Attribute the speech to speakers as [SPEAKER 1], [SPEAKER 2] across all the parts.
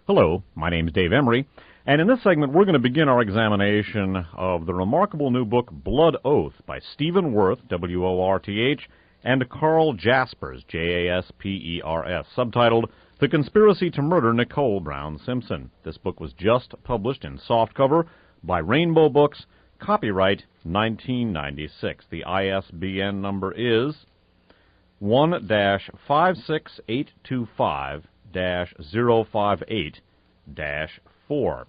[SPEAKER 1] Hello, my name is Dave Emory, and in this segment we're going to begin our examination of the remarkable new book Blood Oath by Stephen Worth, W-O-R-T-H, and Carl Jaspers, J-A-S-P-E-R-S, subtitled The Conspiracy to Murder Nicole Brown Simpson. This book was just published in softcover by Rainbow Books, copyright 1996. The ISBN number is 1-56825-058-4.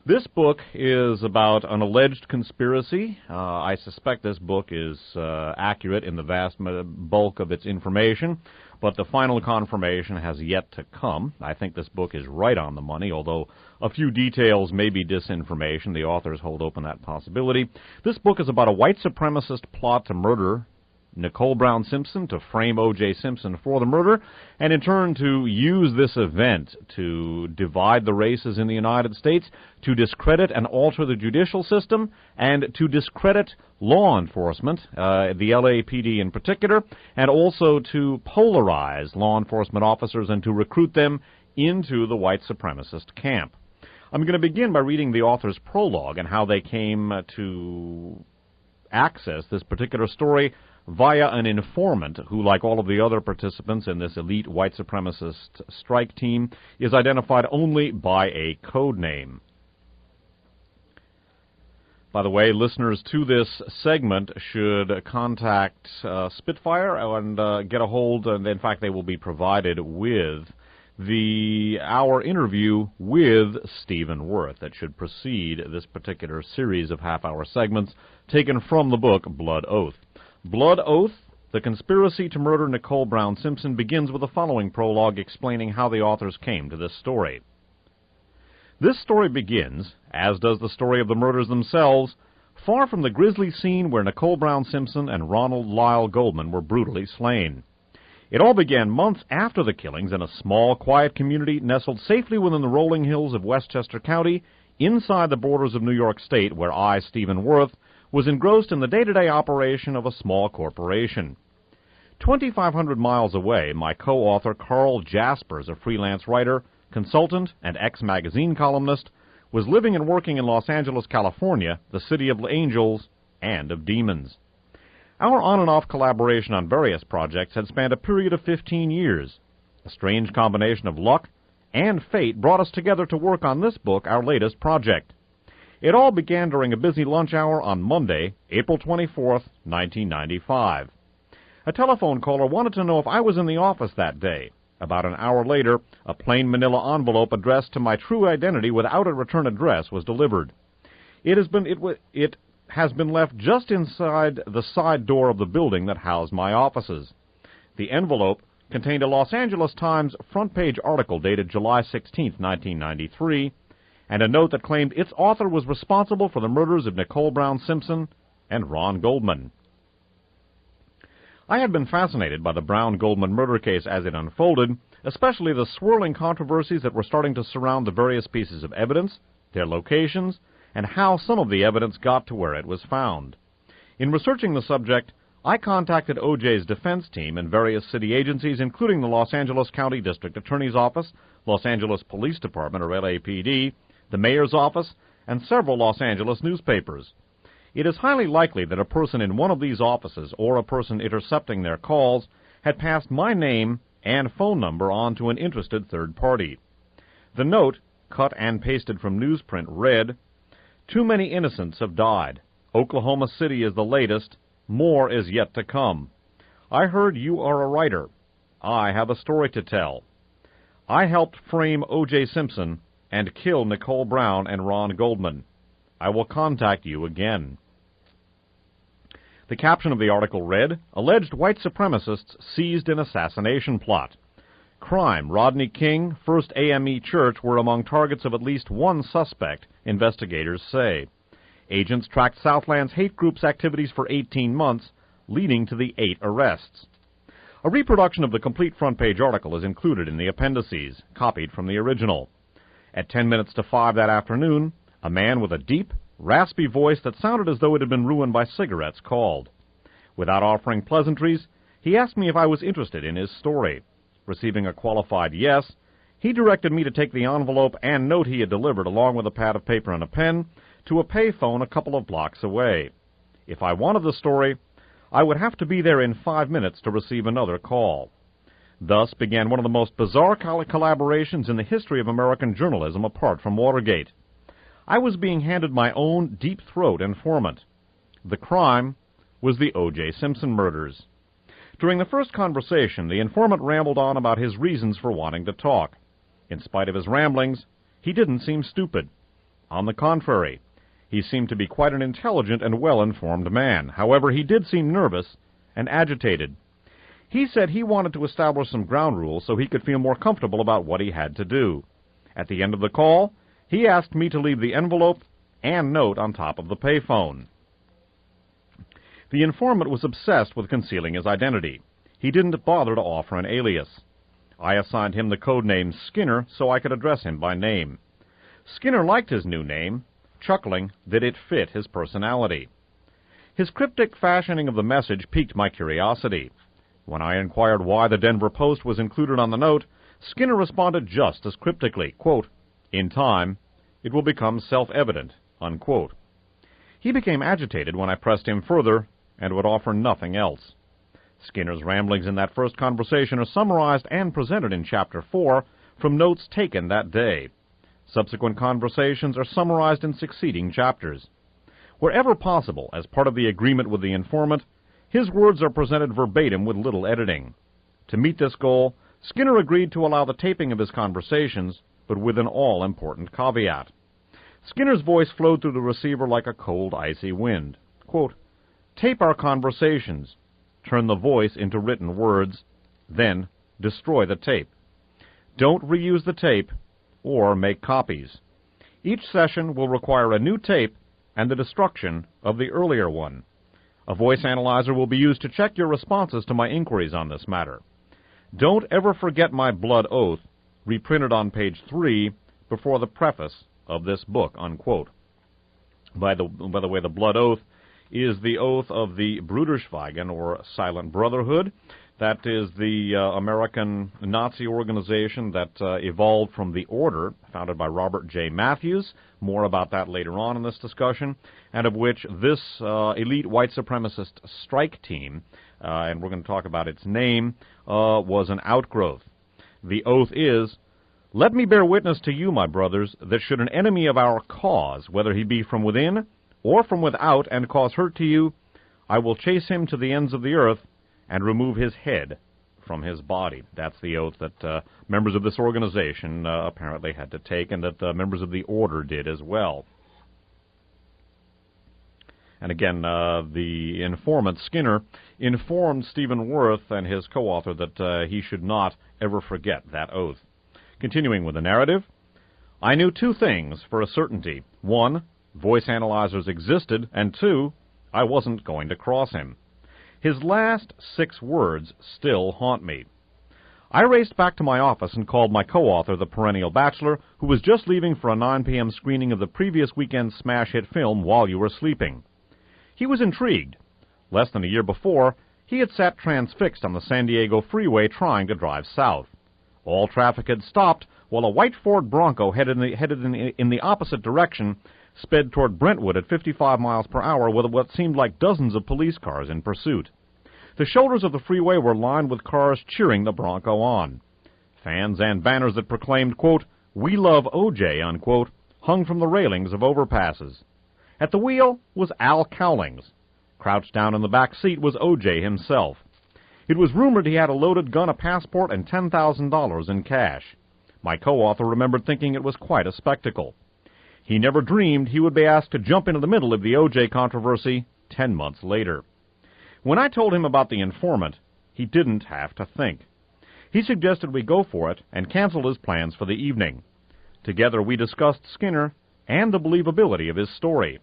[SPEAKER 1] This book is about an alleged conspiracy. I suspect this book is accurate in the vast bulk of its information, but the final confirmation has yet to come. I think this book is right on the money, although a few details may be disinformation. The authors hold open that possibility. This book is about a white supremacist plot to murder Nicole Brown Simpson, to frame OJ Simpson for the murder, and in turn to use this event to divide the races in the United States, to discredit and alter the judicial system, and to discredit law enforcement, the LAPD in particular, and also to polarize law enforcement officers and to recruit them into the white supremacist camp. I'm going to begin by reading the author's prologue and how they came to access this particular story via an informant who, like all of the other participants in this elite white supremacist strike team, is identified only by a code name. By the way, listeners to this segment should contact Spitfire and get a hold, and in fact they will be provided with our interview with Stephen Worth that should precede this particular series of half-hour segments taken from the book Blood Oath. Blood Oath, The Conspiracy to Murder Nicole Brown Simpson, begins with the following prologue explaining how the authors came to this story. This story begins, as does the story of the murders themselves, far from the grisly scene where Nicole Brown Simpson and Ronald Lyle Goldman were brutally slain. It all began months after the killings in a small, quiet community nestled safely within the rolling hills of Westchester County, inside the borders of New York State, where I, Stephen Worth, was engrossed in the day-to-day operation of a small corporation. 2,500 miles away, my co-author Carl Jaspers, a freelance writer, consultant, and ex-magazine columnist, was living and working in Los Angeles, California, the city of angels and of demons. Our on-and-off collaboration on various projects had spanned a period of 15 years. A strange combination of luck and fate brought us together to work on this book, our latest project. It all began during a busy lunch hour on Monday, April 24th, 1995. A telephone caller wanted to know if I was in the office that day. About an hour later, a plain manila envelope addressed to my true identity without a return address was delivered. It has been left just inside the side door of the building that housed my offices. The envelope contained a Los Angeles Times front-page article dated July 16th, 1993, and a note that claimed its author was responsible for the murders of Nicole Brown Simpson and Ron Goldman. I had been fascinated by the Brown-Goldman murder case as it unfolded, especially the swirling controversies that were starting to surround the various pieces of evidence, their locations, and how some of the evidence got to where it was found. In researching the subject, I contacted OJ's defense team and various city agencies, including the Los Angeles County District Attorney's Office, Los Angeles Police Department, or LAPD, the mayor's office, and several Los Angeles newspapers. It is highly likely that a person in one of these offices or a person intercepting their calls had passed my name and phone number on to an interested third party. The note, cut and pasted from newsprint, read, "Too many innocents have died. Oklahoma City is the latest. More is yet to come. I heard you are a writer. I have a story to tell. I helped frame OJ Simpson and kill Nicole Brown and Ron Goldman. I will contact you again." The caption of the article read, "Alleged white supremacists seized in assassination plot. Crime, Rodney King, First AME Church were among targets of at least one suspect, investigators say. Agents tracked Southland's hate group's activities for 18 months, leading to the 8 arrests." A reproduction of the complete front-page article is included in the appendices, copied from the original. At 10 minutes to 5 that afternoon, a man with a deep, raspy voice that sounded as though it had been ruined by cigarettes called. Without offering pleasantries, he asked me if I was interested in his story. Receiving a qualified yes, He directed me to take the envelope and note he had delivered, along with a pad of paper and a pen, to a payphone a couple of blocks away. If I wanted the story, I would have to be there in 5 minutes to receive another call. Thus began one of the most bizarre collaborations in the history of American journalism apart from Watergate. I was being handed my own deep-throat informant. The crime was the OJ Simpson murders. During the first conversation, the informant rambled on about his reasons for wanting to talk. In spite of his ramblings, he didn't seem stupid. On the contrary, he seemed to be quite an intelligent and well-informed man. However, he did seem nervous and agitated. He said he wanted to establish some ground rules so he could feel more comfortable about what he had to do. At the end of the call, he asked me to leave the envelope and note on top of the payphone. The informant was obsessed with concealing his identity. He didn't bother to offer an alias. I assigned him the code name Skinner so I could address him by name. Skinner liked his new name, chuckling that it fit his personality. His cryptic fashioning of the message piqued my curiosity. When I inquired why the Denver Post was included on the note, Skinner responded just as cryptically, quote, "In time, it will become self-evident," unquote. He became agitated when I pressed him further and would offer nothing else. Skinner's ramblings in that first conversation are summarized and presented in Chapter 4 from notes taken that day. Subsequent conversations are summarized in succeeding chapters. Wherever possible, as part of the agreement with the informant, his words are presented verbatim with little editing. To meet this goal, Skinner agreed to allow the taping of his conversations, but with an all-important caveat. Skinner's voice flowed through the receiver like a cold, icy wind. Quote, "Tape our conversations. Turn the voice into written words. Then destroy the tape. Don't reuse the tape or make copies. Each session will require a new tape and the destruction of the earlier one. A voice analyzer will be used to check your responses to my inquiries on this matter. Don't ever forget my blood oath, reprinted on page 3 before the preface of this book," unquote. By the way, the blood oath is the oath of the Bruderschweigen, or Silent Brotherhood. That is the American Nazi organization that evolved from the Order, founded by Robert J. Matthews. More about that later on in this discussion, and of which this elite white supremacist strike team, and we're going to talk about its name, was an outgrowth. The oath is, "Let me bear witness to you, my brothers, that should an enemy of our cause, whether he be from within or from without, and cause hurt to you, I will chase him to the ends of the earth and remove his head from his body." That's the oath that members of this organization apparently had to take, and that members of the Order did as well. And again, the informant, Skinner, informed Stephen Worth and his co-author that he should not ever forget that oath. Continuing with the narrative, "I knew two things for a certainty. One, voice analyzers existed, and two, I wasn't going to cross him." His last 6 words still haunt me. I raced back to my office and called my co-author, the perennial bachelor, who was just leaving for a 9 p.m. screening of the previous weekend's smash hit film, While You Were Sleeping. He was intrigued. Less than a year before, he had sat transfixed on the San Diego freeway trying to drive south. All traffic had stopped while a white Ford Bronco headed in the opposite direction sped toward Brentwood at 55 miles per hour with what seemed like dozens of police cars in pursuit. The shoulders of the freeway were lined with cars cheering the Bronco on. Fans and banners that proclaimed, quote, "We love OJ," unquote, hung from the railings of overpasses. At the wheel was Al Cowlings. Crouched down in the back seat was OJ himself. It was rumored he had a loaded gun, a passport, and $10,000 in cash. My co-author remembered thinking it was quite a spectacle. He never dreamed he would be asked to jump into the middle of the OJ controversy 10 months later. When I told him about the informant, he didn't have to think. He suggested we go for it and canceled his plans for the evening. Together we discussed Skinner and the believability of his story.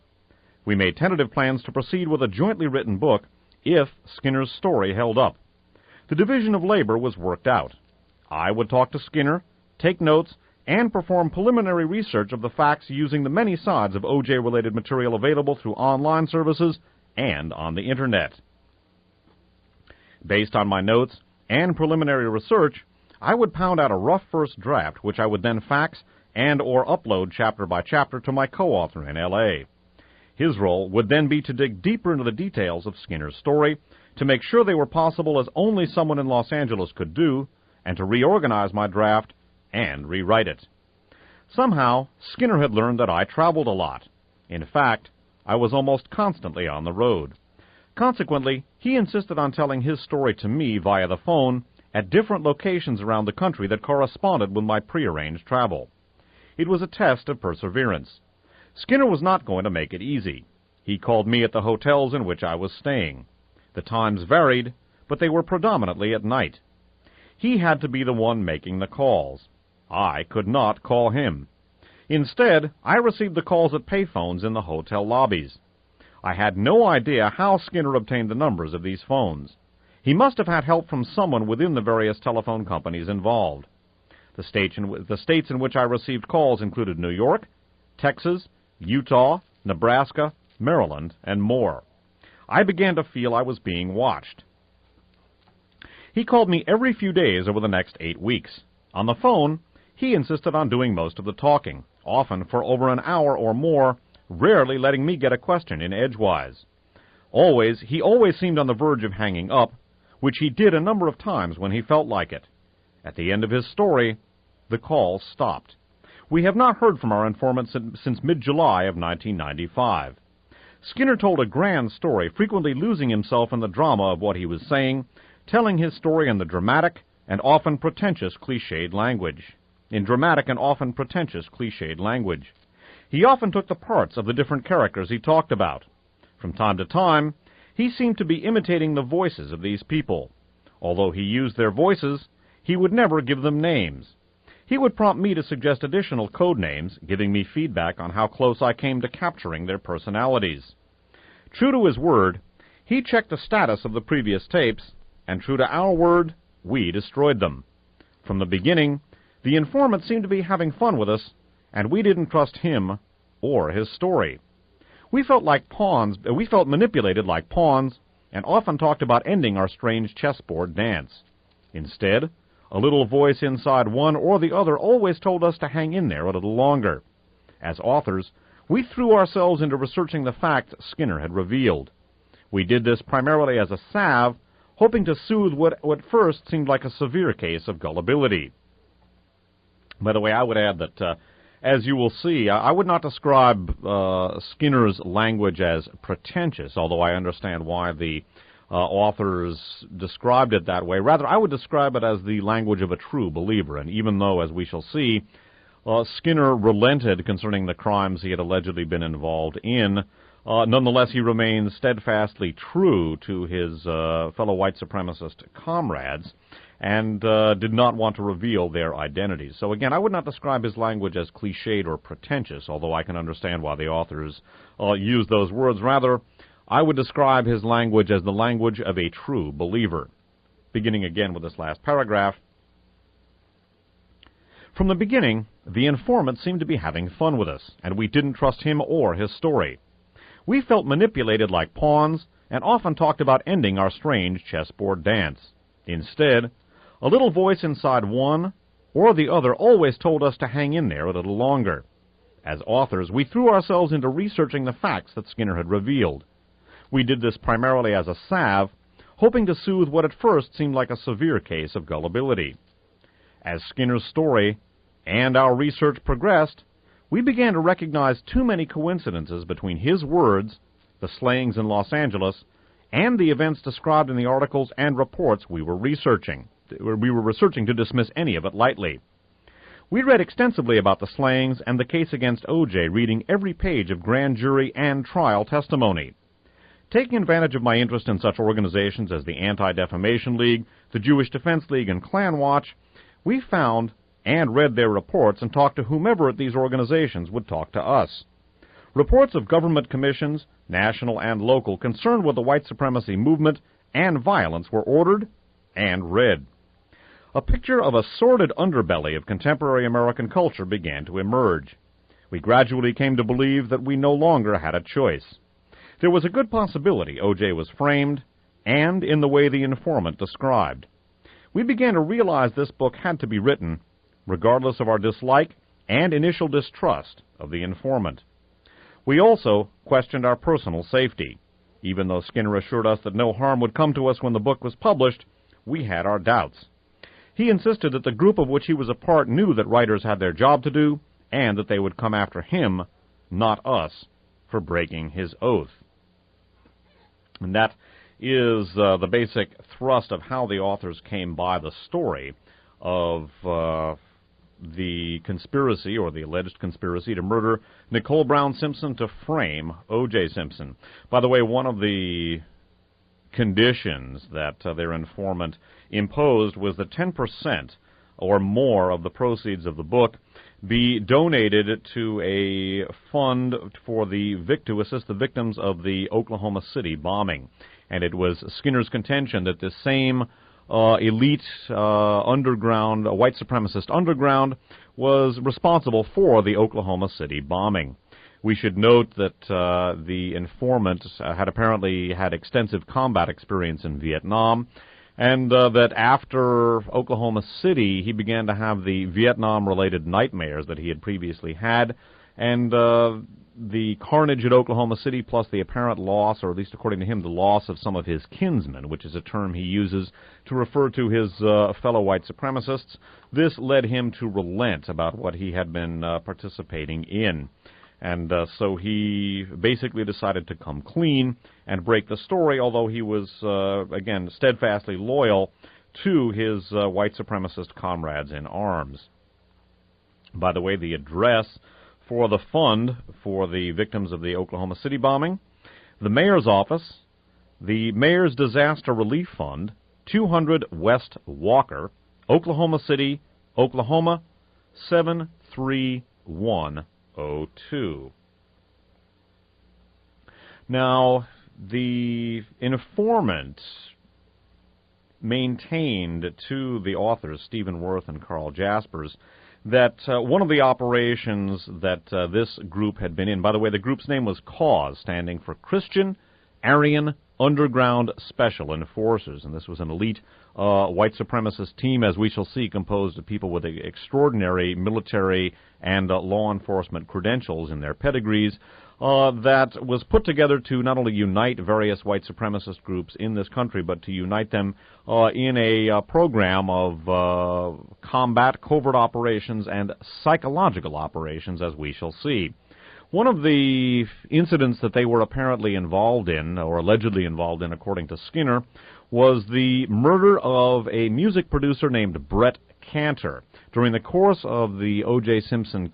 [SPEAKER 1] We made tentative plans to proceed with a jointly written book if Skinner's story held up. The division of labor was worked out. I would talk to Skinner, take notes, and perform preliminary research of the facts using the many sides of OJ-related material available through online services and on the Internet. Based on my notes and preliminary research, I would pound out a rough first draft, which I would then fax and or upload chapter by chapter to my co-author in L.A. His role would then be to dig deeper into the details of Skinner's story, to make sure they were possible as only someone in Los Angeles could do, and to reorganize my draft and rewrite it. Somehow, Skinner had learned that I traveled a lot. In fact, I was almost constantly on the road. Consequently, he insisted on telling his story to me via the phone at different locations around the country that corresponded with my prearranged travel. It was a test of perseverance. Skinner was not going to make it easy. He called me at the hotels in which I was staying. The times varied, but they were predominantly at night. He had to be the one making the calls. I could not call him. Instead, I received the calls at payphones in the hotel lobbies. I had no idea how Skinner obtained the numbers of these phones. He must have had help from someone within the various telephone companies involved. The states in which I received calls included New York, Texas, Utah, Nebraska, Maryland, and more. I began to feel I was being watched. He called me every few days over the next 8 weeks. On the phone, he insisted on doing most of the talking, often for over an hour or more, rarely letting me get a question in edgewise. He always seemed on the verge of hanging up, which he did a number of times when he felt like it. At the end of his story, the call stopped. We have not heard from our informant since mid-July of 1995. Skinner told a grand story, frequently losing himself in the drama of what he was saying, telling his story in dramatic and often pretentious cliched language. He often took the parts of the different characters he talked about. From time to time, he seemed to be imitating the voices of these people. Although he used their voices, he would never give them names. He would prompt me to suggest additional code names, giving me feedback on how close I came to capturing their personalities. True to his word, he checked the status of the previous tapes, and true to our word, we destroyed them. From the beginning, the informant seemed to be having fun with us, and we didn't trust him or his story. We felt manipulated like pawns, and often talked about ending our strange chessboard dance. Instead, a little voice inside one or the other always told us to hang in there a little longer. As authors, we threw ourselves into researching the facts Skinner had revealed. We did this primarily as a salve, hoping to soothe what at first seemed like a severe case of gullibility. By the way, I would add that, as you will see, I would not describe Skinner's language as pretentious, although I understand why the authors described it that way. Rather, I would describe it as the language of a true believer, and even though, as we shall see, Skinner relented concerning the crimes he had allegedly been involved in, nonetheless he remained steadfastly true to his fellow white supremacist comrades, and did not want to reveal their identities. So again, I would not describe his language as cliched or pretentious, although I can understand why the authors use those words. Rather, I would describe his language as the language of a true believer. Beginning again with this last paragraph. From the beginning, the informant seemed to be having fun with us, and we didn't trust him or his story. We felt manipulated like pawns, and often talked about ending our strange chessboard dance. Instead, a little voice inside one or the other always told us to hang in there a little longer. As authors, we threw ourselves into researching the facts that Skinner had revealed. We did this primarily as a salve, hoping to soothe what at first seemed like a severe case of gullibility. As Skinner's story and our research progressed, we began to recognize too many coincidences between his words, the slayings in Los Angeles, and the events described in the articles and reports we were researching. We were researching to dismiss any of it lightly. We read extensively about the slayings and the case against OJ, reading every page of grand jury and trial testimony. Taking advantage of my interest in such organizations as the Anti-Defamation League, the Jewish Defense League, and Klan Watch, we found and read their reports and talked to whomever at these organizations would talk to us. Reports of government commissions, national and local, concerned with the white supremacy movement and violence were ordered and read. A picture of a sordid underbelly of contemporary American culture began to emerge. We gradually came to believe that we no longer had a choice. There was a good possibility O.J. was framed, and in the way the informant described. we began to realize this book had to be written, regardless of our dislike and initial distrust of the informant. We also questioned our personal safety. Even though Skinner assured us that no harm would come to us when the book was published, we had our doubts. He insisted that the group of which he was a part knew that writers had their job to do, and that they would come after him, not us, for breaking his oath. And that is the basic thrust of how the authors came by the story of the conspiracy, or the alleged conspiracy, to murder Nicole Brown Simpson to frame OJ Simpson. By the way, one of the conditions that their informant imposed was that 10% or more of the proceeds of the book be donated to a fund for to assist the victims of the Oklahoma City bombing. And it was Skinner's contention that this same elite underground, white supremacist underground, was responsible for the Oklahoma City bombing. We should note that the informant had apparently had extensive combat experience in Vietnam, and that after Oklahoma City, he began to have the Vietnam-related nightmares that he had previously had, and the carnage at Oklahoma City, plus the apparent loss, or at least according to him, the loss of some of his kinsmen, which is a term he uses to refer to his fellow white supremacists, this led him to relent about what he had been participating in. And so he basically decided to come clean and break the story, although he was, again, steadfastly loyal to his white supremacist comrades in arms. By the way, the address for the fund for the victims of the Oklahoma City bombing, the mayor's office, the Mayor's Disaster Relief Fund, 200 West Walker, Oklahoma City, Oklahoma, 73102. Now, the informant maintained to the authors, Stephen Worth and Carl Jaspers, that one of the operations that this group had been in, by the way, the group's name was CAUSE, standing for Christian Aryan Underground Special Enforcers, and this was an elite white supremacist team, as we shall see, composed of people with extraordinary military and law enforcement credentials in their pedigrees, that was put together to not only unite various white supremacist groups in this country, but to unite them in a program of combat, covert operations, and psychological operations, as we shall see. One of the incidents that they were apparently involved in, or allegedly involved in, according to Skinner, was the murder of a music producer named Brett Cantor. During the course of the OJ Simpson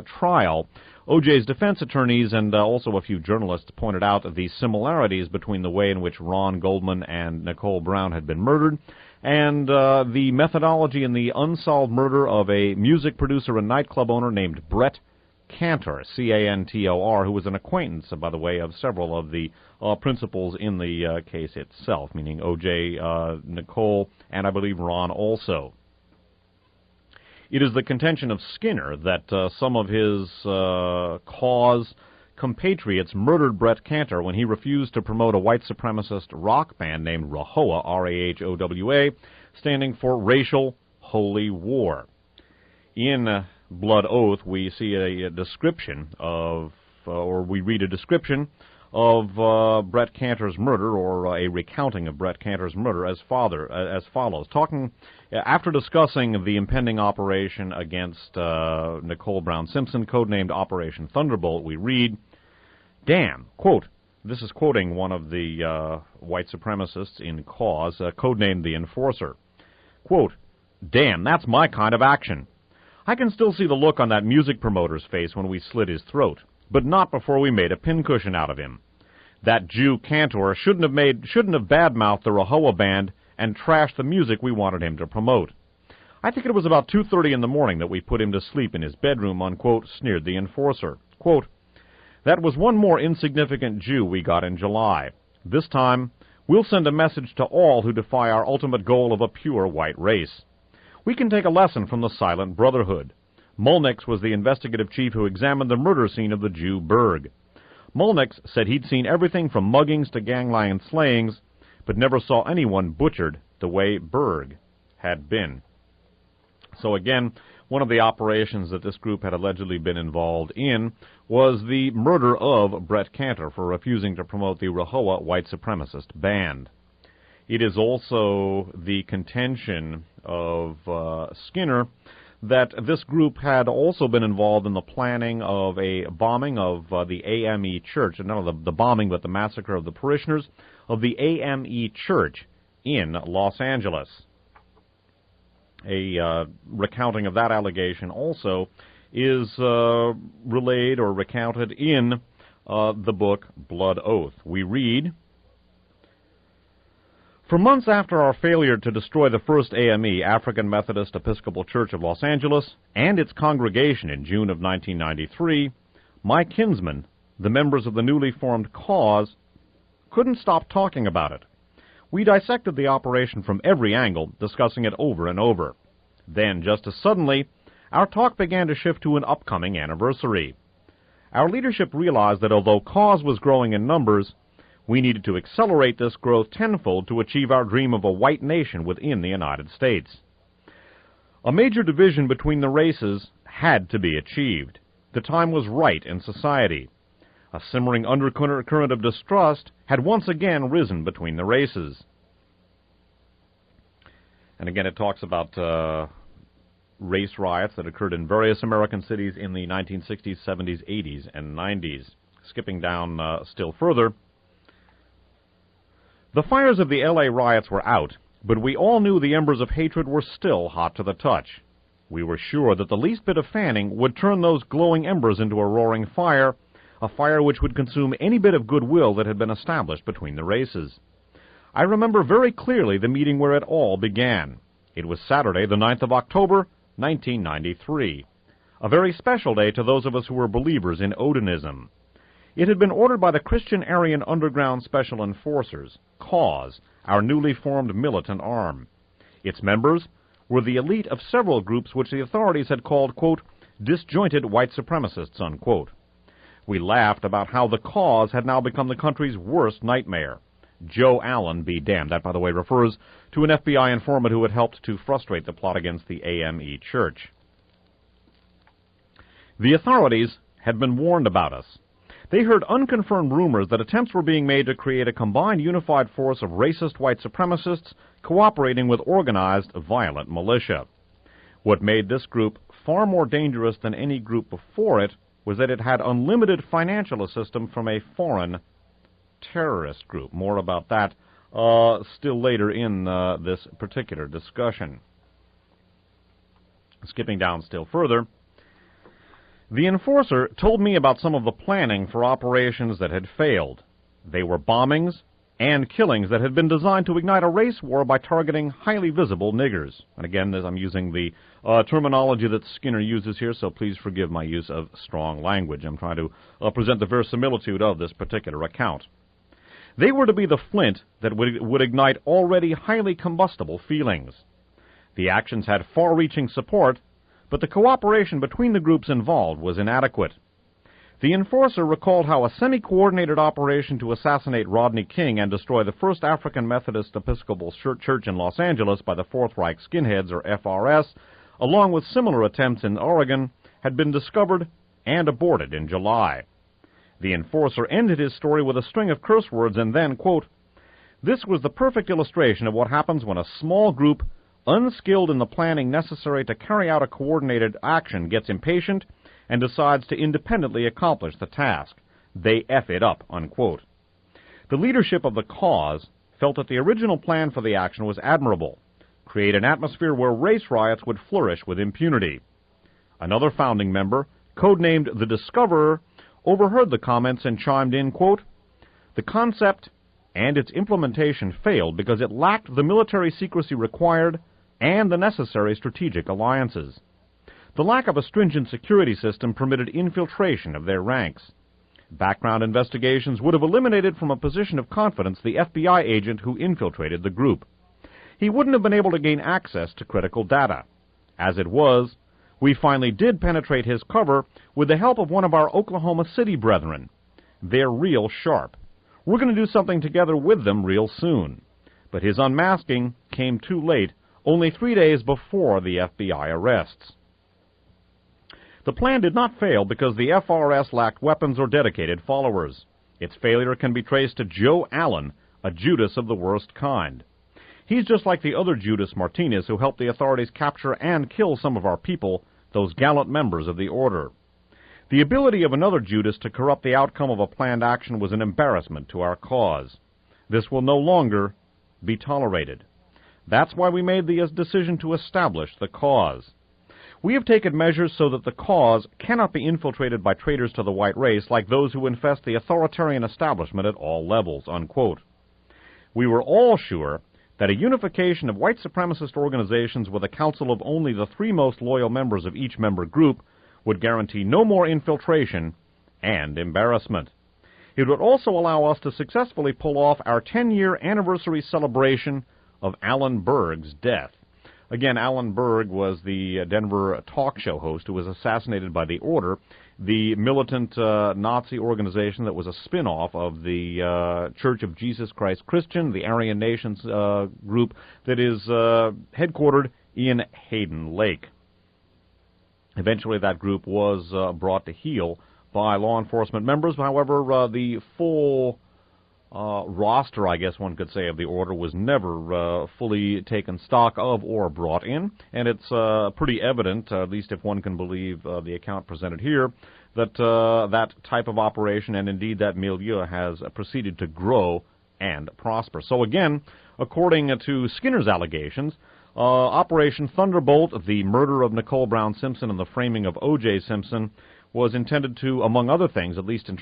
[SPEAKER 1] trial, OJ's defense attorneys and also a few journalists pointed out the similarities between the way in which Ron Goldman and Nicole Brown had been murdered and the methodology in the unsolved murder of a music producer and nightclub owner named Brett Cantor, C-A-N-T-O-R, who was an acquaintance, by the way, of several of the principals in the case itself, meaning O.J., Nicole, and I believe Ron also. It is the contention of Skinner that some of his CAUSE compatriots murdered Brett Cantor when he refused to promote a white supremacist rock band named RAHOWA, R-A-H-O-W-A, standing for Racial Holy War. In Blood Oath, we see a description of, or we read a description of Brett Cantor's murder, or a recounting of Brett Cantor's murder as follows. After discussing the impending operation against Nicole Brown Simpson, codenamed Operation Thunderbolt, we read, "Damn," quote, this is quoting one of the white supremacists in CAUSE, codenamed the Enforcer, quote, "Damn, that's my kind of action. I can still see the look on that music promoter's face when we slit his throat, but not before we made a pincushion out of him. That Jew Cantor shouldn't have badmouthed the RAHOWA band and trashed the music we wanted him to promote. I think it was about 2:30 in the morning that we put him to sleep in his bedroom," unquote, sneered the Enforcer. Quote, "That was one more insignificant Jew we got in July. This time, we'll send a message to all who defy our ultimate goal of a pure white race. We can take a lesson from the Silent Brotherhood. Mulnix was the investigative chief who examined the murder scene of the Jew Berg. Mulnix said he'd seen everything from muggings to gangland slayings, but never saw anyone butchered the way Berg had been. So again, one of the operations that this group had allegedly been involved in was the murder of Brett Cantor for refusing to promote the Rahowa white supremacist band. It is also the contention of Skinner that this group had also been involved in the planning of a bombing of the AME Church, and not the bombing but the massacre of the parishioners of the AME Church in Los Angeles. A recounting of that allegation also is relayed or recounted in the book Blood Oath. We read, "For months after our failure to destroy the first AME, African Methodist Episcopal Church of Los Angeles, and its congregation in June of 1993, my kinsmen, the members of the newly formed cause, couldn't stop talking about it. We dissected the operation from every angle, discussing it over and over. Then, just as suddenly, our talk began to shift to an upcoming anniversary. Our leadership realized that although cause was growing in numbers, we needed to accelerate this growth tenfold to achieve our dream of a white nation within the United States. A major division between the races had to be achieved. The time was right in society. A simmering undercurrent of distrust had once again risen between the races." And again, it talks about race riots that occurred in various American cities in the 1960s, 70s, 80s, and 90s. Skipping down still further, "The fires of the L.A. riots were out, but we all knew the embers of hatred were still hot to the touch. We were sure that the least bit of fanning would turn those glowing embers into a roaring fire, a fire which would consume any bit of goodwill that had been established between the races. I remember very clearly the meeting where it all began. It was Saturday, the 9th of October, 1993, a very special day to those of us who were believers in Odinism. It had been ordered by the Christian Aryan Underground Special Enforcers, CAUSE, our newly formed militant arm. Its members were the elite of several groups which the authorities had called, quote, disjointed white supremacists, unquote. We laughed about how the cause had now become the country's worst nightmare. Joe Allen be damned. That, by the way, refers to an FBI informant who had helped to frustrate the plot against the AME Church. The authorities had been warned about us. They heard unconfirmed rumors that attempts were being made to create a combined unified force of racist white supremacists cooperating with organized violent militia. What made this group far more dangerous than any group before it was that it had unlimited financial assistance from a foreign terrorist group. More about that still later in this particular discussion. Skipping down still further, the enforcer told me about some of the planning for operations that had failed. They were bombings and killings that had been designed to ignite a race war by targeting highly visible niggers. And again, as I'm using the terminology that Skinner uses here, so please forgive my use of strong language. I'm trying to present the verisimilitude of this particular account. They were to be the flint that would ignite already highly combustible feelings. The actions had far-reaching support, but the cooperation between the groups involved was inadequate. The enforcer recalled how a semi-coordinated operation to assassinate Rodney King and destroy the first African Methodist Episcopal Church in Los Angeles by the Fourth Reich Skinheads, or FRS, along with similar attempts in Oregon, had been discovered and aborted in July. The enforcer ended his story with a string of curse words and then, quote, "This was the perfect illustration of what happens when a small group, unskilled in the planning necessary to carry out a coordinated action, gets impatient and decides to independently accomplish the task. They F it up," unquote. The leadership of the cause felt that the original plan for the action was admirable, create an atmosphere where race riots would flourish with impunity. Another founding member, codenamed the Discoverer, overheard the comments and chimed in, quote, "The concept and its implementation failed because it lacked the military secrecy required and the necessary strategic alliances. The lack of a stringent security system permitted infiltration of their ranks. Background investigations would have eliminated from a position of confidence the FBI agent who infiltrated the group. He wouldn't have been able to gain access to critical data. As it was, we finally did penetrate his cover with the help of one of our Oklahoma City brethren. They're real sharp. We're going to do something together with them real soon. But his unmasking came too late, only 3 days before the FBI arrests. The plan did not fail because the FRS lacked weapons or dedicated followers. Its failure can be traced to Joe Allen, a Judas of the worst kind. He's just like the other Judas Martinez who helped the authorities capture and kill some of our people, those gallant members of the Order. The ability of another Judas to corrupt the outcome of a planned action was an embarrassment to our cause. This will no longer be tolerated. That's why we made the decision to establish the cause. We have taken measures so that the cause cannot be infiltrated by traitors to the white race like those who infest the authoritarian establishment at all levels," unquote. We were all sure that a unification of white supremacist organizations with a council of only the 3 most loyal members of each member group would guarantee no more infiltration and embarrassment. It would also allow us to successfully pull off our 10-year anniversary celebration of Alan Berg's death. Again, Alan Berg was the Denver talk show host who was assassinated by the Order, the militant Nazi organization that was a spin-off of the Church of Jesus Christ Christian, the Aryan Nations group that is headquartered in Hayden Lake. Eventually, that group was brought to heel by law enforcement members. However, the full roster, I guess one could say, of the Order was never fully taken stock of or brought in, and it's pretty evident, at least if one can believe the account presented here, that that type of operation and indeed that milieu has proceeded to grow and prosper. So again, according to Skinner's allegations, Operation Thunderbolt, the murder of Nicole Brown Simpson and the framing of OJ Simpson, was intended to, among other things, at least in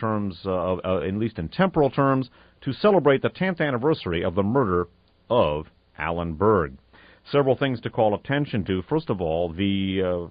[SPEAKER 1] temporal terms, to celebrate the 10th anniversary of the murder of Alan Berg. Several things to call attention to. First of all, the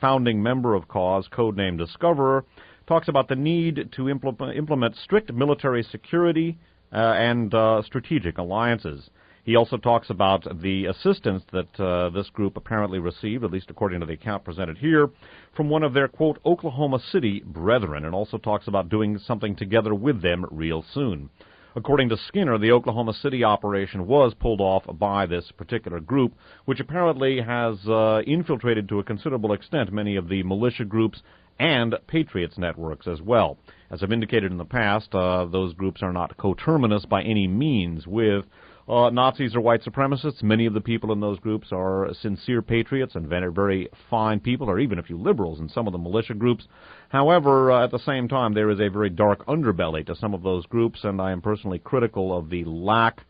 [SPEAKER 1] founding member of CAUSE, codenamed Discoverer, talks about the need to implement strict military security and strategic alliances. He also talks about the assistance that this group apparently received, at least according to the account presented here, from one of their, quote, Oklahoma City brethren, and also talks about doing something together with them real soon. According to Skinner, the Oklahoma City operation was pulled off by this particular group, which apparently has infiltrated to a considerable extent many of the militia groups and Patriots networks as well. As I've indicated in the past, those groups are not coterminous by any means with Nazis or white supremacists. Many of the people in those groups are sincere patriots and very, very fine people, or even a few liberals in some of the militia groups. However, at the same time, there is a very dark underbelly to some of those groups, and I am personally critical of the lack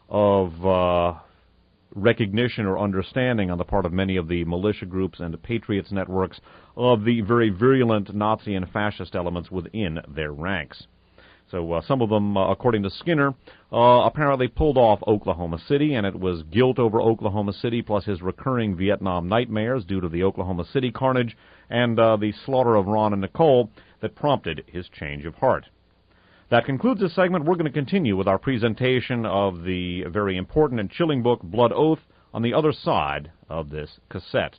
[SPEAKER 1] of recognition or understanding on the part of many of the militia groups and the Patriots networks of the very virulent Nazi and fascist elements within their ranks. So some of them, according to Skinner, apparently pulled off Oklahoma City, and it was guilt over Oklahoma City plus his recurring Vietnam nightmares due to the Oklahoma City carnage and the slaughter of Ron and Nicole that prompted his change of heart. That concludes this segment. We're going to continue with our presentation of the very important and chilling book, Blood Oath, on the other side of this cassette.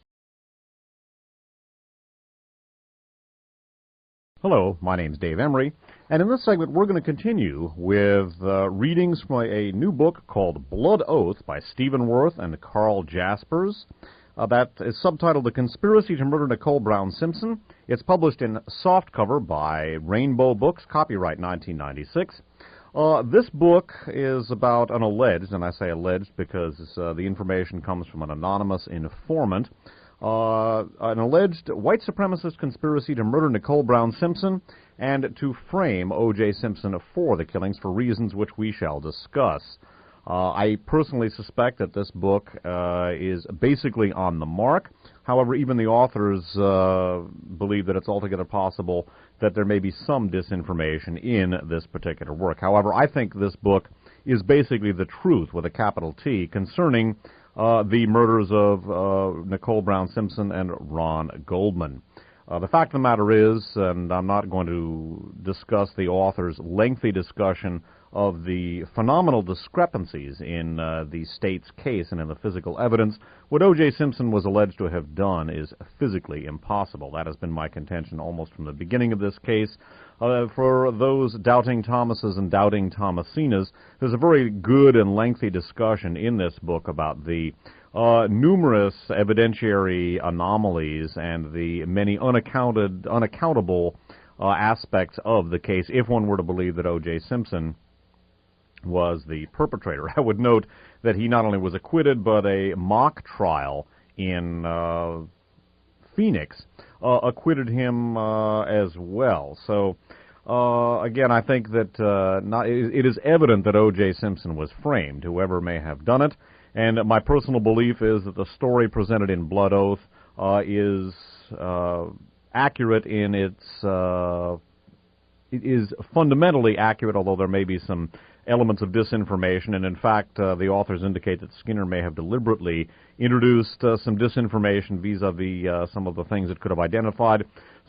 [SPEAKER 1] Hello, my name's Dave Emory, and in this segment we're going to continue with readings from a new book called Blood Oath by Stephen Worth and Carl Jaspers. That is subtitled The Conspiracy to Murder Nicole Brown Simpson. It's published in softcover by Rainbow Books, copyright 1996. This book is about an alleged, and I say alleged because the information comes from an anonymous informant, an alleged white supremacist conspiracy to murder Nicole Brown Simpson and to frame O.J. Simpson for the killings for reasons which we shall discuss. I personally suspect that this book is basically on the mark. However, even the authors believe that it's altogether possible that there may be some disinformation in this particular work. However, I think this book is basically the truth with a capital T concerning the murders of Nicole Brown Simpson and Ron Goldman. The fact of the matter is, and I'm not going to discuss the author's lengthy discussion of the phenomenal discrepancies in the state's case and in the physical evidence, what O.J. Simpson was alleged to have done is physically impossible. That has been my contention almost from the beginning of this case. For those doubting Thomases and doubting Thomasinas, there's a very good and lengthy discussion in this book about the numerous evidentiary anomalies and the many unaccountable aspects of the case, if one were to believe that OJ Simpson was the perpetrator. I would note that he not only was acquitted, but a mock trial in Phoenix acquitted him as well. So, again, I think that it is evident that O.J. Simpson was framed, whoever may have done it, and my personal belief is that the story presented in Blood Oath is accurate in its... it is fundamentally accurate, although there may be some elements of disinformation, and in fact, the authors indicate that Skinner may have deliberately introduced some disinformation vis-a-vis some of the things it could have identified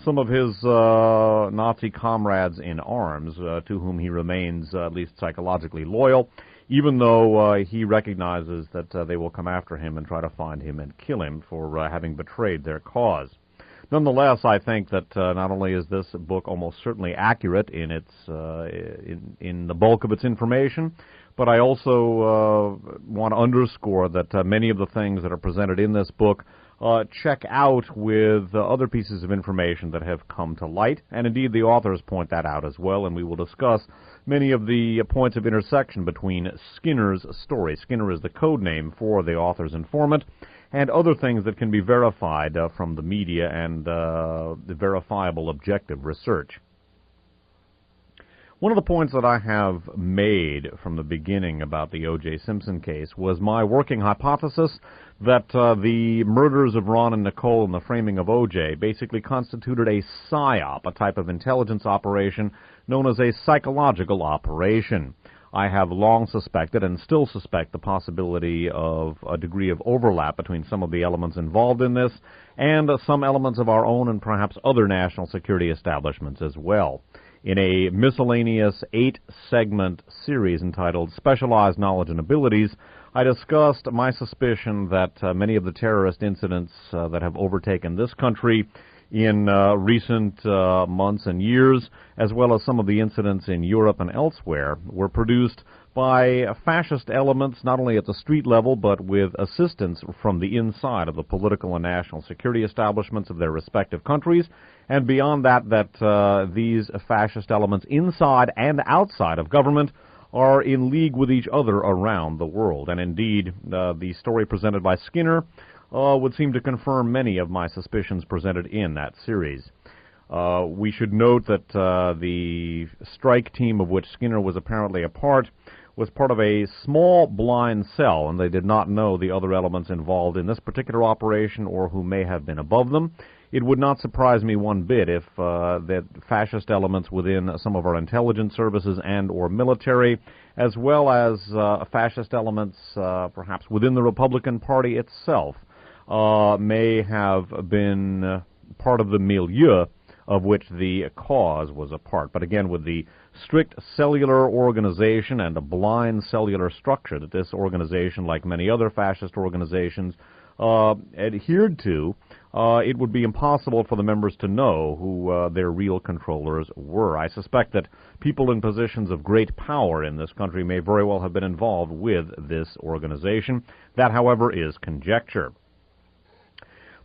[SPEAKER 1] some of his Nazi comrades in arms, to whom he remains at least psychologically loyal, even though he recognizes that they will come after him and try to find him and kill him for having betrayed their cause. Nonetheless, I think that not only is this book almost certainly accurate in its in the bulk of its information, but I also want to underscore that many of the things that are presented in this book check out with other pieces of information that have come to light, and indeed the authors point that out as well, and we will discuss many of the points of intersection between Skinner's story. Skinner is the code name for the author's informant, and other things that can be verified from the media and the verifiable objective research. One of the points that I have made from the beginning about the O.J. Simpson case was my working hypothesis that the murders of Ron and Nicole and the framing of O.J. basically constituted a PSYOP, a type of intelligence operation known as a psychological operation. I have long suspected and still suspect the possibility of a degree of overlap between some of the elements involved in this and some elements of our own and perhaps other national security establishments as well. In a miscellaneous 8-segment series entitled Specialized Knowledge and Abilities, I discussed my suspicion that many of the terrorist incidents that have overtaken this country in recent months and years, as well as some of the incidents in Europe and elsewhere, were produced by fascist elements not only at the street level but with assistance from the inside of the political and national security establishments of their respective countries, and beyond that, these fascist elements inside and outside of government are in league with each other around the world. And indeed, the story presented by Skinner would seem to confirm many of my suspicions presented in that series. We should note that the strike team of which Skinner was apparently a part was part of a small blind cell, and they did not know the other elements involved in this particular operation or who may have been above them. It would not surprise me one bit if that fascist elements within some of our intelligence services and or military, as well as fascist elements perhaps within the Republican Party itself, may have been part of the milieu of which the cause was a part. But again, with the strict cellular organization and a blind cellular structure that this organization, like many other fascist organizations, adhered to, it would be impossible for the members to know who their real controllers were. I suspect that people in positions of great power in this country may very well have been involved with this organization. That, however, is conjecture.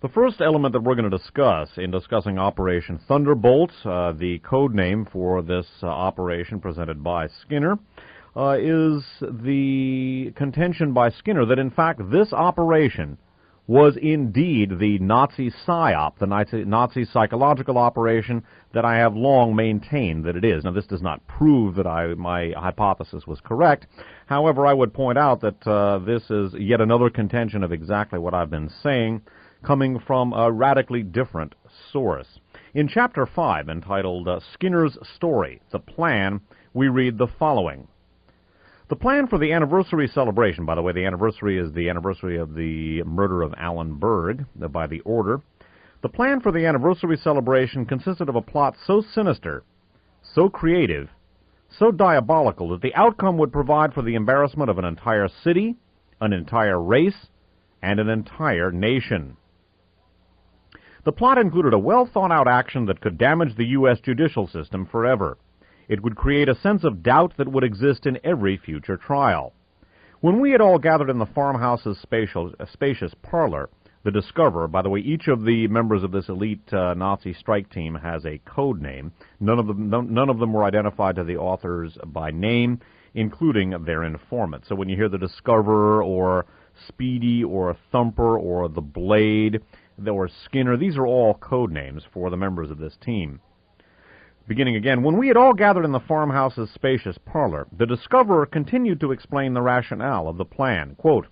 [SPEAKER 1] The first element that we're going to discuss in discussing Operation Thunderbolt, the code name for this operation presented by Skinner, is the contention by Skinner that in fact this operation was indeed the Nazi PSYOP, the Nazi psychological operation that I have long maintained that it is. Now, this does not prove that my hypothesis was correct. However, I would point out that this is yet another contention of exactly what I've been saying, coming from a radically different source. In Chapter 5, entitled Skinner's Story, The Plan, we read the following. The plan for the anniversary celebration, by the way, the anniversary is the anniversary of the murder of Alan Berg by the Order. The plan for the anniversary celebration consisted of a plot so sinister, so creative, so diabolical that the outcome would provide for the embarrassment of an entire city, an entire race, and an entire nation. The plot included a well-thought-out action that could damage the U.S. judicial system forever. It would create a sense of doubt that would exist in every future trial. When we had all gathered in the farmhouse's spacious parlor, the Discoverer, by the way, each of the members of this elite Nazi strike team has a code name. None of them were identified to the authors by name, including their informant. So when you hear the Discoverer or Speedy or Thumper or the Blade or Skinner, these are all code names for the members of this team. Beginning again, when we had all gathered in the farmhouse's spacious parlor, the Discoverer continued to explain the rationale of the plan. Quote,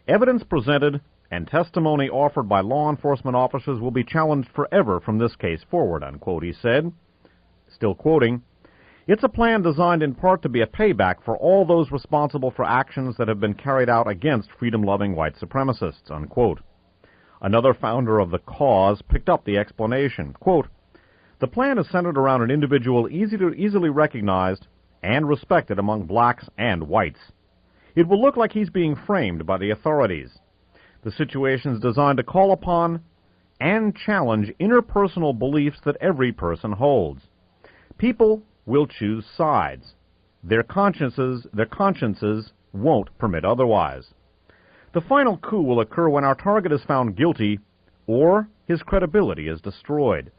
[SPEAKER 1] evidence presented and testimony offered by law enforcement officers will be challenged forever from this case forward, unquote, he said. Still quoting, it's a plan designed in part to be a payback for all those responsible for actions that have been carried out against freedom-loving white supremacists, unquote. Another founder of the cause picked up the explanation. Quote, the plan is centered around an individual easily recognized and respected among blacks and whites. It will look like he's being framed by the authorities. The situation is designed to call upon and challenge interpersonal beliefs that every person holds. People will choose sides. Their consciences won't permit otherwise. The final coup will occur when our target is found guilty or his credibility is destroyed.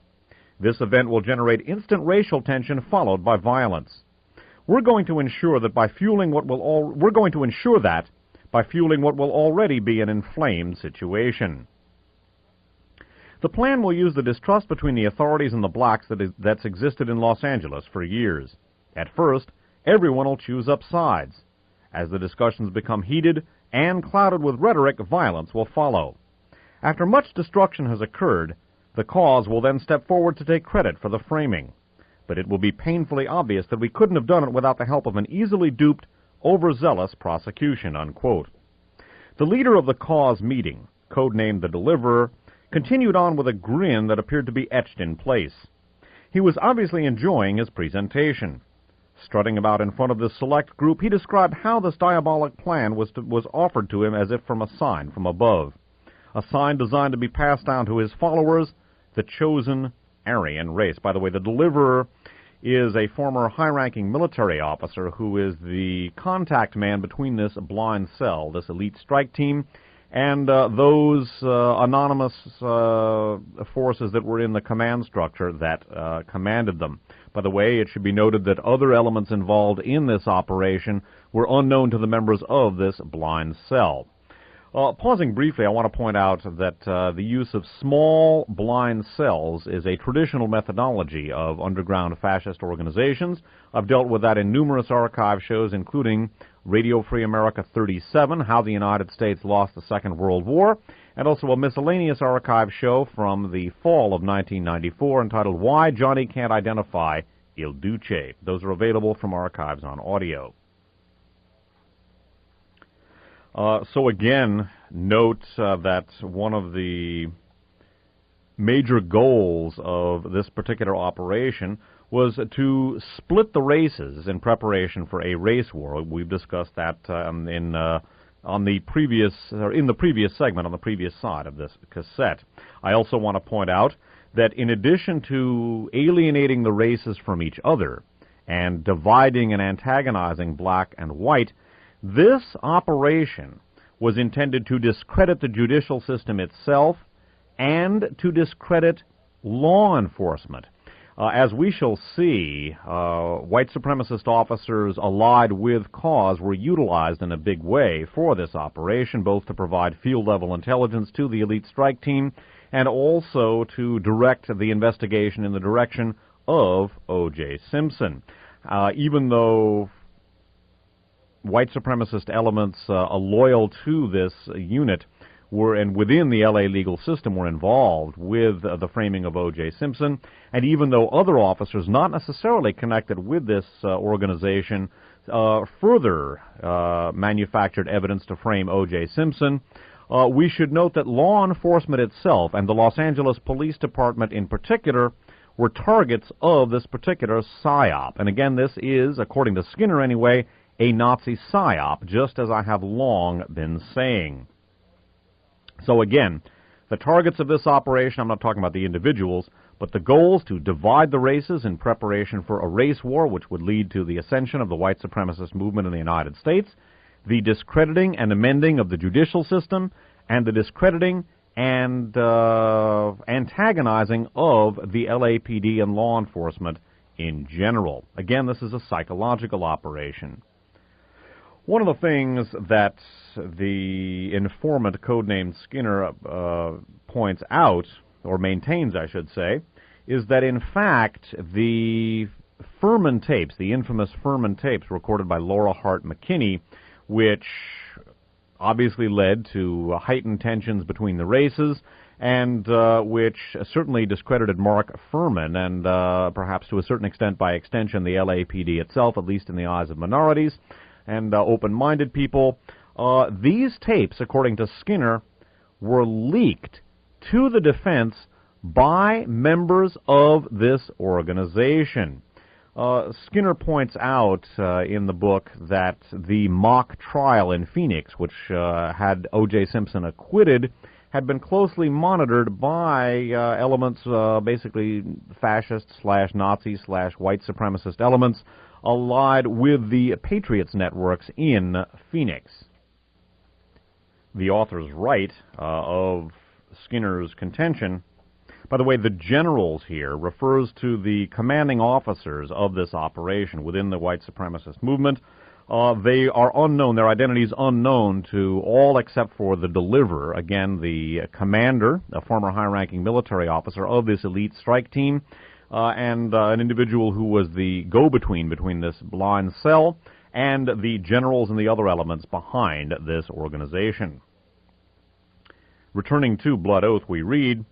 [SPEAKER 1] This event will generate instant racial tension followed by violence. We're going to ensure that by fueling what will already be an inflamed situation. The plan will use the distrust between the authorities and the blacks that's existed in Los Angeles for years. At first, everyone will choose up sides. As the discussions become heated and clouded with rhetoric, violence will follow. After much destruction has occurred, the cause will then step forward to take credit for the framing. But it will be painfully obvious that we couldn't have done it without the help of an easily duped, overzealous prosecution, unquote. The leader of the cause meeting, codenamed the Deliverer, continued on with a grin that appeared to be etched in place. He was obviously enjoying his presentation. Strutting about in front of this select group, he described how this diabolic plan was offered to him as if from a sign from above. A sign designed to be passed down to his followers, the chosen Aryan race. By the way, the Deliverer is a former high-ranking military officer who is the contact man between this blind cell, this elite strike team, and those anonymous forces that were in the command structure that commanded them. By the way, it should be noted that other elements involved in this operation were unknown to the members of this blind cell. Pausing briefly, I want to point out that the use of small blind cells is a traditional methodology of underground fascist organizations. I've dealt with that in numerous archive shows, including Radio Free America 37, How the United States Lost the Second World War, and also a miscellaneous archive show from the fall of 1994 entitled Why Johnny Can't Identify Il Duce. Those are available from archives on audio. So again, note that one of the major goals of this particular operation was to split the races in preparation for a race war. We've discussed that in the previous segment, on the previous side of this cassette. I also want to point out that in addition to alienating the races from each other and dividing and antagonizing black and white, this operation was intended to discredit the judicial system itself and to discredit law enforcement. As we shall see, white supremacist officers allied with cause were utilized in a big way for this operation, both to provide field-level intelligence to the elite strike team and also to direct the investigation in the direction of OJ Simpson. Even though white supremacist elements loyal to this unit and within the L.A. legal system were involved with the framing of O.J. Simpson, and even though other officers not necessarily connected with this organization further manufactured evidence to frame O.J. Simpson, we should note that law enforcement itself and the Los Angeles Police Department in particular were targets of this particular PSYOP. And again, this is, according to Skinner anyway, a Nazi PSYOP, just as I have long been saying. So again, the targets of this operation, I'm not talking about the individuals, but the goals to divide the races in preparation for a race war which would lead to the ascension of the white supremacist movement in the United States, the discrediting and amending of the judicial system, and the discrediting and antagonizing of the LAPD and law enforcement in general. Again, this is a psychological operation. One of the things that the informant, codenamed Skinner, points out, or maintains, I should say, is that in fact the Furman tapes, the infamous Furman tapes recorded by Laura Hart McKinney, which obviously led to heightened tensions between the races, and which certainly discredited Mark Furman, and perhaps to a certain extent, by extension, the LAPD itself, at least in the eyes of minorities and open-minded people. These tapes, according to Skinner, were leaked to the defense by members of this organization. Skinner points out in the book that the mock trial in Phoenix, which had OJ Simpson acquitted, had been closely monitored by elements, basically fascist/Nazi/white supremacist elements, allied with the Patriots networks in Phoenix. The author's right of Skinner's contention. By the way, the generals here refers to the commanding officers of this operation within the white supremacist movement. They are unknown, their identity is unknown to all except for the deliverer, again, the commander, a former high-ranking military officer of this elite strike team, and an individual who was the go-between between this blind cell and the generals and the other elements behind this organization. Returning to Blood Oath, we read,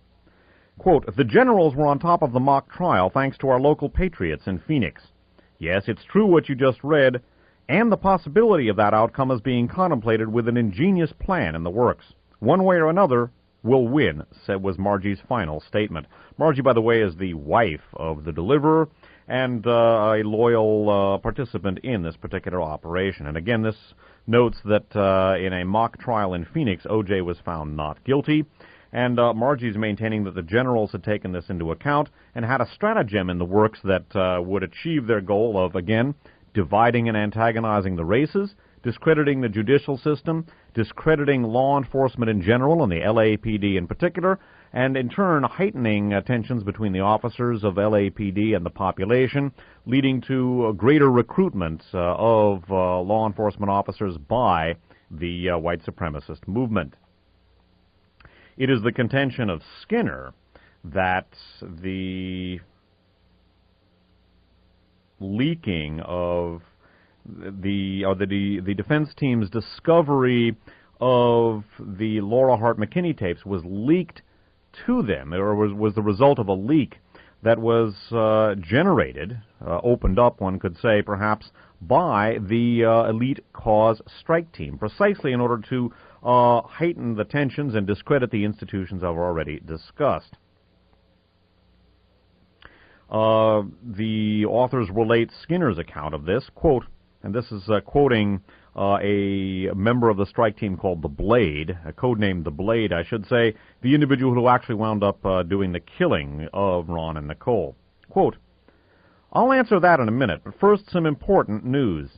[SPEAKER 1] quote, "The generals were on top of the mock trial thanks to our local patriots in Phoenix. Yes, it's true what you just read, and the possibility of that outcome is being contemplated with an ingenious plan in the works. One way or another, we'll win," was Margie's final statement. Margie, by the way, is the wife of the deliverer and a loyal participant in this particular operation. And again, this notes that in a mock trial in Phoenix, O.J. was found not guilty. And Margie's maintaining that the generals had taken this into account and had a stratagem in the works that would achieve their goal of, again, dividing and antagonizing the races, discrediting the judicial system, discrediting law enforcement in general and the LAPD in particular, and in turn heightening tensions between the officers of LAPD and the population, leading to greater recruitment of law enforcement officers by the white supremacist movement. It is the contention of Skinner that the leaking of the defense team's discovery of the Laura Hart McKinney tapes was leaked to them, or was the result of a leak that was generated, opened up, one could say, perhaps, by the elite cause strike team, precisely in order to heighten the tensions and discredit the institutions I've already discussed. The authors relate Skinner's account of this, quote, and this is quoting a member of the strike team called the Blade, codenamed the Blade, I should say, the individual who actually wound up doing the killing of Ron and Nicole. Quote, "I'll answer that in a minute, but first some important news.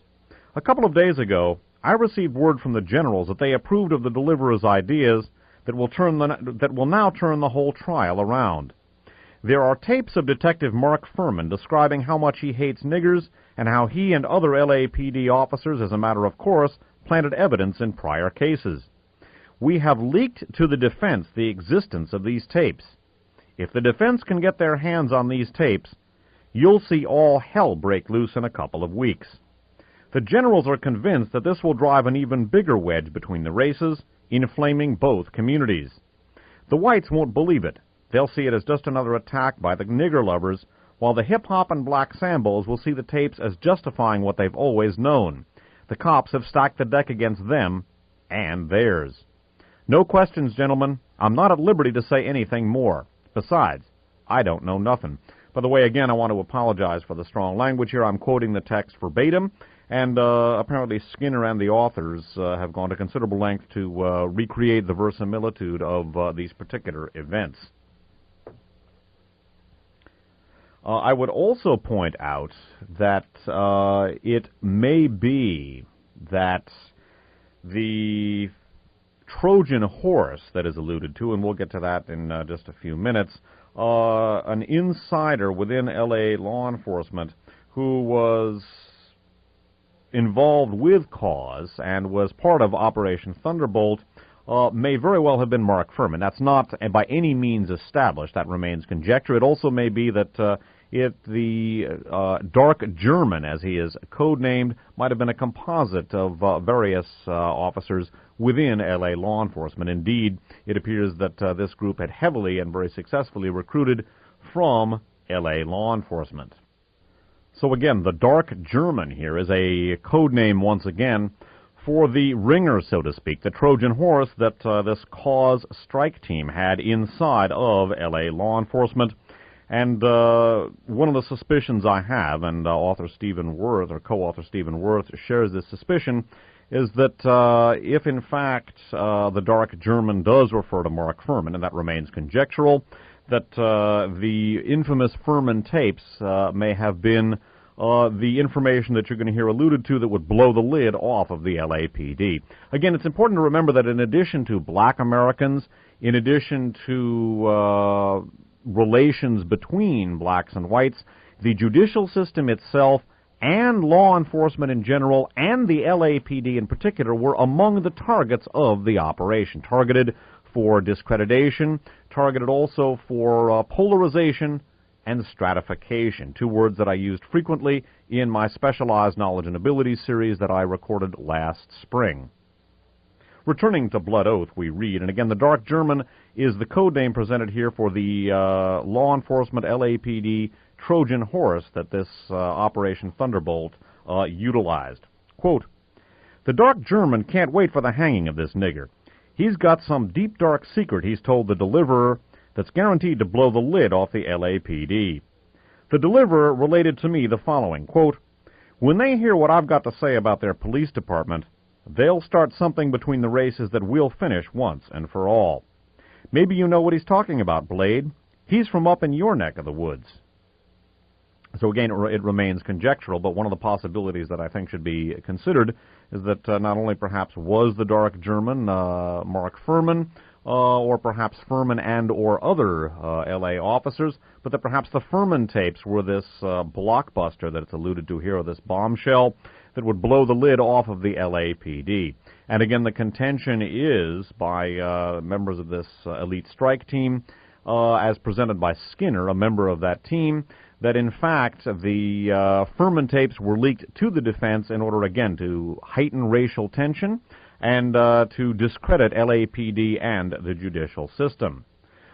[SPEAKER 1] A couple of days ago, I received word from the generals that they approved of the deliverer's ideas that will now turn the whole trial around. There are tapes of Detective Mark Furman describing how much he hates niggers and how he and other LAPD officers, as a matter of course, planted evidence in prior cases. We have leaked to the defense the existence of these tapes. If the defense can get their hands on these tapes, you'll see all hell break loose in a couple of weeks. The generals are convinced that this will drive an even bigger wedge between the races, inflaming both communities. The whites won't believe it. They'll see it as just another attack by the nigger lovers, while the hip-hop and black Sambos will see the tapes as justifying what they've always known. The cops have stacked the deck against them and theirs. No questions, gentlemen. I'm not at liberty to say anything more. Besides, I don't know nothing." By the way, again, I want to apologize for the strong language here. I'm quoting the text verbatim, and apparently Skinner and the authors have gone to considerable length to recreate the verisimilitude of these particular events. I would also point out that it may be that the Trojan horse that is alluded to, and we'll get to that in just a few minutes, an insider within L.A. law enforcement who was involved with cause and was part of Operation Thunderbolt may very well have been Mark Furman. That's not by any means established. That remains conjecture. It also may be that the Dark German, as he is codenamed, might have been a composite of various officers within L.A. law enforcement. Indeed, it appears that this group had heavily and very successfully recruited from L.A. law enforcement. So again, the Dark German here is a code name, once again, for the ringer, so to speak, the Trojan horse that this cause strike team had inside of L.A. law enforcement. And one of the suspicions I have, and author Stephen Worth, or co-author Stephen Worth, shares this suspicion, is that if in fact the Dark German does refer to Mark Furman, and that remains conjectural, that the infamous Furman tapes may have been the information that you're going to hear alluded to that would blow the lid off of the LAPD. Again, it's important to remember that in addition to black Americans, in addition to relations between blacks and whites, the judicial system itself and law enforcement in general and the LAPD in particular were among the targets of the operation, targeted for discreditation, targeted also for polarization and stratification, two words that I used frequently in my Specialized Knowledge and Abilities series that I recorded last spring. Returning to Blood Oath, we read, and again, the Dark German is the code name presented here for the law enforcement LAPD Trojan horse that this Operation Thunderbolt utilized. Quote, "The Dark German can't wait for the hanging of this nigger. He's got some deep dark secret he's told the deliverer that's guaranteed to blow the lid off the LAPD. The deliverer related to me the following, quote, when they hear what I've got to say about their police department, they'll start something between the races that we'll finish once and for all. Maybe you know what he's talking about, Blade. He's from up in your neck of the woods." So again, it remains conjectural, but one of the possibilities that I think should be considered is that not only perhaps was the Dark German Mark Furman, or perhaps Furman and or other L.A. officers, but that perhaps the Furman tapes were this blockbuster that it's alluded to here, or this bombshell that would blow the lid off of the LAPD. And again, the contention is by members of this elite strike team, as presented by Skinner, a member of that team, that in fact the Furman tapes were leaked to the defense in order, again, to heighten racial tension and to discredit LAPD and the judicial system.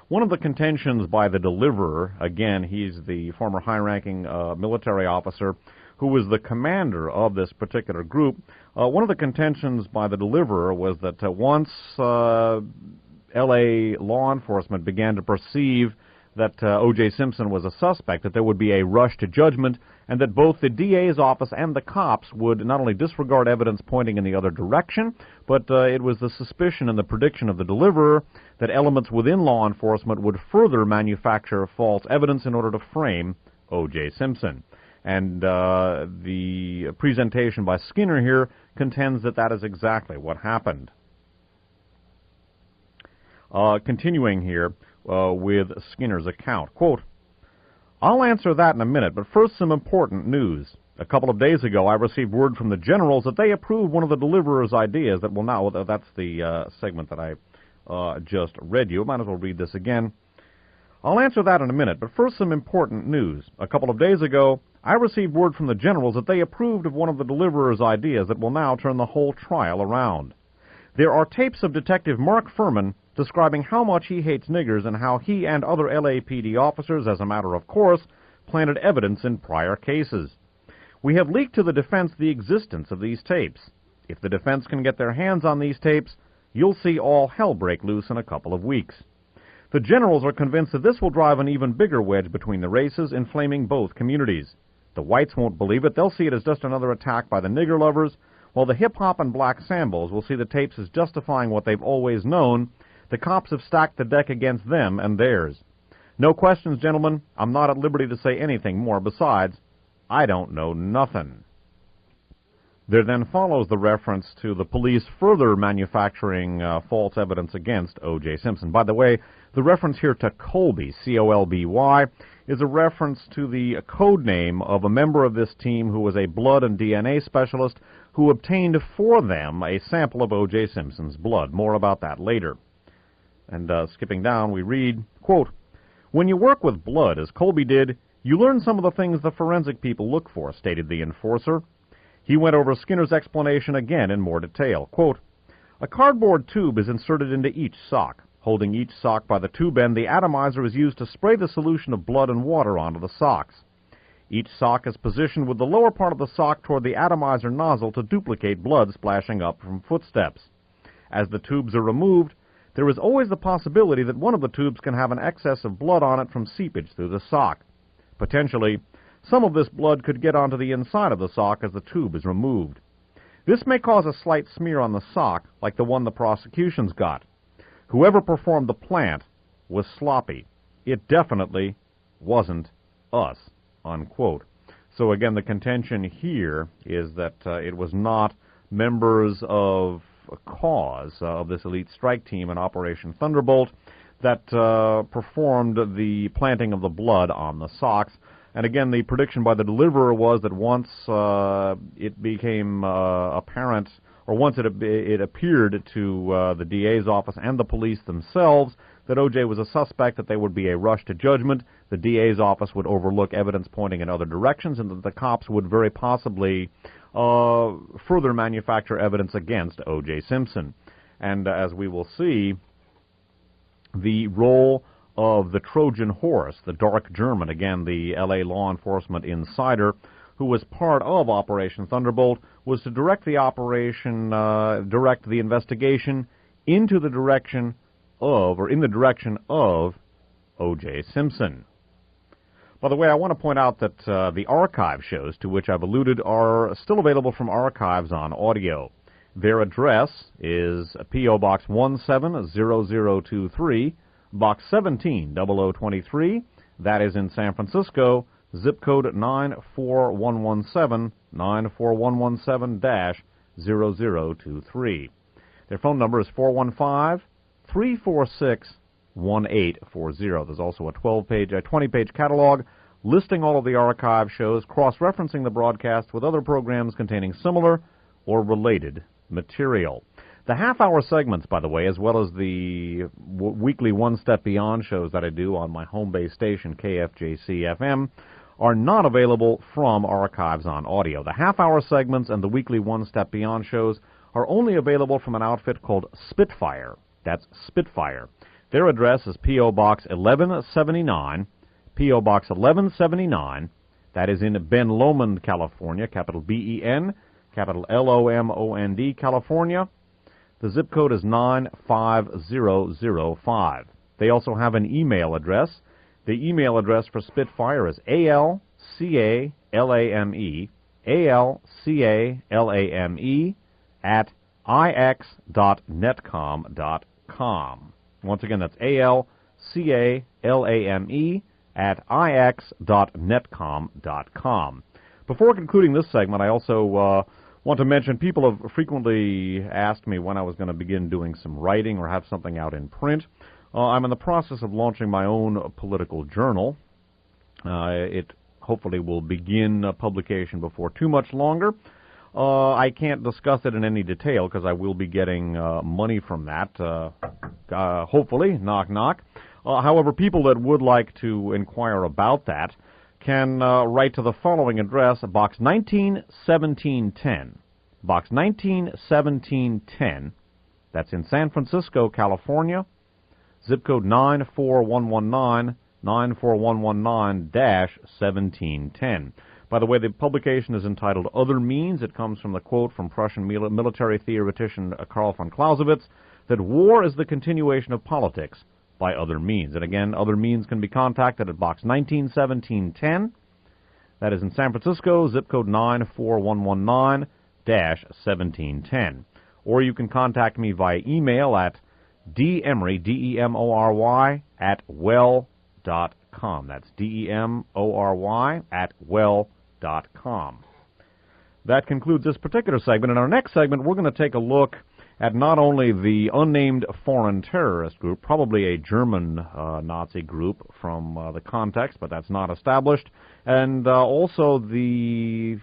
[SPEAKER 1] One of the contentions by the deliverer, again, he's the former high-ranking military officer who was the commander of this particular group, one of the contentions by the deliverer was that once L.A. law enforcement began to perceive that OJ Simpson was a suspect, that there would be a rush to judgment, and that both the DA's office and the cops would not only disregard evidence pointing in the other direction, but it was the suspicion and the prediction of the deliverer that elements within law enforcement would further manufacture false evidence in order to frame OJ Simpson. And the presentation by Skinner here contends that that is exactly what happened. Continuing here with Skinner's account, quote, "I'll answer that in a minute, but first some important news. A couple of days ago I received word from the generals that they approved one of the deliverer's ideas that will now," that's the segment that I just read you. Might as well read this again. "I'll answer that in a minute, but first some important news. A couple of days ago I received word from the generals that they approved of one of the deliverer's ideas that will now turn the whole trial around. There are tapes of Detective Mark Furman describing how much he hates niggers and how he and other LAPD officers, as a matter of course, planted evidence in prior cases. We have leaked to the defense the existence of these tapes. If the defense can get their hands on these tapes, you'll see all hell break loose in a couple of weeks. The generals are convinced that this will drive an even bigger wedge between the races, inflaming both communities. The whites won't believe it. They'll see it as just another attack by the nigger lovers, while the hip-hop and black Sambos will see the tapes as justifying what they've always known. The cops have stacked the deck against them and theirs. No questions, gentlemen. I'm not at liberty to say anything more. Besides, I don't know nothing. There then follows the reference to the police further manufacturing false evidence against O.J. Simpson. By the way, the reference here to Colby, C-O-L-B-Y, is a reference to the code name of a member of this team who was a blood and DNA specialist who obtained for them a sample of O.J. Simpson's blood. More about that later. And skipping down, we read, quote, "When you work with blood, as Colby did, you learn some of the things the forensic people look for," stated the enforcer. He went over Skinner's explanation again in more detail. Quote, "A cardboard tube is inserted into each sock. Holding each sock by the tube end, the atomizer is used to spray the solution of blood and water onto the socks. Each sock is positioned with the lower part of the sock toward the atomizer nozzle to duplicate blood splashing up from footsteps. As the tubes are removed, there is always the possibility that one of the tubes can have an excess of blood on it from seepage through the sock. Potentially, some of this blood could get onto the inside of the sock as the tube is removed. This may cause a slight smear on the sock, like the one the prosecution's got. Whoever performed the plant was sloppy. It definitely wasn't us," unquote. So again, the contention here is that it was not members of a cause of this elite strike team in Operation Thunderbolt that performed the planting of the blood on the socks. And again, the prediction by the deliverer was that once it became apparent, or once it appeared to the DA's office and the police themselves that O.J. was a suspect, that there would be a rush to judgment, the DA's office would overlook evidence pointing in other directions, and that the cops would very possibly further manufacture evidence against O.J. Simpson. And as we will see, the role of the Trojan horse, the dark German, again, the L.A. law enforcement insider, who was part of Operation Thunderbolt, was to direct the operation, direct the investigation into the direction of, or in the direction of, O.J. Simpson. By the way, I want to point out that the archive shows to which I've alluded are still available from Archives on Audio. Their address is P.O. Box 170023, Box 170023. That is in San Francisco, zip code 94117, 94117-0023. Their phone number is 415-346-1840. There's also a 20-page catalog listing all of the archive shows, cross-referencing the broadcast with other programs containing similar or related material. The half-hour segments, by the way, as well as the weekly One Step Beyond shows that I do on my home-based station, KFJC-FM, are not available from Archives on Audio. The half-hour segments and the weekly One Step Beyond shows are only available from an outfit called Spitfire. That's Spitfire. Their address is P.O. Box 1179, P.O. Box 1179. That is in Ben Lomond, California, capital B-E-N, capital L-O-M-O-N-D, California. The zip code is 95005. They also have an email address. The email address for Spitfire is ALCALAME at ix.netcom.com. Once again, that's ALCALAME at ix.netcom.com. Before concluding this segment, I also want to mention people have frequently asked me when I was going to begin doing some writing or have something out in print. I'm in the process of launching my own political journal. It hopefully will begin publication before too much longer. I can't discuss it in any detail because I will be getting money from that, hopefully, knock knock. However, people that would like to inquire about that can write to the following address, Box 191710. Box 191710, that's in San Francisco, California, zip code 94119, 94119-1710. By the way, the publication is entitled Other Means. It comes from the quote from Prussian military theoretician Karl von Clausewitz that war is the continuation of politics by other means. And again, other means can be contacted at Box 191710. That is in San Francisco, zip code 94119-1710. Or you can contact me via email at demory, D-E-M-O-R-Y, at well well.com. That's DEMORY at well.com. That concludes this particular segment. In our next segment, we're going to take a look at not only the unnamed foreign terrorist group, probably a German Nazi group from the context, but that's not established, and also the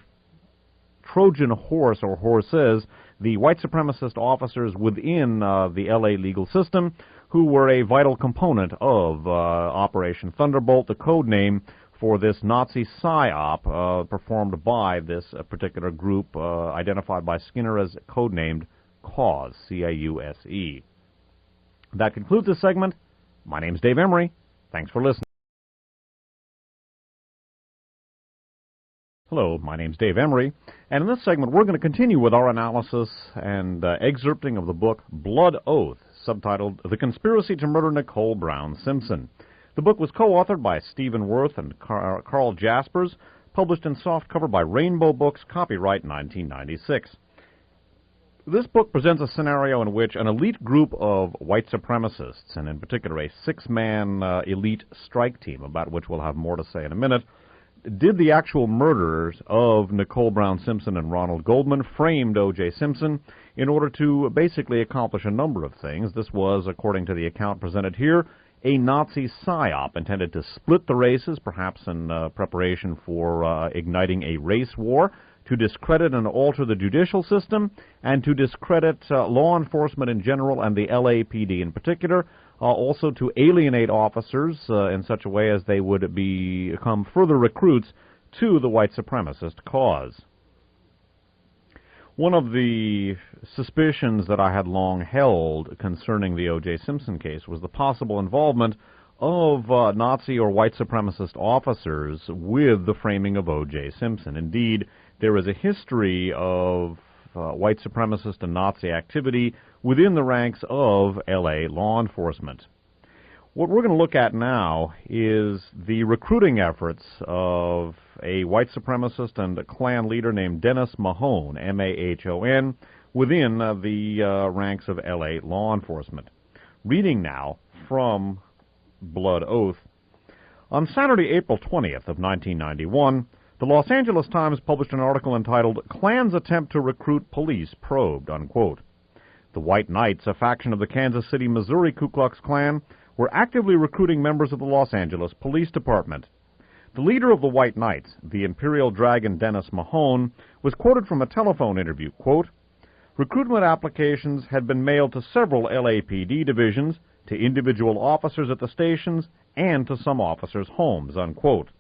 [SPEAKER 1] Trojan horse or horses, the white supremacist officers within the LA legal system who were a vital component of Operation Thunderbolt, the code name for this Nazi PSYOP performed by this particular group identified by Skinner as codenamed CAUSE, C-A-U-S-E. That concludes this segment. My name's Dave Emory. Thanks for listening. Hello, my name's Dave Emory, and in this segment we're going to continue with our analysis and excerpting of the book Blood Oath, subtitled The Conspiracy to Murder Nicole Brown Simpson. The book was co-authored by Stephen Worth and Carl Jaspers, published in softcover by Rainbow Books, copyright 1996. This book presents a scenario in which an elite group of white supremacists, and in particular a six-man elite strike team, about which we'll have more to say in a minute, did the actual murders of Nicole Brown Simpson and Ronald Goldman, framed OJ Simpson, in order to basically accomplish a number of things. This was, according to the account presented here, a Nazi PSYOP intended to split the races, perhaps in preparation for igniting a race war, to discredit and alter the judicial system, and to discredit law enforcement in general and the LAPD in particular, also to alienate officers in such a way as they would become further recruits to the white supremacist cause. One of the suspicions that I had long held concerning the O.J. Simpson case was the possible involvement of Nazi or white supremacist officers with the framing of O.J. Simpson. Indeed, there is a history of white supremacist and Nazi activity within the ranks of L.A. law enforcement. What we're going to look at now is the recruiting efforts of a white supremacist and a Klan leader named Dennis Mahone, M-A-H-O-N, within the ranks of L.A. law enforcement. Reading now from Blood Oath. On Saturday, April 20th of 1991, the Los Angeles Times published an article entitled, "Klan's Attempt to Recruit Police Probed," unquote. The White Knights, a faction of the Kansas City, Missouri Ku Klux Klan, were actively recruiting members of the Los Angeles Police Department. The leader of the White Knights, the Imperial Dragon Dennis Mahone, was quoted from a telephone interview, quote, "Recruitment applications had been mailed to several LAPD divisions, to individual officers at the stations, and to some officers' homes," unquote.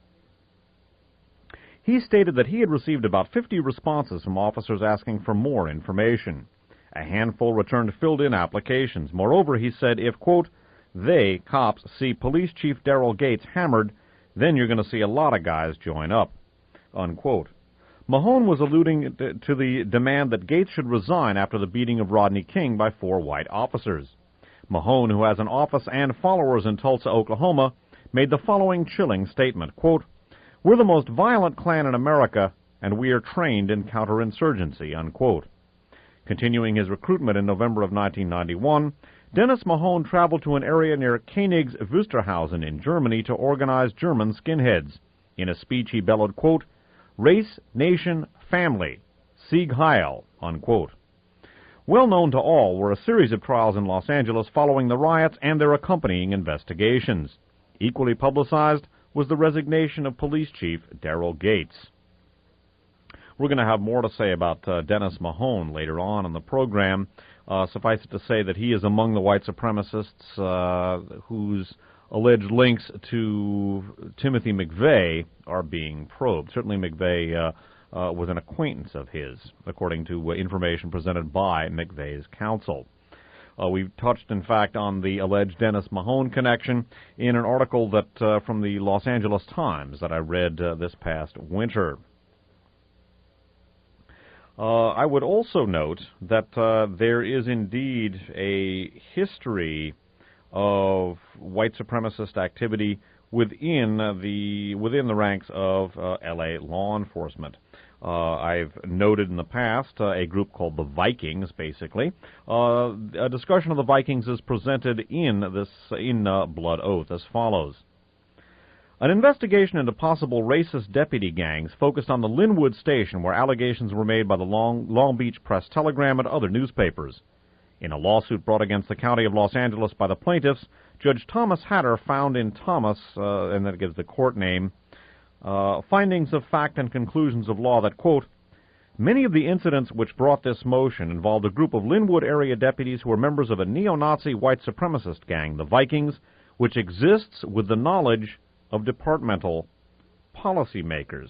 [SPEAKER 1] He stated that he had received about 50 responses from officers asking for more information. A handful returned filled-in applications. Moreover, he said, if, quote, "they, cops, see Police Chief Daryl Gates hammered, then you're going to see a lot of guys join up," unquote. Mahone was alluding to the demand that Gates should resign after the beating of Rodney King by 4 white officers. Mahone, who has an office and followers in Tulsa, Oklahoma, made the following chilling statement, quote, "We're the most violent Klan in America, and we are trained in counterinsurgency," unquote. Continuing his recruitment in November of 1991, Dennis Mahone traveled to an area near Königs Wusterhausen in Germany to organize German skinheads. In a speech he bellowed, quote, "Race, nation, family, Sieg Heil," unquote. Well known to all were a series of trials in Los Angeles following the riots and their accompanying investigations. Equally publicized was the resignation of Police Chief Daryl Gates. We're going to have more to say about Dennis Mahone later on in the program. Suffice it to say that he is among the white supremacists whose alleged links to Timothy McVeigh are being probed. Certainly McVeigh was an acquaintance of his, according to information presented by McVeigh's counsel. We've touched, in fact, on the alleged Dennis Mahone connection in an article that from the Los Angeles Times that I read this past winter. I would also note that there is indeed a history of white supremacist activity within the ranks of L.A. law enforcement. I've noted in the past a group called the Vikings, basically. A discussion of the Vikings is presented in Blood Oath as follows. An investigation into possible racist deputy gangs focused on the Linwood station where allegations were made by the Long Beach Press-Telegram and other newspapers. In a lawsuit brought against the County of Los Angeles by the plaintiffs, Judge Thomas Hatter found in Thomas, and that gives the court name, findings of fact and conclusions of law that, quote, many of the incidents which brought this motion involved a group of Linwood area deputies who were members of a neo-Nazi white supremacist gang, the Vikings, which exists with the knowledge of departmental policymakers.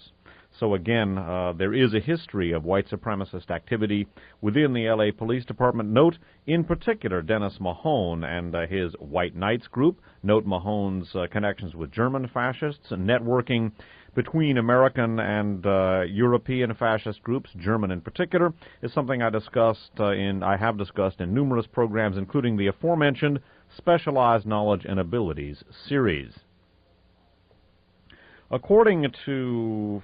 [SPEAKER 1] So again, there is a history of white supremacist activity within the L.A. Police Department. Note, in particular, Dennis Mahone and his White Knights group. Note Mahone's connections with German fascists and networking between American and European fascist groups, German in particular, is something I have discussed in numerous programs, including the aforementioned Specialized Knowledge and Abilities series. According to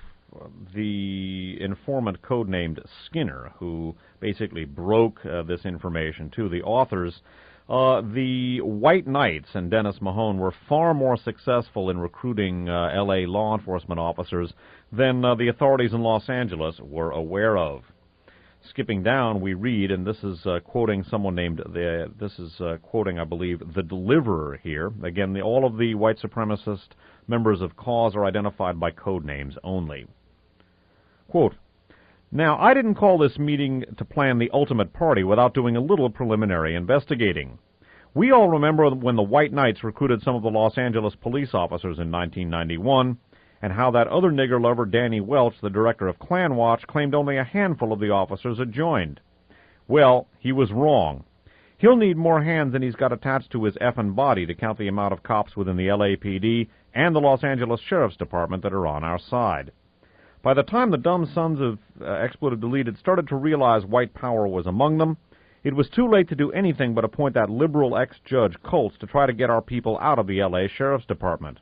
[SPEAKER 1] the informant codenamed Skinner, who basically broke this information to the authors, the White Knights and Dennis Mahone were far more successful in recruiting L.A. law enforcement officers than the authorities in Los Angeles were aware of. Skipping down, we read, and this is quoting someone named, quoting, I believe, the Deliverer here. Again, all of the white supremacist members of cause are identified by code names only. Quote, now, I didn't call this meeting to plan the ultimate party without doing a little preliminary investigating. We all remember when the White Knights recruited some of the Los Angeles police officers in 1991, and how that other nigger lover, Danny Welch, the director of Klan Watch, claimed only a handful of the officers had joined. Well, he was wrong. He'll need more hands than he's got attached to his effing body to count the amount of cops within the LAPD and the Los Angeles Sheriff's Department that are on our side. By the time the dumb sons of expletive deleted started to realize white power was among them, it was too late to do anything but appoint that liberal ex-judge Colts to try to get our people out of the L.A. Sheriff's Department.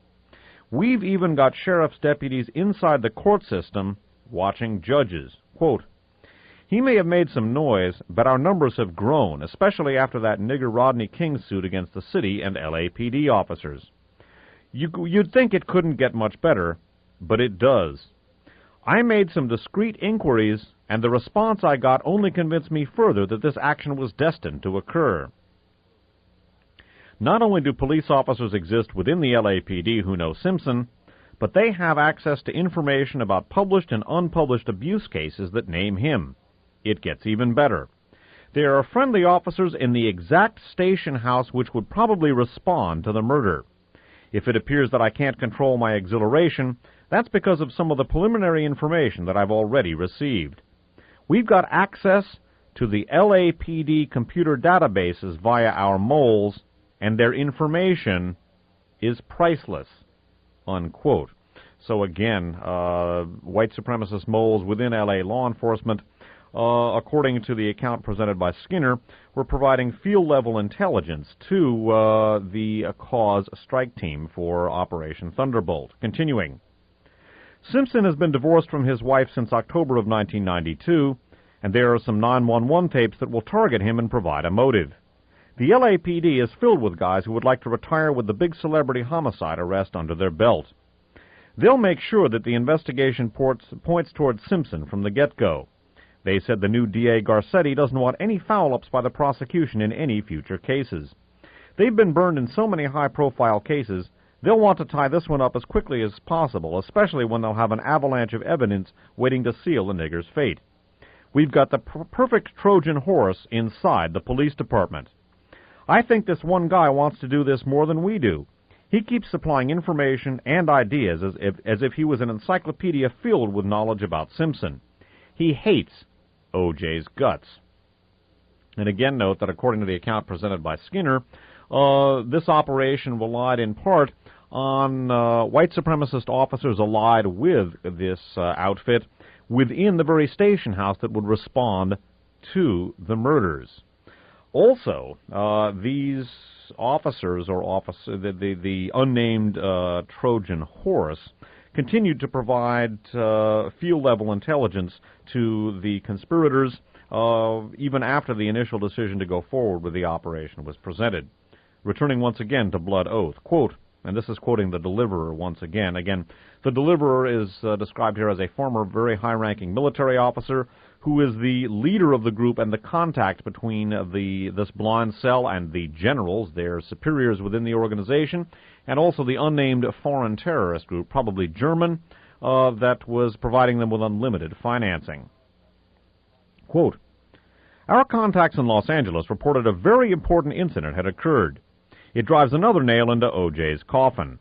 [SPEAKER 1] We've even got sheriff's deputies inside the court system watching judges. Quote, he may have made some noise, but our numbers have grown, especially after that nigger Rodney King suit against the city and LAPD officers. You'd think it couldn't get much better, but it does. I made some discreet inquiries, and the response I got only convinced me further that this action was destined to occur. Not only do police officers exist within the LAPD who know Simpson, but they have access to information about published and unpublished abuse cases that name him. It gets even better. There are friendly officers in the exact station house which would probably respond to the murder. If it appears that I can't control my exhilaration, that's because of some of the preliminary information that I've already received. We've got access to the LAPD computer databases via our moles, and their information is priceless, unquote. So again, white supremacist moles within LA law enforcement, according to the account presented by Skinner, were providing field-level intelligence to the cause strike team for Operation Thunderbolt. Continuing, Simpson has been divorced from his wife since October of 1992, and there are some 911 tapes that will target him and provide a motive. The LAPD is filled with guys who would like to retire with the big celebrity homicide arrest under their belt. They'll make sure that the investigation points towards Simpson from the get-go. They said the new DA Garcetti doesn't want any foul-ups by the prosecution in any future cases. They've been burned in so many high-profile cases, they'll want to tie this one up as quickly as possible, especially when they'll have an avalanche of evidence waiting to seal the nigger's fate. We've got the perfect Trojan horse inside the police department. I think this one guy wants to do this more than we do. He keeps supplying information and ideas as if he was an encyclopedia filled with knowledge about Simpson. He hates OJ's guts. And again, note that according to the account presented by Skinner, this operation relied in part on white supremacist officers allied with this outfit within the very station house that would respond to the murders. Also, these officers, or the unnamed Trojan horse, continued to provide field-level intelligence to the conspirators even after the initial decision to go forward with the operation was presented. Returning once again to Blood Oath, quote, And this is quoting the deliverer once again. Again, the deliverer is described here as a former very high-ranking military officer who is the leader of the group and the contact between this blind cell and the generals, their superiors within the organization, and also the unnamed foreign terrorist group, probably German, that was providing them with unlimited financing. Quote, "Our contacts in Los Angeles reported a very important incident had occurred. It drives another nail into OJ's coffin.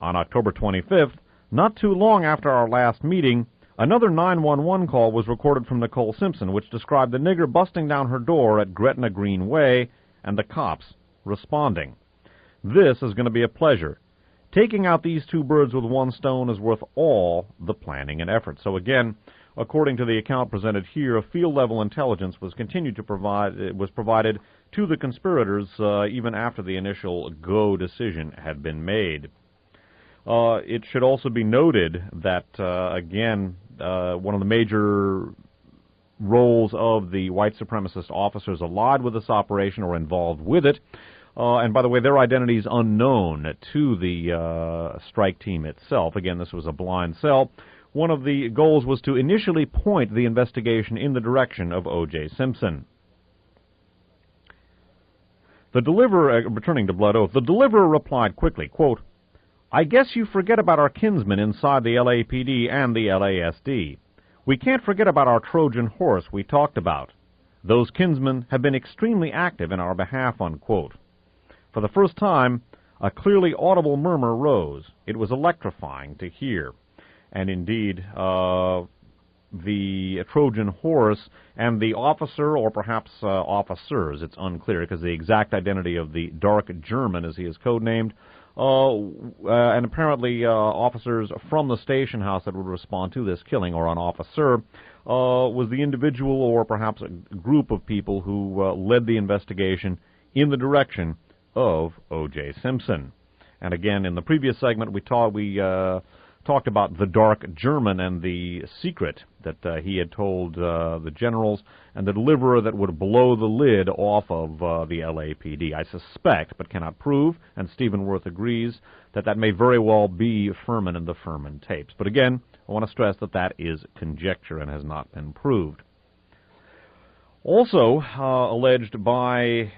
[SPEAKER 1] On October 25th, not too long after our last meeting, another 911 call was recorded from Nicole Simpson, which described the nigger busting down her door at Gretna Green Way and the cops responding. This is going to be a pleasure. Taking out these two birds with one stone is worth all the planning and effort." So again, according to the account presented here, field-level intelligence was provided to the conspirators even after the initial go decision had been made. It should also be noted that, again, one of the major roles of the white supremacist officers allied with this operation or involved with it, and by the way, their identity is unknown to the strike team itself. Again, this was a blind cell. One of the goals was to initially point the investigation in the direction of O.J. Simpson. The deliverer, returning to Blood Oath, the deliverer replied quickly, quote, "I guess you forget about our kinsmen inside the LAPD and the LASD. We can't forget about our Trojan horse we talked about. Those kinsmen have been extremely active in our behalf," unquote. For the first time, a clearly audible murmur rose. It was electrifying to hear. And indeed, the Trojan horse and the officer, or perhaps officers, it's unclear, because the exact identity of the Dark German, as he is codenamed, and apparently officers from the station house that would respond to this killing, or an officer, was the individual or perhaps a group of people who led the investigation in the direction of O.J. Simpson. And again, in the previous segment, we talked about the Dark German and the secret that he had told the generals, and the deliverer that would blow the lid off of the LAPD. I suspect, but cannot prove, and Stephen Worth agrees, that may very well be Furman and the Furman tapes. But again, I want to stress that is conjecture and has not been proved. Also alleged by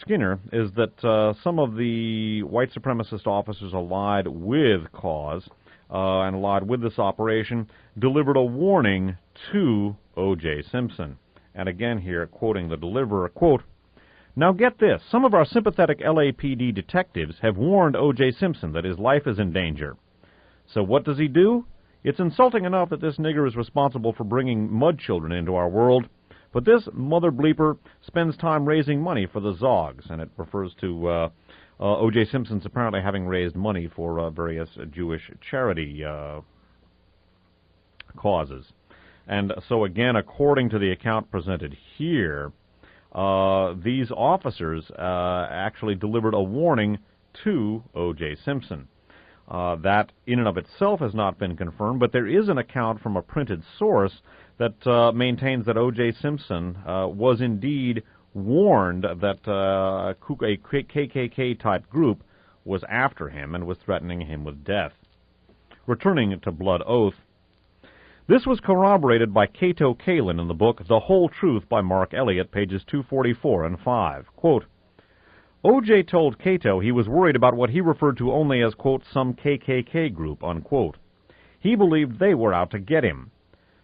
[SPEAKER 1] Skinner is that some of the white supremacist officers allied with Cause and allied with this operation delivered a warning to O.J. Simpson. And again here, quoting the deliverer, quote, "Now get this, some of our sympathetic LAPD detectives have warned O.J. Simpson that his life is in danger. So what does he do? It's insulting enough that this nigger is responsible for bringing mud children into our world, but this mother bleeper spends time raising money for the Zogs," and it refers to O.J. Simpson's apparently having raised money for various Jewish charity causes. And so again, according to the account presented here, these officers actually delivered a warning to O.J. Simpson. That in and of itself has not been confirmed, but there is an account from a printed source that maintains that O.J. Simpson was indeed warned that a KKK-type group was after him and was threatening him with death. Returning to Blood Oath, this was corroborated by Cato Kalin in the book The Whole Truth by Mark Elliott, pages 244 and 5. Quote, "O.J. told Cato he was worried about what he referred to only as, quote, some KKK group, unquote. He believed they were out to get him.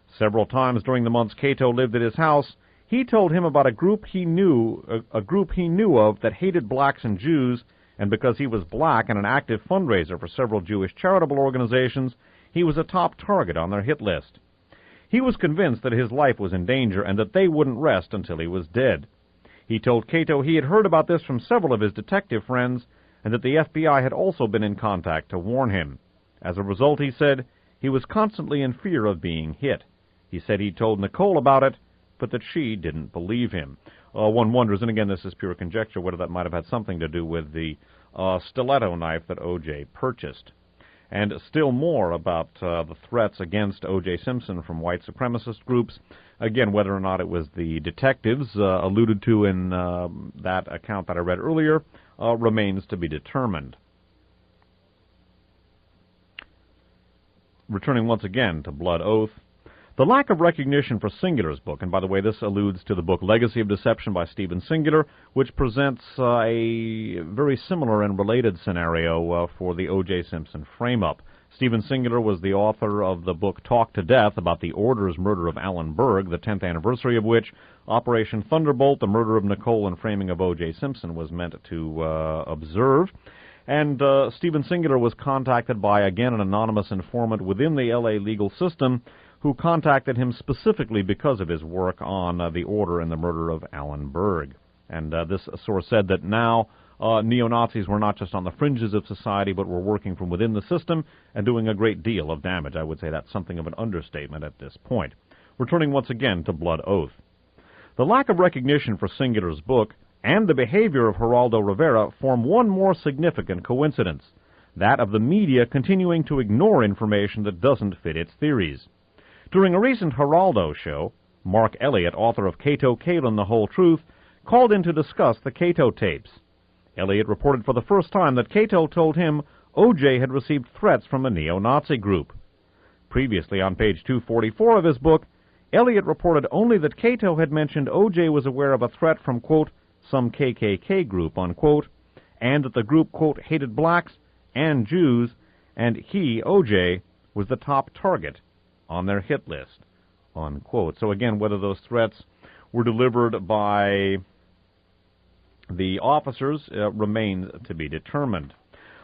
[SPEAKER 1] Several times during the months Cato lived at his house, he told him about a group he knew of that hated blacks and Jews, and because he was black and an active fundraiser for several Jewish charitable organizations, he was a top target on their hit list. He was convinced that his life was in danger and that they wouldn't rest until he was dead. He told Cato he had heard about this from several of his detective friends, and that the FBI had also been in contact to warn him. As a result, he said, he was constantly in fear of being hit. He said he told Nicole about it, but that she didn't believe him." One wonders, and again this is pure conjecture, whether that might have had something to do with the stiletto knife that O.J. purchased. And still more about the threats against O.J. Simpson from white supremacist groups. Again, whether or not it was the detectives alluded to in that account that I read earlier remains to be determined. Returning once again to Blood Oath. The lack of recognition for Singular's book, and by the way, this alludes to the book Legacy of Deception by Stephen Singular, which presents a very similar and related scenario for the OJ Simpson frame-up. Stephen Singular was the author of the book Talk to Death about the Order's murder of Alan Berg, the 10th anniversary of which Operation Thunderbolt, the murder of Nicole and framing of OJ Simpson, was meant to observe. And Stephen Singular was contacted by, again, an anonymous informant within the L.A. legal system who contacted him specifically because of his work on the Order and the murder of Alan Berg. And this source said that now neo-Nazis were not just on the fringes of society, but were working from within the system and doing a great deal of damage. I would say that's something of an understatement at this point. Returning once again to Blood Oath. The lack of recognition for Singular's book and the behavior of Geraldo Rivera form one more significant coincidence, that of the media continuing to ignore information that doesn't fit its theories. During a recent Geraldo show, Mark Elliott, author of Cato Kalin, The Whole Truth, called in to discuss the Cato tapes. Elliott reported for the first time that Cato told him O.J. had received threats from a neo-Nazi group. Previously, on page 244 of his book, Elliott reported only that Cato had mentioned O.J. was aware of a threat from, quote, some KKK group, unquote, and that the group, quote, hated blacks and Jews, and he, O.J., was the top target on their hit list, unquote. So again, whether those threats were delivered by the officers remains to be determined.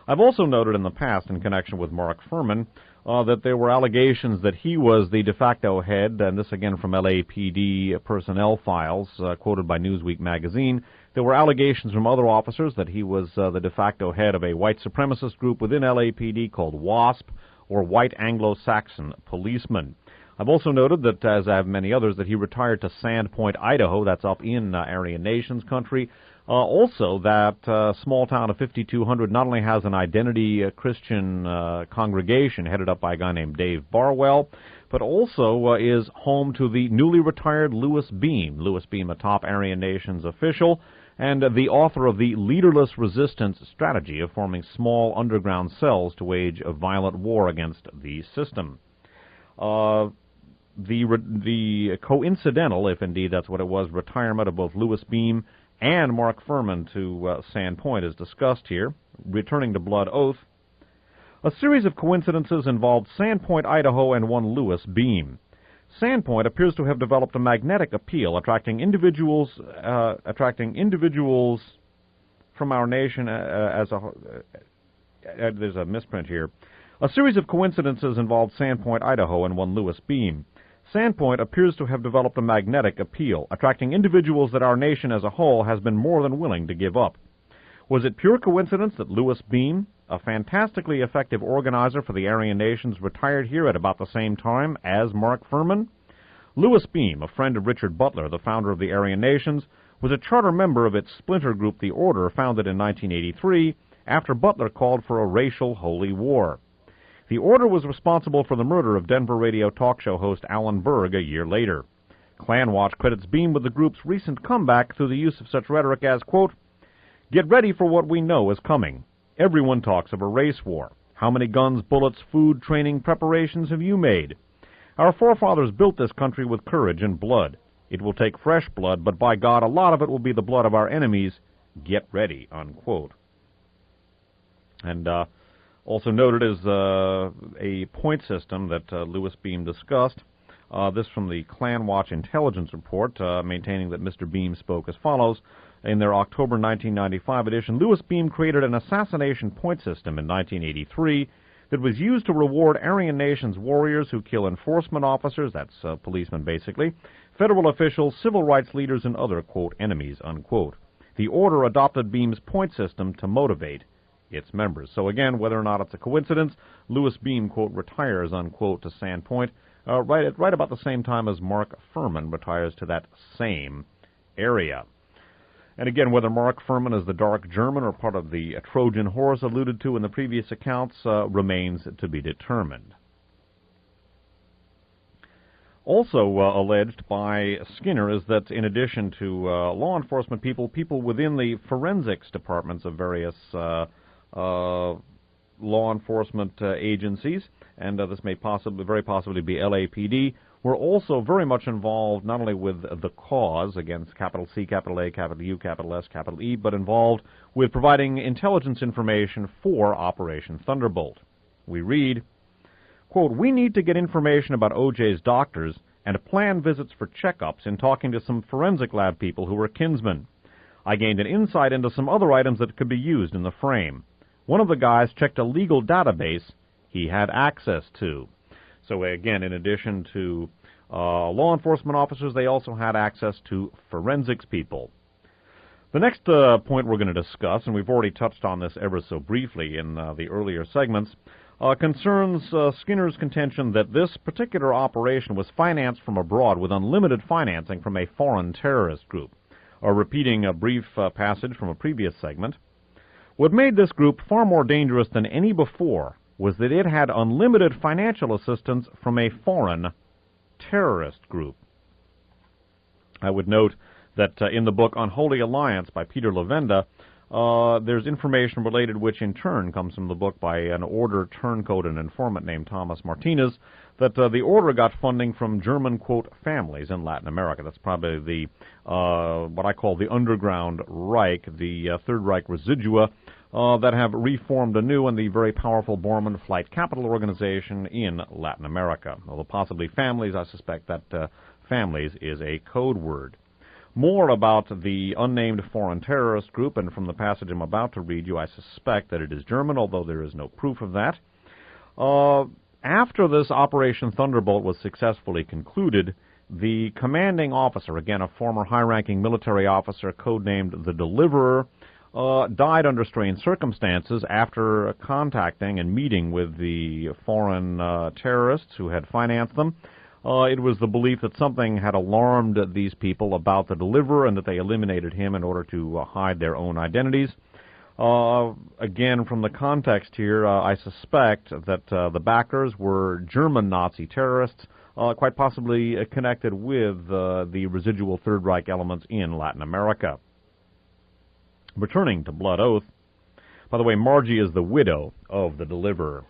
[SPEAKER 1] I've also noted in the past, in connection with Mark Furman, that there were allegations that he was the de facto head, and this again from LAPD personnel files, quoted by Newsweek magazine. There were allegations from other officers that he was the de facto head of a white supremacist group within LAPD called WASP, or White Anglo-Saxon Policemen. I've also noted that, as have many others, that he retired to Sandpoint, Idaho, that's up in Aryan Nations country. Also, that small town of 5,200 not only has an identity Christian congregation headed up by a guy named Dave Barwell, but also is home to the newly retired Louis Beam. Louis Beam, a top Aryan Nations official, and the author of the leaderless resistance strategy of forming small underground cells to wage a violent war against the system. The coincidental, if indeed that's what it was, retirement of both Louis Beam and Mark Furman to Sandpoint is discussed here. Returning to Blood Oath, a series of coincidences involved Sandpoint, Idaho, and one Louis Beam. Sandpoint appears to have developed a magnetic appeal, attracting individuals from our nation as a. There's a misprint here. A series of coincidences involved Sandpoint, Idaho, and one Louis Beam. Sandpoint appears to have developed a magnetic appeal, attracting individuals that our nation as a whole has been more than willing to give up. Was it pure coincidence that Louis Beam, a fantastically effective organizer for the Aryan Nations, retired here at about the same time as Mark Furman? Louis Beam, a friend of Richard Butler, the founder of the Aryan Nations, was a charter member of its splinter group, the Order, founded in 1983 after Butler called for a racial holy war. The Order was responsible for the murder of Denver radio talk show host Alan Berg a year later. Klanwatch credits Beam with the group's recent comeback through the use of such rhetoric as, quote, "Get ready for what we know is coming. Everyone talks of a race war. How many guns, bullets, food, training, preparations have you made? Our forefathers built this country with courage and blood. It will take fresh blood, but by God, a lot of it will be the blood of our enemies. Get ready," unquote. And also noted is a point system that Louis Beam discussed. This from the Klanwatch intelligence report, maintaining that Mr. Beam spoke as follows. In their October 1995 edition, Louis Beam created an assassination point system in 1983 that was used to reward Aryan Nations warriors who kill enforcement officers, that's policemen basically, federal officials, civil rights leaders, and other, quote, enemies, unquote. The Order adopted Beam's point system to motivate its members. So again, whether or not it's a coincidence, Louis Beam, quote, retires, unquote, to Sandpoint, right about the same time as Mark Furman retires to that same area. And again, whether Mark Furman is the Dark German or part of the Trojan horse alluded to in the previous accounts remains to be determined. Also alleged by Skinner is that in addition to law enforcement people within the forensics departments of various law enforcement agencies, and this may very possibly be LAPD, were also very much involved not only with the cause against capital C, capital A, capital U, capital S, capital E, but involved with providing intelligence information for Operation Thunderbolt. We read, quote, "We need to get information about OJ's doctors and plan visits for checkups in talking to some forensic lab people who were kinsmen. I gained an insight into some other items that could be used in the frame. One of the guys checked a legal database he had access to." So again, in addition to law enforcement officers, they also had access to forensics people. The next point we're going to discuss, and we've already touched on this ever so briefly in the earlier segments, concerns Skinner's contention that this particular operation was financed from abroad with unlimited financing from a foreign terrorist group. Repeating a brief passage from a previous segment, "What made this group far more dangerous than any before was that it had unlimited financial assistance from a foreign terrorist group." I would note that in the book Unholy Alliance by Peter Levenda, there's information related which in turn comes from the book by an order turncoat and informant named Thomas Martinez, that the order got funding from German, quote, families in Latin America. That's probably the what I call the underground Reich, the Third Reich residua, that have reformed anew in the very powerful Bormann Flight Capital Organization in Latin America. Although possibly families, I suspect that families is a code word. More about the unnamed foreign terrorist group, and from the passage I'm about to read you, I suspect that it is German, although there is no proof of that. After this Operation Thunderbolt was successfully concluded, the commanding officer, again a former high-ranking military officer codenamed the Deliverer, died under strange circumstances after contacting and meeting with the foreign terrorists who had financed them. It was the belief that something had alarmed these people about the Deliverer and that they eliminated him in order to hide their own identities. Again, from the context here, I suspect that the backers were German Nazi terrorists, quite possibly connected with the residual Third Reich elements in Latin America. Returning to Blood Oath, by the way, Margie is the widow of the Deliverer.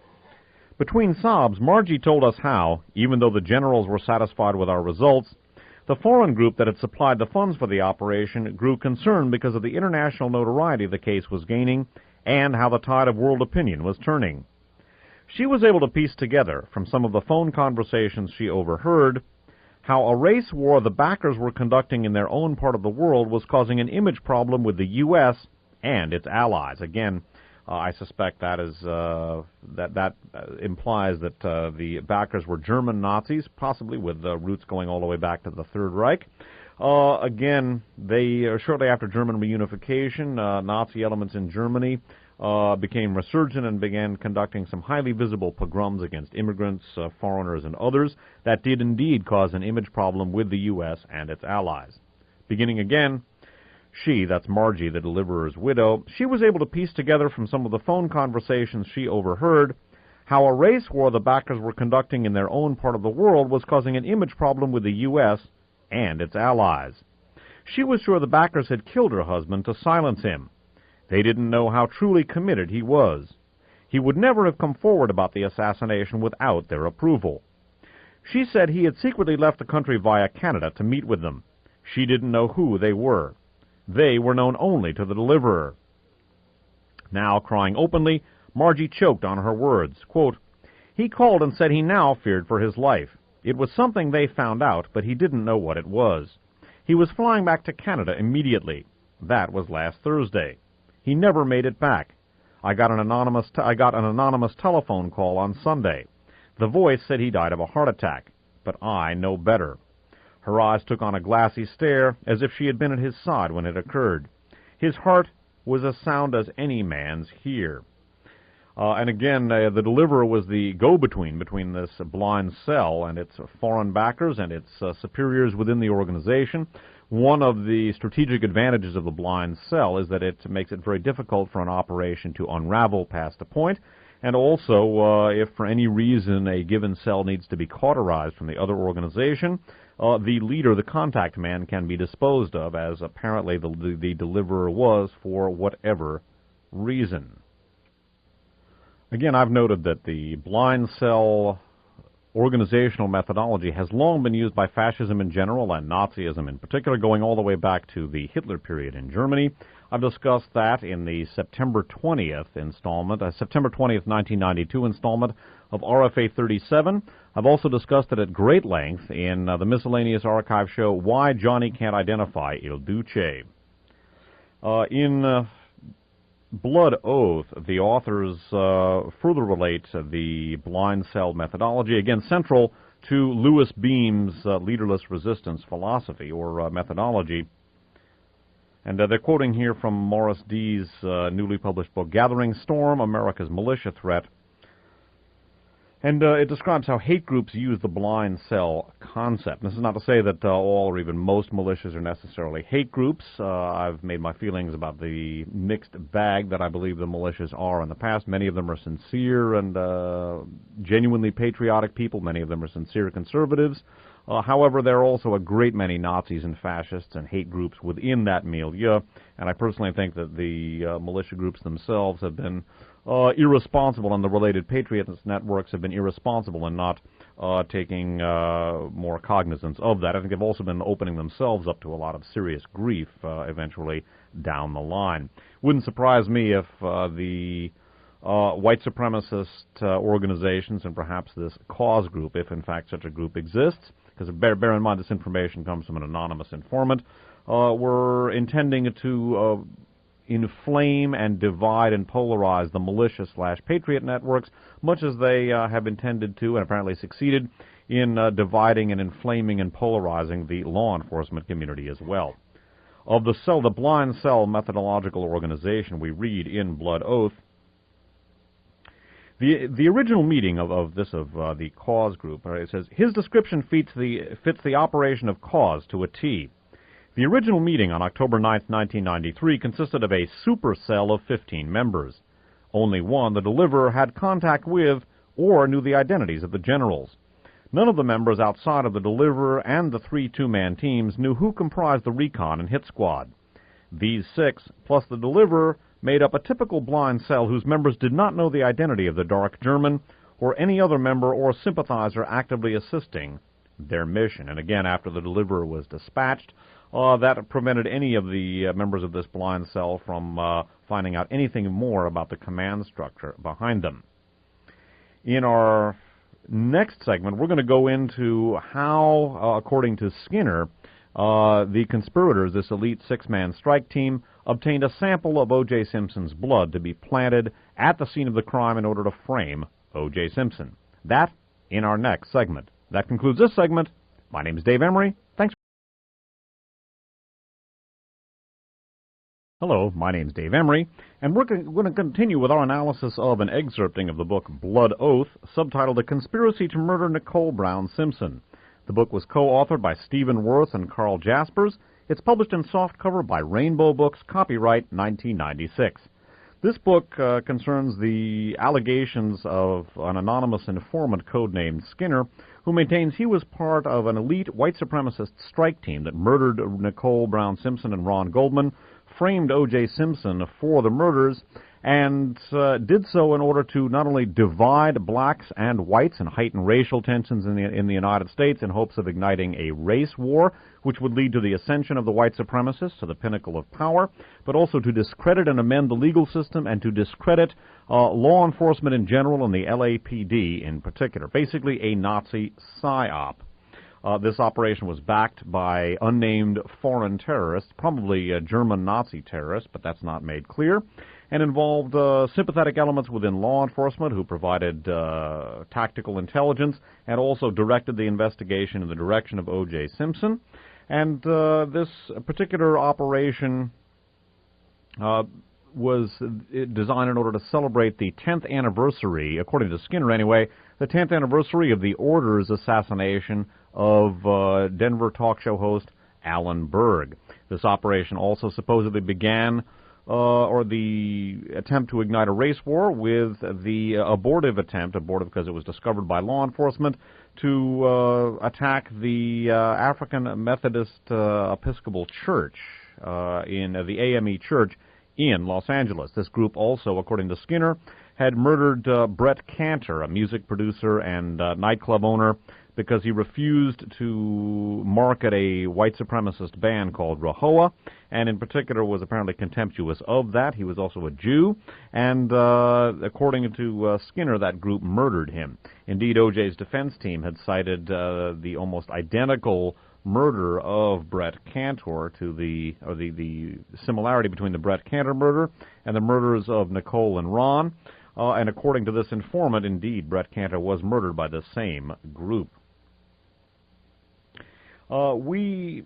[SPEAKER 1] "Between sobs, Margie told us how, even though the generals were satisfied with our results, the foreign group that had supplied the funds for the operation grew concerned because of the international notoriety the case was gaining and how the tide of world opinion was turning. She was able to piece together, from some of the phone conversations she overheard, how a race war the backers were conducting in their own part of the world was causing an image problem with the U.S. and its allies." Again, I suspect that is that implies that the backers were German Nazis, possibly with roots going all the way back to the Third Reich. Again, they shortly after German reunification, Nazi elements in Germany became resurgent and began conducting some highly visible pogroms against immigrants, foreigners, and others. That did indeed cause an image problem with the U.S. and its allies. Beginning again, she, that's Margie, the Deliverer's widow, she was able to piece together from some of the phone conversations she overheard how a race war the backers were conducting in their own part of the world was causing an image problem with the U.S. and its allies. She was sure the backers had killed her husband to silence him. They didn't know how truly committed he was. He would never have come forward about the assassination without their approval. She said he had secretly left the country via Canada to meet with them. She didn't know who they were. They were known only to the Deliverer. Now, crying openly, Margie choked on her words. Quote, "He called and said he now feared for his life. It was something they found out, but he didn't know what it was. He was flying back to Canada immediately. That was last Thursday. He never made it back. I got an anonymous telephone call on Sunday. The voice said he died of a heart attack, but I know better." Her eyes took on a glassy stare, as if she had been at his side when it occurred. His heart was as sound as any man's here. And again, the Deliverer was the go-between between this blind cell and its foreign backers and its superiors within the organization. One of the strategic advantages of the blind cell is that it makes it very difficult for an operation to unravel past a point. And also, if for any reason a given cell needs to be cauterized from the other organization, the leader, the contact man, can be disposed of, as apparently the Deliverer was for whatever reason. Again, I've noted that the blind cell organizational methodology has long been used by fascism in general and Nazism in particular, going all the way back to the Hitler period in Germany. I've discussed that in the September 20th installment, September 20th, 1992 installment of RFA 37. I've also discussed it at great length in the miscellaneous archive show, Why Johnny Can't Identify Il Duce. In Blood Oath, the authors further relate the blind cell methodology, again central to Louis Beam's leaderless resistance philosophy or methodology. And they're quoting here from Morris D's newly published book, Gathering Storm, America's Militia Threat. And it describes how hate groups use the blind cell concept. This is not to say that all or even most militias are necessarily hate groups. I've made my feelings about the mixed bag that I believe the militias are in the past. Many of them are sincere and genuinely patriotic people. Many of them are sincere conservatives. However, there are also a great many Nazis and fascists and hate groups within that milieu, and I personally think that the militia groups themselves have been irresponsible, and the related patriots networks have been irresponsible in not taking more cognizance of that. I think they've also been opening themselves up to a lot of serious grief eventually down the line. Wouldn't surprise me if the white supremacist organizations and perhaps this cause group, if in fact such a group exists, because bear in mind this information comes from an anonymous informant, were intending to inflame and divide and polarize the militia/patriot networks, much as they have intended to and apparently succeeded in dividing and inflaming and polarizing the law enforcement community as well. Of the blind cell methodological organization we read in Blood Oath, the original meeting of the cause group, it says, his description fits the operation of cause to a T. The original meeting on October 9, 1993, consisted of a supercell of 15 members. Only one, the deliverer, had contact with or knew the identities of the generals. None of the members outside of the deliverer and the 3 two-man teams knew who comprised the recon and hit squad. These 6, plus the deliverer, made up a typical blind cell whose members did not know the identity of the dark German or any other member or sympathizer actively assisting their mission. And again, after the deliverer was dispatched, that prevented any of the members of this blind cell from finding out anything more about the command structure behind them. In our next segment, we're going to go into how, according to Skinner, the conspirators, this elite 6-man strike team, obtained a sample of O.J. Simpson's blood to be planted at the scene of the crime in order to frame O.J. Simpson. That in our next segment. That concludes this segment. My name is Dave Emory. Thanks. Hello, my name is Dave Emory, and we're going to continue with our analysis of an excerpting of the book Blood Oath, subtitled A Conspiracy to Murder Nicole Brown Simpson. The book was co-authored by Stephen Worth and Carl Jaspers. It's published in softcover by Rainbow Books, copyright 1996. This book concerns the allegations of an anonymous informant codenamed Skinner, who maintains he was part of an elite white supremacist strike team that murdered Nicole Brown Simpson and Ron Goldman, framed O.J. Simpson for the murders, and did so in order to not only divide blacks and whites and heighten racial tensions in the United States in hopes of igniting a race war, which would lead to the ascension of the white supremacists to the pinnacle of power, but also to discredit and amend the legal system and to discredit law enforcement in general and the LAPD in particular. Basically a Nazi psyop. This operation was backed by unnamed foreign terrorists, probably German Nazi terrorists, but that's not made clear, and involved sympathetic elements within law enforcement who provided tactical intelligence and also directed the investigation in the direction of O.J. Simpson. And this particular operation was designed in order to celebrate the 10th anniversary, according to Skinner anyway, the 10th anniversary of the Order's assassination of Denver talk show host Alan Berg. This operation also supposedly began, or the attempt to ignite a race war, with the abortive because it was discovered by law enforcement, to attack the African Methodist Episcopal Church, in the AME Church in Los Angeles. This group also, according to Skinner, had murdered Brett Cantor, a music producer and nightclub owner, because he refused to market a white supremacist band called Rahowa, and in particular was apparently contemptuous of that. He was also a Jew, and according to Skinner, that group murdered him. Indeed, OJ's defense team had cited the almost identical murder of Brett Cantor to the similarity between the Brett Cantor murder and the murders of Nicole and Ron. And according to this informant, indeed, Brett Cantor was murdered by the same group. We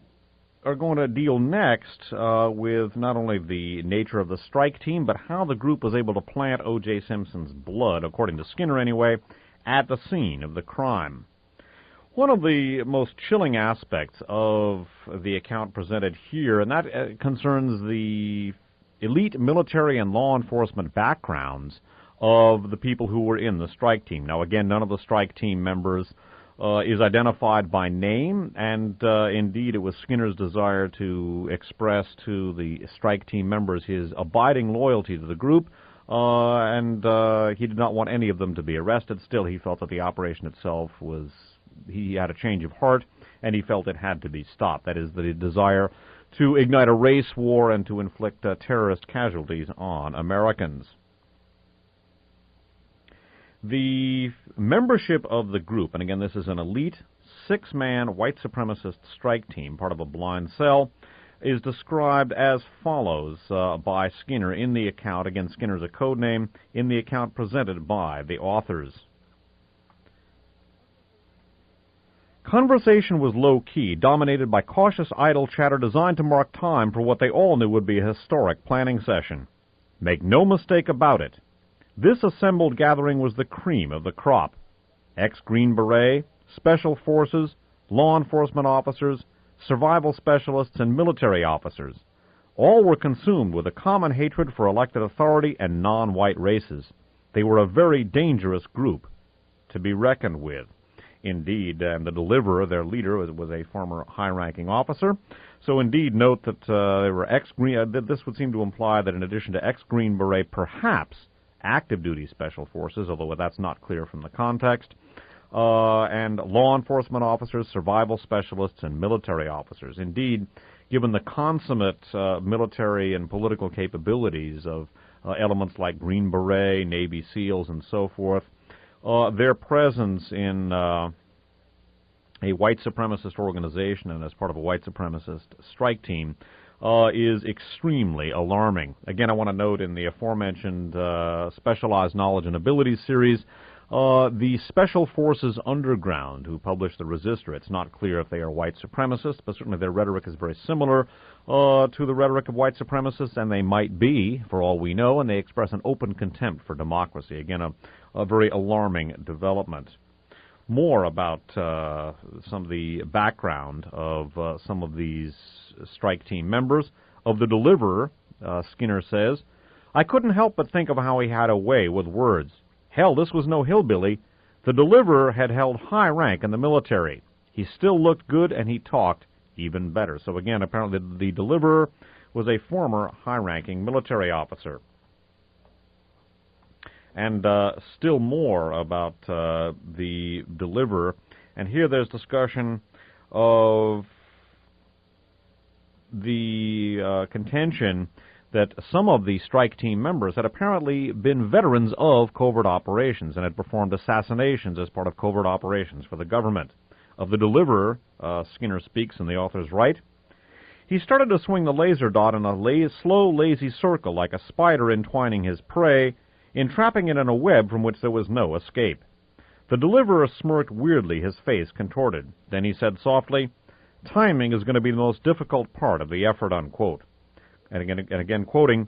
[SPEAKER 1] are going to deal next with not only the nature of the strike team, but how the group was able to plant O.J. Simpson's blood, according to Skinner anyway, at the scene of the crime. One of the most chilling aspects of the account presented here, and that concerns the elite military and law enforcement backgrounds of the people who were in the strike team. Now, again, none of the strike team members is identified by name, and indeed it was Skinner's desire to express to the strike team members his abiding loyalty to the group, and he did not want any of them to be arrested. Still, he felt that the operation itself was, he had a change of heart, and he felt it had to be stopped. That is, the desire to ignite a race war and to inflict terrorist casualties on Americans. The membership of the group, and again this is an elite, six-man white supremacist strike team, part of a blind cell, is described as follows by Skinner in the account. Again, Skinner's a code name, in the account presented by the authors. Conversation was low-key, dominated by cautious idle chatter designed to mark time for what they all knew would be a historic planning session. Make no mistake about it. This assembled gathering was the cream of the crop. Ex-Green Beret, Special Forces, law enforcement officers, survival specialists, and military officers. All were consumed with a common hatred for elected authority and non-white races. They were a very dangerous group to be reckoned with. Indeed, and the deliverer, their leader, was a former high-ranking officer. So indeed, note that they were ex-Green. This would seem to imply that in addition to ex-Green Beret, perhaps active-duty special forces, although that's not clear from the context, and law enforcement officers, survival specialists, and military officers. Indeed, given the consummate military and political capabilities of elements like Green Beret, Navy SEALs, and so forth, their presence in a white supremacist organization and as part of a white supremacist strike team is extremely alarming. Again, I want to note in the aforementioned Specialized Knowledge and Abilities series, the Special Forces Underground, who published the Resistor, it's not clear if they are white supremacists, but certainly their rhetoric is very similar to the rhetoric of white supremacists, and they might be, for all we know, and they express an open contempt for democracy. Again, a very alarming development. More about some of the background of some of these strike team members. Of the deliverer, Skinner says, I couldn't help but think of how he had a way with words. Hell, this was no hillbilly. The deliverer had held high rank in the military. He still looked good, and he talked even better. So again, apparently the deliverer was a former high-ranking military officer. And still more about the deliverer. And here there's discussion of the contention that some of the strike team members had apparently been veterans of covert operations and had performed assassinations as part of covert operations for the government. Of the deliverer, Skinner speaks, and the author's right. He started to swing the laser dot in a slow, lazy circle like a spider entwining his prey, entrapping it in a web from which there was no escape. The deliverer smirked weirdly, his face contorted. Then he said softly, timing is going to be the most difficult part of the effort, unquote. And again quoting,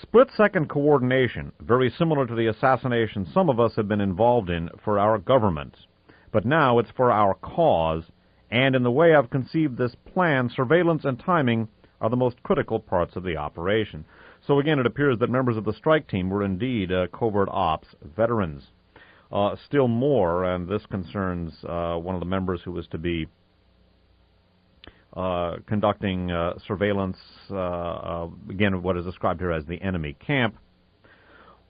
[SPEAKER 1] split-second coordination, very similar to the assassination some of us have been involved in for our government. But now it's for our cause, and in the way I've conceived this plan, surveillance and timing are the most critical parts of the operation. So again, it appears that members of the strike team were indeed covert ops veterans. Still more, and this concerns one of the members who was to be conducting surveillance, again, what is described here as the enemy camp.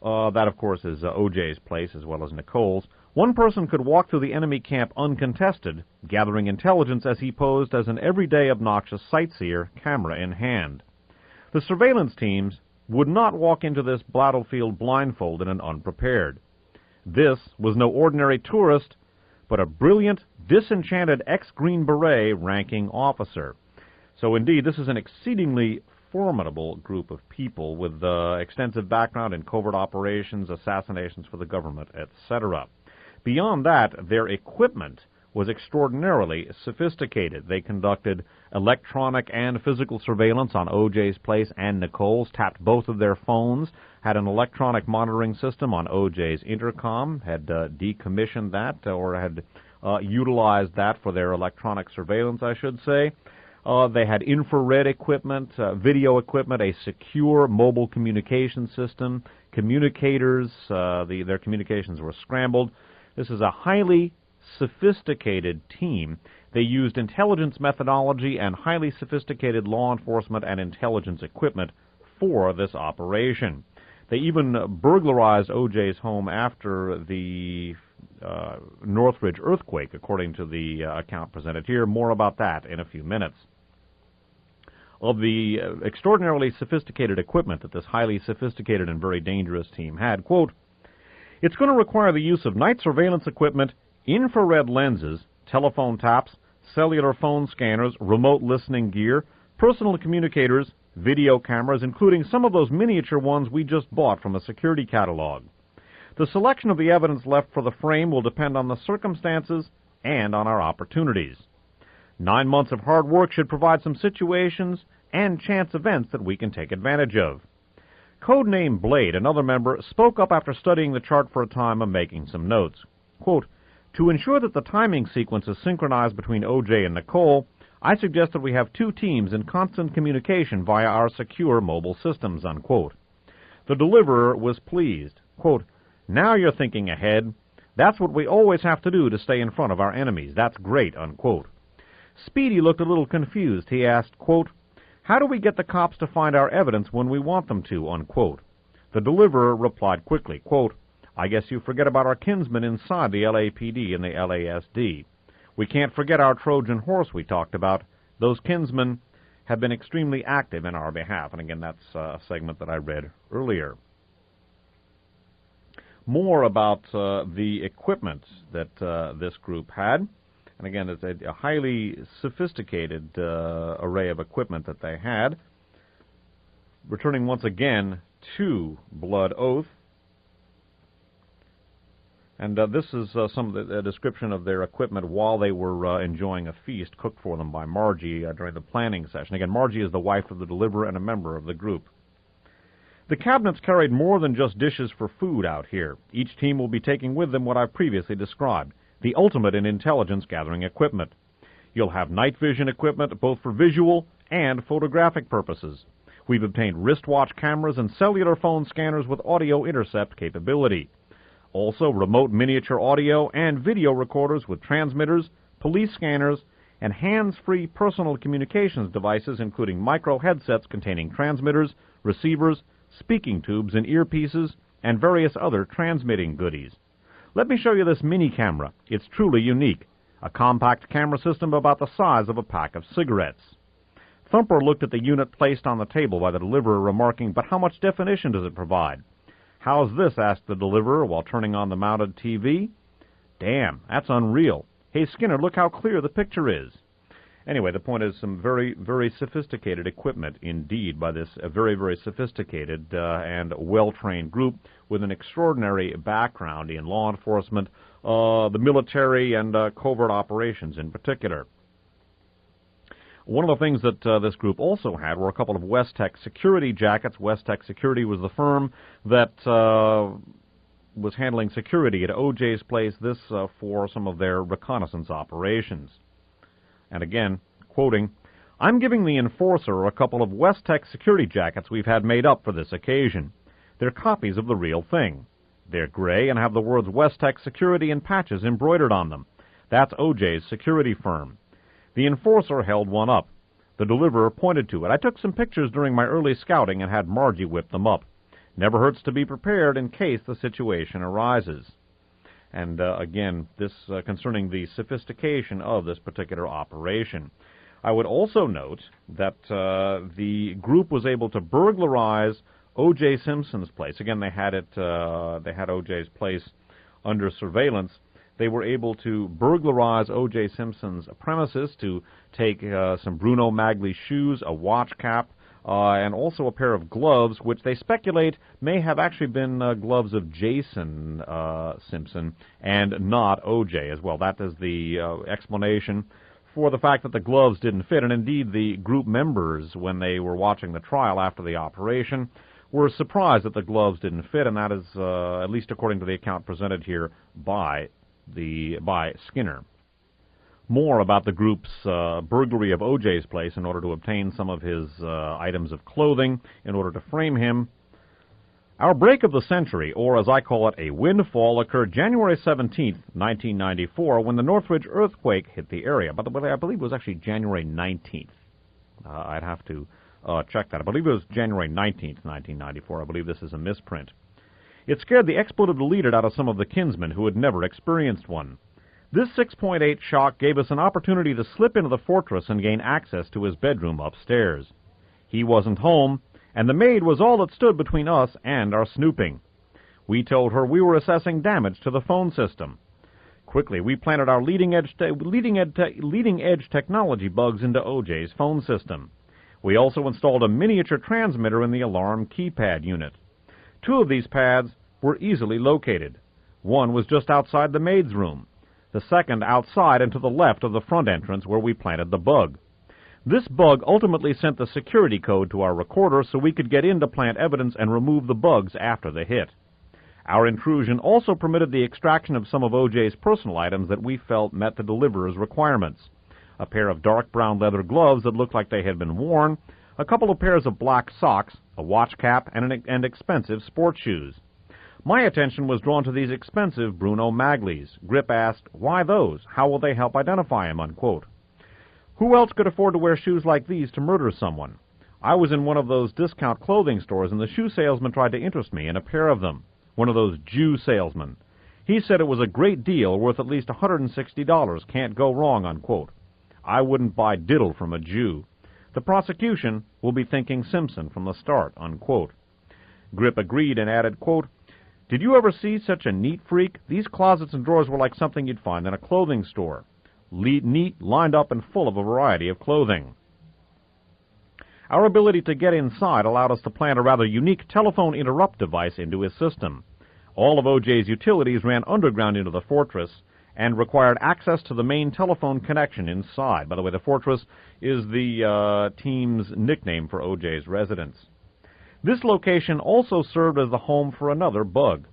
[SPEAKER 1] That, of course, is OJ's place as well as Nicole's. One person could walk through the enemy camp uncontested, gathering intelligence as he posed as an everyday obnoxious sightseer, camera in hand. The surveillance teams would not walk into this battlefield blindfolded and unprepared. This was no ordinary tourist, but a brilliant, disenchanted ex-Green Beret ranking officer. So indeed, this is an exceedingly formidable group of people with extensive background in covert operations, assassinations for the government, etc. Beyond that, their equipment was extraordinarily sophisticated. They conducted electronic and physical surveillance on OJ's place and Nicole's, tapped both of their phones, had an electronic monitoring system on OJ's intercom, had decommissioned that, or had utilized that for their electronic surveillance, I should say. They had infrared equipment, video equipment, a secure mobile communication system, communicators, their communications were scrambled. This is a highly sophisticated team. They used intelligence methodology and highly sophisticated law enforcement and intelligence equipment for this operation. They even burglarized OJ's home after the Northridge earthquake, according to the account presented here. More about that in a few minutes. Of the extraordinarily sophisticated equipment that this highly sophisticated and very dangerous team had, quote, "It's going to require the use of night surveillance equipment, infrared lenses, telephone taps, cellular phone scanners, remote listening gear, personal communicators, video cameras, including some of those miniature ones we just bought from a security catalog. The selection of the evidence left for the frame will depend on the circumstances and on our opportunities. 9 months of hard work should provide some situations and chance events that we can take advantage of." Codename Blade, another member, spoke up after studying the chart for a time and making some notes. Quote, "To ensure that the timing sequence is synchronized between OJ and Nicole, I suggest that we have 2 teams in constant communication via our secure mobile systems," unquote. The deliverer was pleased. Quote, "Now you're thinking ahead. That's what we always have to do to stay in front of our enemies. That's great," unquote. Speedy looked a little confused. He asked, quote, "How do we get the cops to find our evidence when we want them to?" unquote. The deliverer replied quickly, quote, "I guess you forget about our kinsmen inside the LAPD and the LASD. We can't forget our Trojan horse we talked about. Those kinsmen have been extremely active in our behalf." And again, that's a segment that I read earlier. More about the equipment that this group had. And again, it's a highly sophisticated array of equipment that they had. Returning once again to Blood Oath. And this is some of the description of their equipment while they were enjoying a feast cooked for them by Margie during the planning session. Again, Margie is the wife of the deliverer and a member of the group. "The cabinets carried more than just dishes for food out here. Each team will be taking with them what I've previously described, the ultimate in intelligence gathering equipment. You'll have night vision equipment both for visual and photographic purposes. We've obtained wristwatch cameras and cellular phone scanners with audio intercept capability. Also remote miniature audio and video recorders with transmitters, police scanners, and hands-free personal communications devices including micro headsets containing transmitters, receivers, speaking tubes and earpieces, and various other transmitting goodies. Let me show you this mini camera. It's truly unique. A compact camera system about the size of a pack of cigarettes." Thumper looked at the unit placed on the table by the deliverer, remarking, "But how much definition does it provide?" "How's this?" asked the deliverer while turning on the mounted TV. "Damn, that's unreal. Hey, Skinner, look how clear the picture is." Anyway, the point is some very, very sophisticated equipment indeed by this very, very sophisticated and well-trained group with an extraordinary background in law enforcement, the military, and covert operations in particular. One of the things that this group also had were a couple of Westech security jackets. Westech Security was the firm that was handling security at OJ's place, this for some of their reconnaissance operations. And again, quoting, "I'm giving the enforcer a couple of Westech security jackets we've had made up for this occasion. They're copies of the real thing. They're gray and have the words Westech Security in patches embroidered on them. That's OJ's security firm." The enforcer held one up. The deliverer pointed to it. "I took some pictures during my early scouting and had Margie whip them up. Never hurts to be prepared in case the situation arises. And again, this concerning the sophistication of this particular operation. I would also note that the group was able to burglarize OJ Simpson's place. Again, they had OJ's place under surveillance. They were able to burglarize OJ Simpson's premises to take some Bruno Magli shoes, a watch cap, and also a pair of gloves, which they speculate may have actually been gloves of Jason Simpson and not OJ as well. That is the explanation for the fact that the gloves didn't fit. And indeed, the group members, when they were watching the trial after the operation, were surprised that the gloves didn't fit, and that is, at least according to the account presented here, by Skinner. More about the group's burglary of OJ's place in order to obtain some of his items of clothing in order to frame him. Our break of the century, or as I call it, a windfall, occurred January 17th, 1994, when the Northridge earthquake hit the area. By the way, I believe it was actually January 19th. I'd have to check that. I believe it was January 19th, 1994. I believe this is a misprint. It scared the expletive deleted out of some of the kinsmen who had never experienced one. This 6.8 shock gave us an opportunity to slip into the fortress and gain access to his bedroom upstairs. He wasn't home, and the maid was all that stood between us and our snooping. We told her we were assessing damage to the phone system. Quickly, we planted our leading-edge technology bugs into OJ's phone system. We also installed a miniature transmitter in the alarm keypad unit. 2 of these pads were easily located. One was just outside the maid's room. The second outside and to the left of the front entrance where we planted the bug. This bug ultimately sent the security code to our recorder so we could get in to plant evidence and remove the bugs after the hit. Our intrusion also permitted the extraction of some of OJ's personal items that we felt met the deliverer's requirements. A pair of dark brown leather gloves that looked like they had been worn, a couple of pairs of black socks, a watch cap, and expensive sports shoes. My attention was drawn to these expensive Bruno Maglis. Grip asked, "Why those? How will they help identify him?" unquote. Who else could afford to wear shoes like these to murder someone? I was in one of those discount clothing stores, and the shoe salesman tried to interest me in a pair of them. One of those Jew salesmen. He said it was a great deal, worth at least $160. Can't go wrong, unquote. I wouldn't buy diddle from a Jew. The prosecution will be thinking Simpson from the start, unquote. Grip agreed and added, quote, "Did you ever see such a neat freak? These closets and drawers were like something you'd find in a clothing store. Neat, lined up and full of a variety of clothing." Our ability to get inside allowed us to plant a rather unique telephone interrupt device into his system. All of OJ's utilities ran underground into the fortress and required access to the main telephone connection inside. By the way, the fortress is the team's nickname for OJ's residence. This location also served as the home for another bug.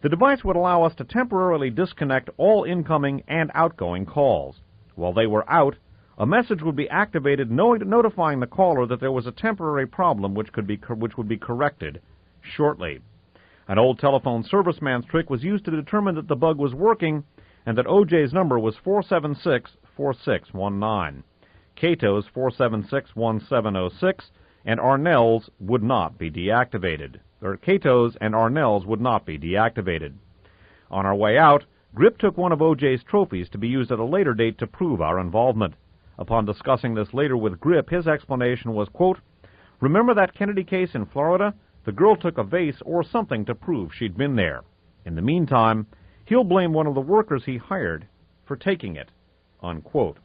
[SPEAKER 1] The device would allow us to temporarily disconnect all incoming and outgoing calls. While they were out, a message would be activated notifying the caller that there was a temporary problem which would be corrected shortly. An old telephone serviceman's trick was used to determine that the bug was working and that OJ's number was 476-4619. Cato's 476-1706, and Arnell's would not be deactivated. Cato's and Arnell's would not be deactivated. On our way out, Grip took one of OJ's trophies to be used at a later date to prove our involvement. Upon discussing this later with Grip, his explanation was, quote, "Remember that Kennedy case in Florida? The girl took a vase or something to prove she'd been there. In the meantime, he'll blame one of the workers he hired for taking it," unquote.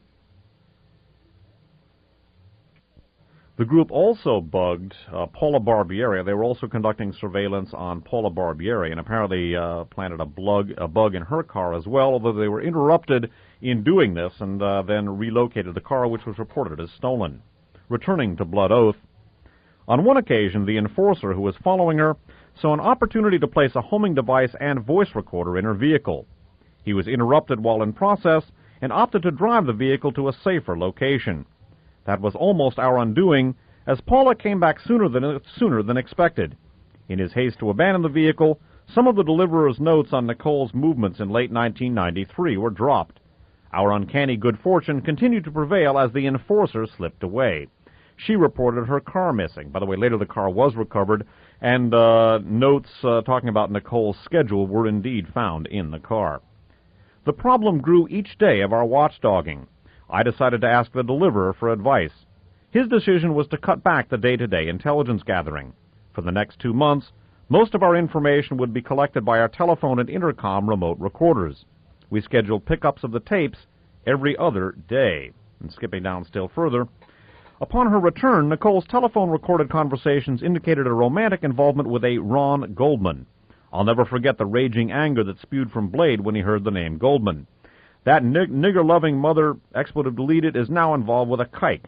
[SPEAKER 1] The group also bugged Paula Barbieri. They were also conducting surveillance on Paula Barbieri and apparently planted a bug in her car as well, although they were interrupted in doing this and then relocated the car, which was reported as stolen. Returning to Blood Oath, on one occasion, the enforcer who was following her saw an opportunity to place a homing device and voice recorder in her vehicle. He was interrupted while in process and opted to drive the vehicle to a safer location. That was almost our undoing, as Paula came back sooner than expected. In his haste to abandon the vehicle, some of the deliverer's notes on Nicole's movements in late 1993 were dropped. Our uncanny good fortune continued to prevail as the enforcer slipped away. she reported her car missing. By the way, later the car was recovered, and notes talking about Nicole's schedule were indeed found in the car. The problem grew each day of our watchdogging. I decided to ask the deliverer for advice. His decision was to cut back the day-to-day intelligence gathering. For the next 2 months, most of our information would be collected by our telephone and intercom remote recorders. We scheduled pickups of the tapes every other day. And skipping down still further, upon her return, Nicole's telephone-recorded conversations indicated a romantic involvement with a Ron Goldman. I'll never forget the raging anger that spewed from Blade when he heard the name Goldman. That nigger-loving mother, expletive deleted, is now involved with a kike.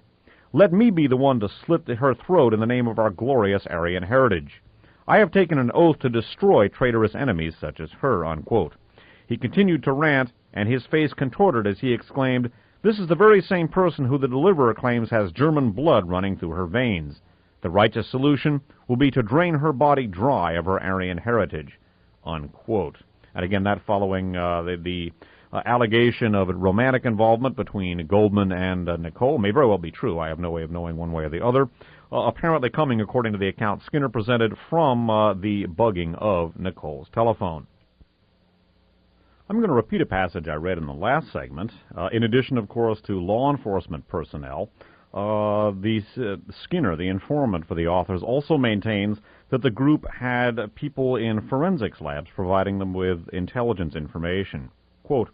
[SPEAKER 1] Let me be the one to slit her throat in the name of our glorious Aryan heritage. I have taken an oath to destroy traitorous enemies such as her," unquote. He continued to rant, and his face contorted as he exclaimed, "This is the very same person who the deliverer claims has German blood running through her veins. The righteous solution will be to drain her body dry of her Aryan heritage," unquote. And again, that following the allegation of romantic involvement between Goldman and Nicole may very well be true. I have no way of knowing one way or the other. Apparently coming, according to the account Skinner presented, from the bugging of Nicole's telephone. I'm going to repeat a passage I read in the last segment. In addition, of course, to law enforcement personnel, Skinner, the informant for the authors, also maintains that the group had people in forensics labs providing them with intelligence information. Quote,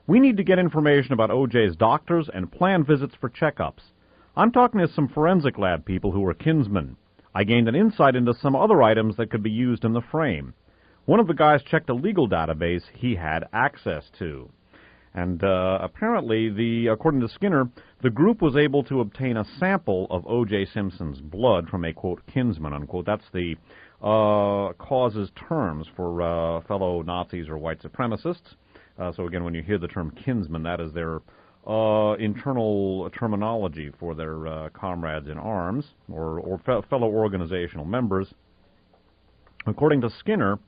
[SPEAKER 1] "We need to get information about OJ's doctors and plan visits for checkups. I'm talking to some forensic lab people who are kinsmen. I gained an insight into some other items that could be used in the frame. One of the guys checked a legal database he had access to." And apparently, according to Skinner, the group was able to obtain a sample of O.J. Simpson's blood from a, quote, kinsman, unquote. That's the causes terms for fellow Nazis or white supremacists. So again, when you hear the term kinsman, that is their internal terminology for their comrades in arms or fellow organizational members. According to Skinner,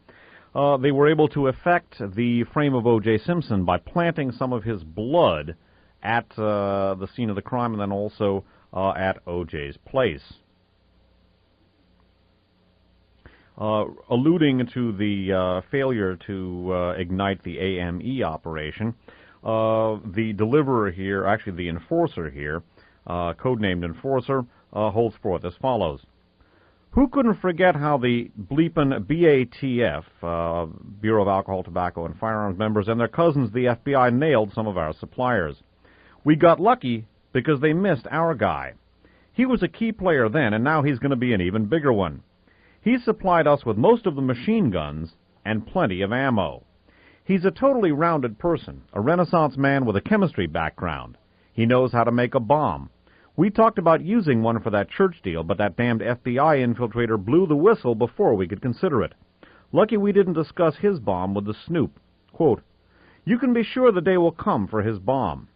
[SPEAKER 1] they were able to affect the frame of O.J. Simpson by planting some of his blood at the scene of the crime and then also at O.J.'s place. Alluding to the failure to ignite the AME operation, the deliverer here, actually the enforcer here, codenamed Enforcer, holds forth as follows. "Who couldn't forget how the bleepin' BATF, Bureau of Alcohol, Tobacco, and Firearms members, and their cousins, the FBI, nailed some of our suppliers? We got lucky because they missed our guy. He was a key player then, and now he's going to be an even bigger one. He supplied us with most of the machine guns and plenty of ammo. He's a totally rounded person, a Renaissance man with a chemistry background. He knows how to make a bomb. We talked about using one for that church deal, but that damned FBI infiltrator blew the whistle before we could consider it. Lucky we didn't discuss his bomb with the snoop. Quote, you can be sure the day will come for his bomb.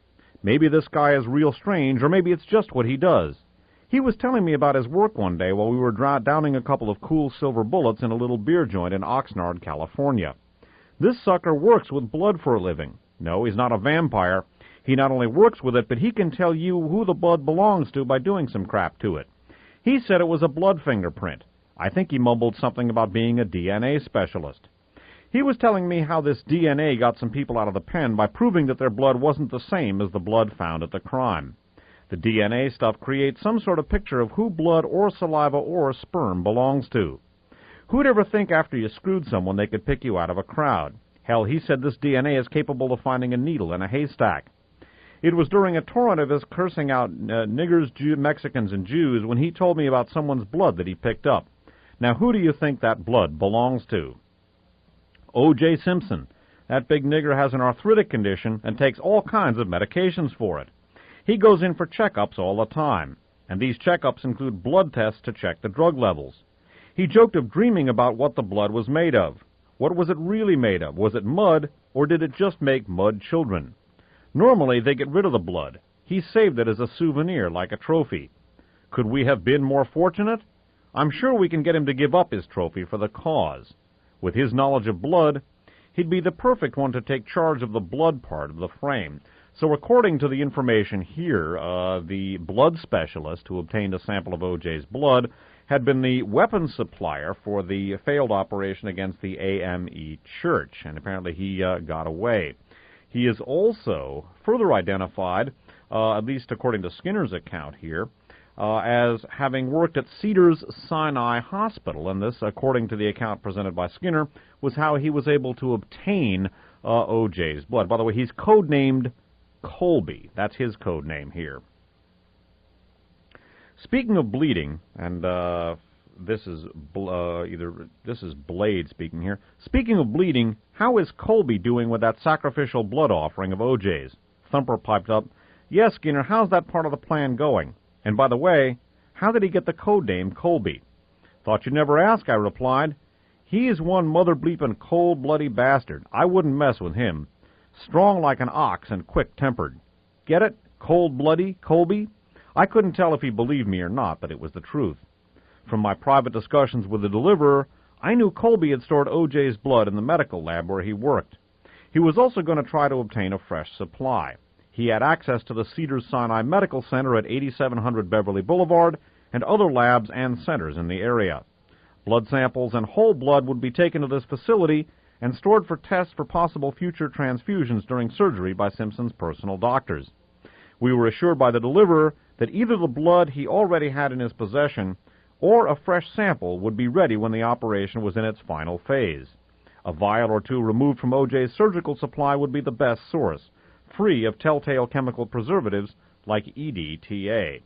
[SPEAKER 1] Maybe this guy is real strange, or maybe it's just what he does. He was telling me about his work one day while we were downing a couple of cool silver bullets in a little beer joint in Oxnard, California. This sucker works with blood for a living. No, he's not a vampire. He not only works with it, but he can tell you who the blood belongs to by doing some crap to it. He said it was a blood fingerprint. I think he mumbled something about being a DNA specialist. He was telling me how this DNA got some people out of the pen by proving that their blood wasn't the same as the blood found at the crime. The DNA stuff creates some sort of picture of who blood or saliva or sperm belongs to. Who'd ever think after you screwed someone they could pick you out of a crowd? Hell, he said this DNA is capable of finding a needle in a haystack. It was during a torrent of his cursing out niggers, Mexicans, and Jews when he told me about someone's blood that he picked up. Now, who do you think that blood belongs to? OJ Simpson. That big nigger has an arthritic condition and takes all kinds of medications for it. He goes in for checkups all the time, and these checkups include blood tests to check the drug levels. He joked of dreaming about what the blood was made of. What was it really made of? Was it mud, or did it just make mud children? Normally, they get rid of the blood. He saved it as a souvenir, like a trophy. Could we have been more fortunate? I'm sure we can get him to give up his trophy for the cause. With his knowledge of blood, he'd be the perfect one to take charge of the blood part of the frame. So according to the information here, the blood specialist who obtained a sample of OJ's blood had been the weapons supplier for the failed operation against the AME Church, and apparently he got away. He is also further identified, at least according to Skinner's account here, as having worked at Cedars-Sinai Hospital, and this, according to the account presented by Skinner, was how he was able to obtain OJ's blood. By the way, he's codenamed Colby. That's his code name here. Speaking of bleeding, and this is Blade speaking here. Speaking of bleeding, how is Colby doing with that sacrificial blood offering of OJ's? Thumper piped up, "Yes, Skinner, how's that part of the plan going? And by the way, how did he get the code name Colby?" "Thought you'd never ask," I replied. "He is one mother-bleeping cold-bloody bastard. I wouldn't mess with him. Strong like an ox and quick-tempered. Get it? Cold-bloody, Colby?" I couldn't tell if he believed me or not, but it was the truth. From my private discussions with the deliverer, I knew Colby had stored OJ's blood in the medical lab where he worked. He was also going to try to obtain a fresh supply. He had access to the Cedars-Sinai Medical Center at 8700 Beverly Boulevard and other labs and centers in the area. Blood samples and whole blood would be taken to this facility and stored for tests for possible future transfusions during surgery by Simpson's personal doctors. We were assured by the deliverer that either the blood he already had in his possession or a fresh sample would be ready when the operation was in its final phase. A vial or two removed from OJ's surgical supply would be the best source, free of telltale chemical preservatives like EDTA.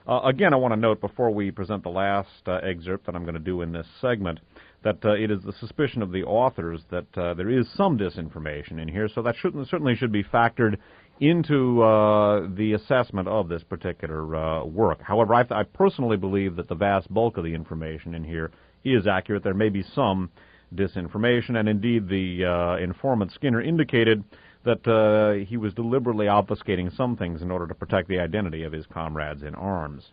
[SPEAKER 1] Again, I want to note before we present the last excerpt that I'm going to do in this segment that it is the suspicion of the authors that there is some disinformation in here, so that certainly should be factored into the assessment of this particular work. However, I personally believe that the vast bulk of the information in here is accurate. There may be some disinformation, and indeed the informant Skinner indicated that he was deliberately obfuscating some things in order to protect the identity of his comrades in arms.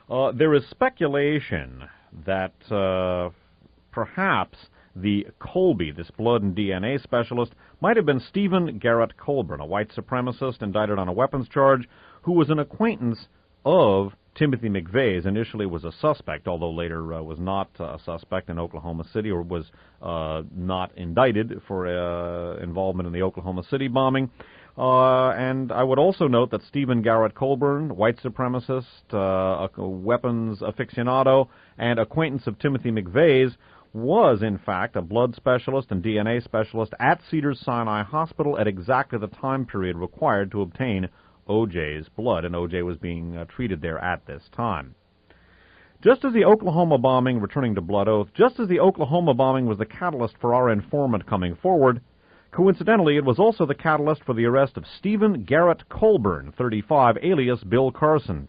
[SPEAKER 1] There is speculation that perhaps the Colby, this blood and DNA specialist, might have been Stephen Garrett Colburn, a white supremacist indicted on a weapons charge, who was an acquaintance of Timothy McVeigh's. Initially was a suspect, although later was not a suspect in Oklahoma City, or was not indicted for involvement in the Oklahoma City bombing. And I would also note that Stephen Garrett Colburn, white supremacist, a weapons aficionado, and acquaintance of Timothy McVeigh's, was, in fact, a blood specialist and DNA specialist at Cedars-Sinai Hospital at exactly the time period required to obtain OJ's blood, and OJ was being treated there at this time. Just as the Oklahoma bombing, returning to Blood Oath, just as the Oklahoma bombing was the catalyst for our informant coming forward, coincidentally, it was also the catalyst for the arrest of Stephen Garrett Colburn, 35, alias Bill Carson.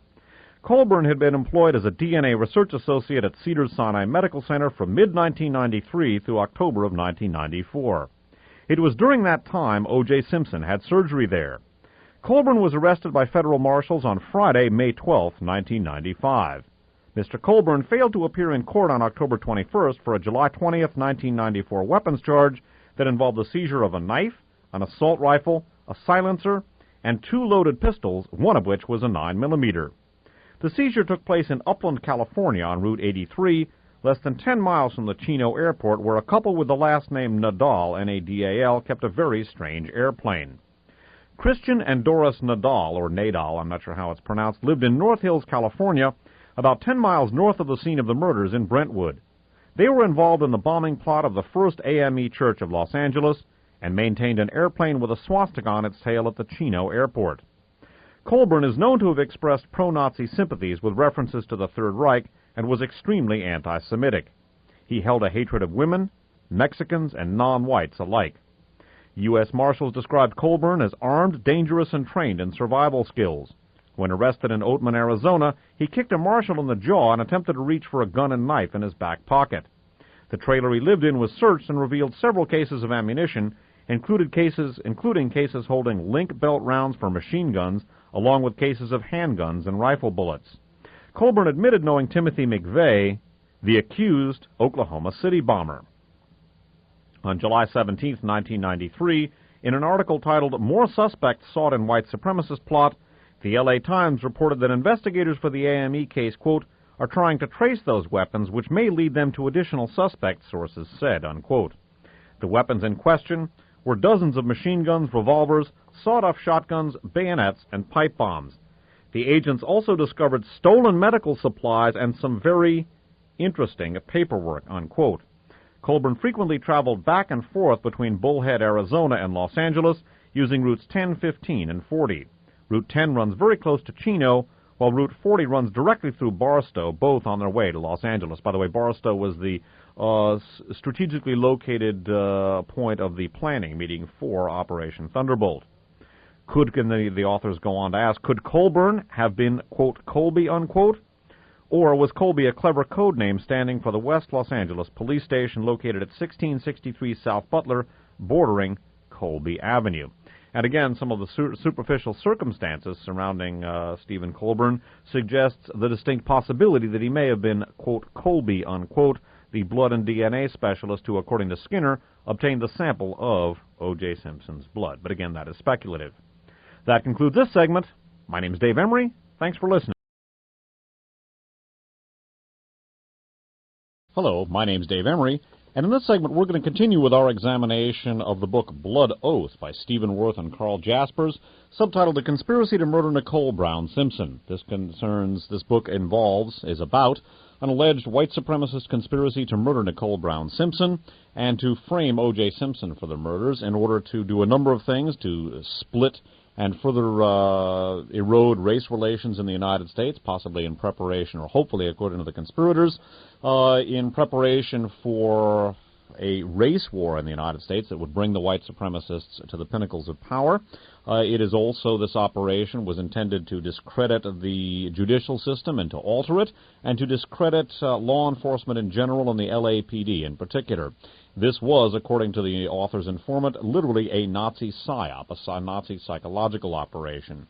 [SPEAKER 1] Colburn had been employed as a DNA research associate at Cedars-Sinai Medical Center from mid-1993 through October of 1994. It was during that time OJ Simpson had surgery there. Colburn was arrested by federal marshals on Friday, May 12, 1995. Mr. Colburn failed to appear in court on October 21st for a July 20, 1994 weapons charge that involved the seizure of a knife, an assault rifle, a silencer, and 2 loaded pistols, one of which was a 9mm. The seizure took place in Upland, California on Route 83, less than 10 miles from the Chino airport, where a couple with the last name Nadal, N-A-D-A-L, kept a very strange airplane. Christian and Doris Nadal, or Nadal, I'm not sure how it's pronounced, lived in North Hills, California, about 10 miles north of the scene of the murders in Brentwood. They were involved in the bombing plot of the First AME Church of Los Angeles and maintained an airplane with a swastika on its tail at the Chino airport. Colburn is known to have expressed pro-Nazi sympathies with references to the Third Reich and was extremely anti-Semitic. He held a hatred of women, Mexicans, and non-whites alike. U.S. Marshals described Colburn as armed, dangerous, and trained in survival skills. When arrested in Oatman, Arizona, he kicked a marshal in the jaw and attempted to reach for a gun and knife in his back pocket. The trailer he lived in was searched and revealed several cases of ammunition, including cases holding link belt rounds for machine guns, along with cases of handguns and rifle bullets. Colburn admitted knowing Timothy McVeigh, the accused Oklahoma City bomber. On July 17, 1993, In an article titled "More Suspects Sought in White Supremacist Plot," the LA Times reported that investigators for the AME case, quote, are trying to trace those weapons, which may lead them to additional suspects, sources said, unquote. The weapons in question were dozens of machine guns, revolvers, sawed-off shotguns, bayonets, and pipe bombs. The agents also discovered stolen medical supplies and some very interesting paperwork, unquote. Colburn frequently traveled back and forth between Bullhead, Arizona and Los Angeles using routes 10, 15, and 40. Route 10 runs very close to Chino, while Route 40 runs directly through Barstow, both on their way to Los Angeles. By the way, Barstow was the strategically located point of the planning meeting for Operation Thunderbolt. The authors go on to ask, could Colburn have been, quote, Colby, unquote? Or was Colby a clever code name standing for the West Los Angeles police station located at 1663 South Butler, bordering Colby Avenue? And again, some of the superficial circumstances surrounding Stephen Colburn suggests the distinct possibility that he may have been, quote, Colby, unquote, the blood and DNA specialist who, according to Skinner, obtained the sample of OJ Simpson's blood. But again, that is speculative. That concludes this segment. My name is Dave Emory. Thanks for listening. Hello, my name's Dave Emory, and in this segment we're going to continue with our examination of the book Blood Oath by Stephen Worth and Carl Jaspers, subtitled A Conspiracy to Murder Nicole Brown Simpson. This book is about an alleged white supremacist conspiracy to murder Nicole Brown Simpson and to frame O.J. Simpson for the murders in order to do a number of things, to split and further erode race relations in the United States, possibly in preparation, or hopefully, according to the conspirators, in preparation for a race war in the United States that would bring the white supremacists to the pinnacles of power. This operation was intended to discredit the judicial system and to alter it, and to discredit law enforcement in general and the LAPD in particular. This was, according to the author's informant, literally a Nazi psyop, a Nazi psychological operation.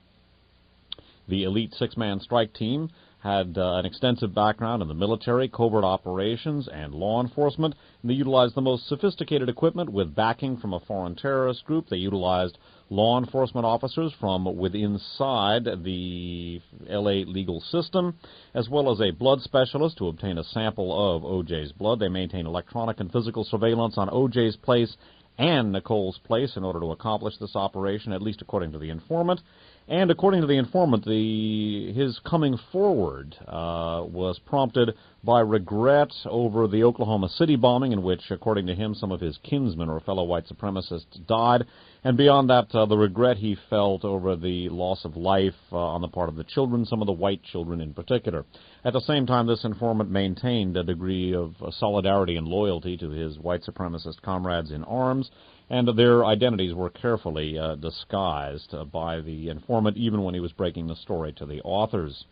[SPEAKER 1] The elite six-man strike team had an extensive background in the military, covert operations, and law enforcement. And they utilized the most sophisticated equipment with backing from a foreign terrorist group. They utilized law enforcement officers from inside the L.A. legal system, as well as a blood specialist to obtain a sample of O.J.'s blood. They maintained electronic and physical surveillance on O.J.'s place and Nicole's place in order to accomplish this operation, at least according to the informant. And according to the informant, his coming forward was prompted by regret over the Oklahoma City bombing, in which, according to him, some of his kinsmen or fellow white supremacists died. And beyond that, the regret he felt over the loss of life on the part of the children, some of the white children in particular. At the same time, this informant maintained a degree of solidarity and loyalty to his white supremacist comrades in arms, and their identities were carefully disguised by the informant, even when he was breaking the story to the authors.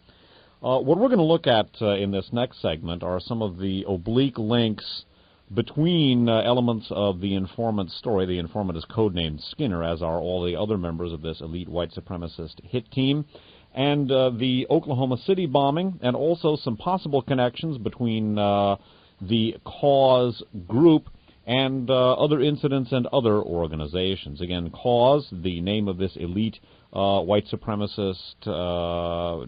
[SPEAKER 1] What we're going to look at in this next segment are some of the oblique links between elements of the informant's story. The informant is codenamed Skinner, as are all the other members of this elite white supremacist hit team, and the Oklahoma City bombing, and also some possible connections between the Cause group and other incidents and other organizations. Again, Cause, the name of this elite white supremacist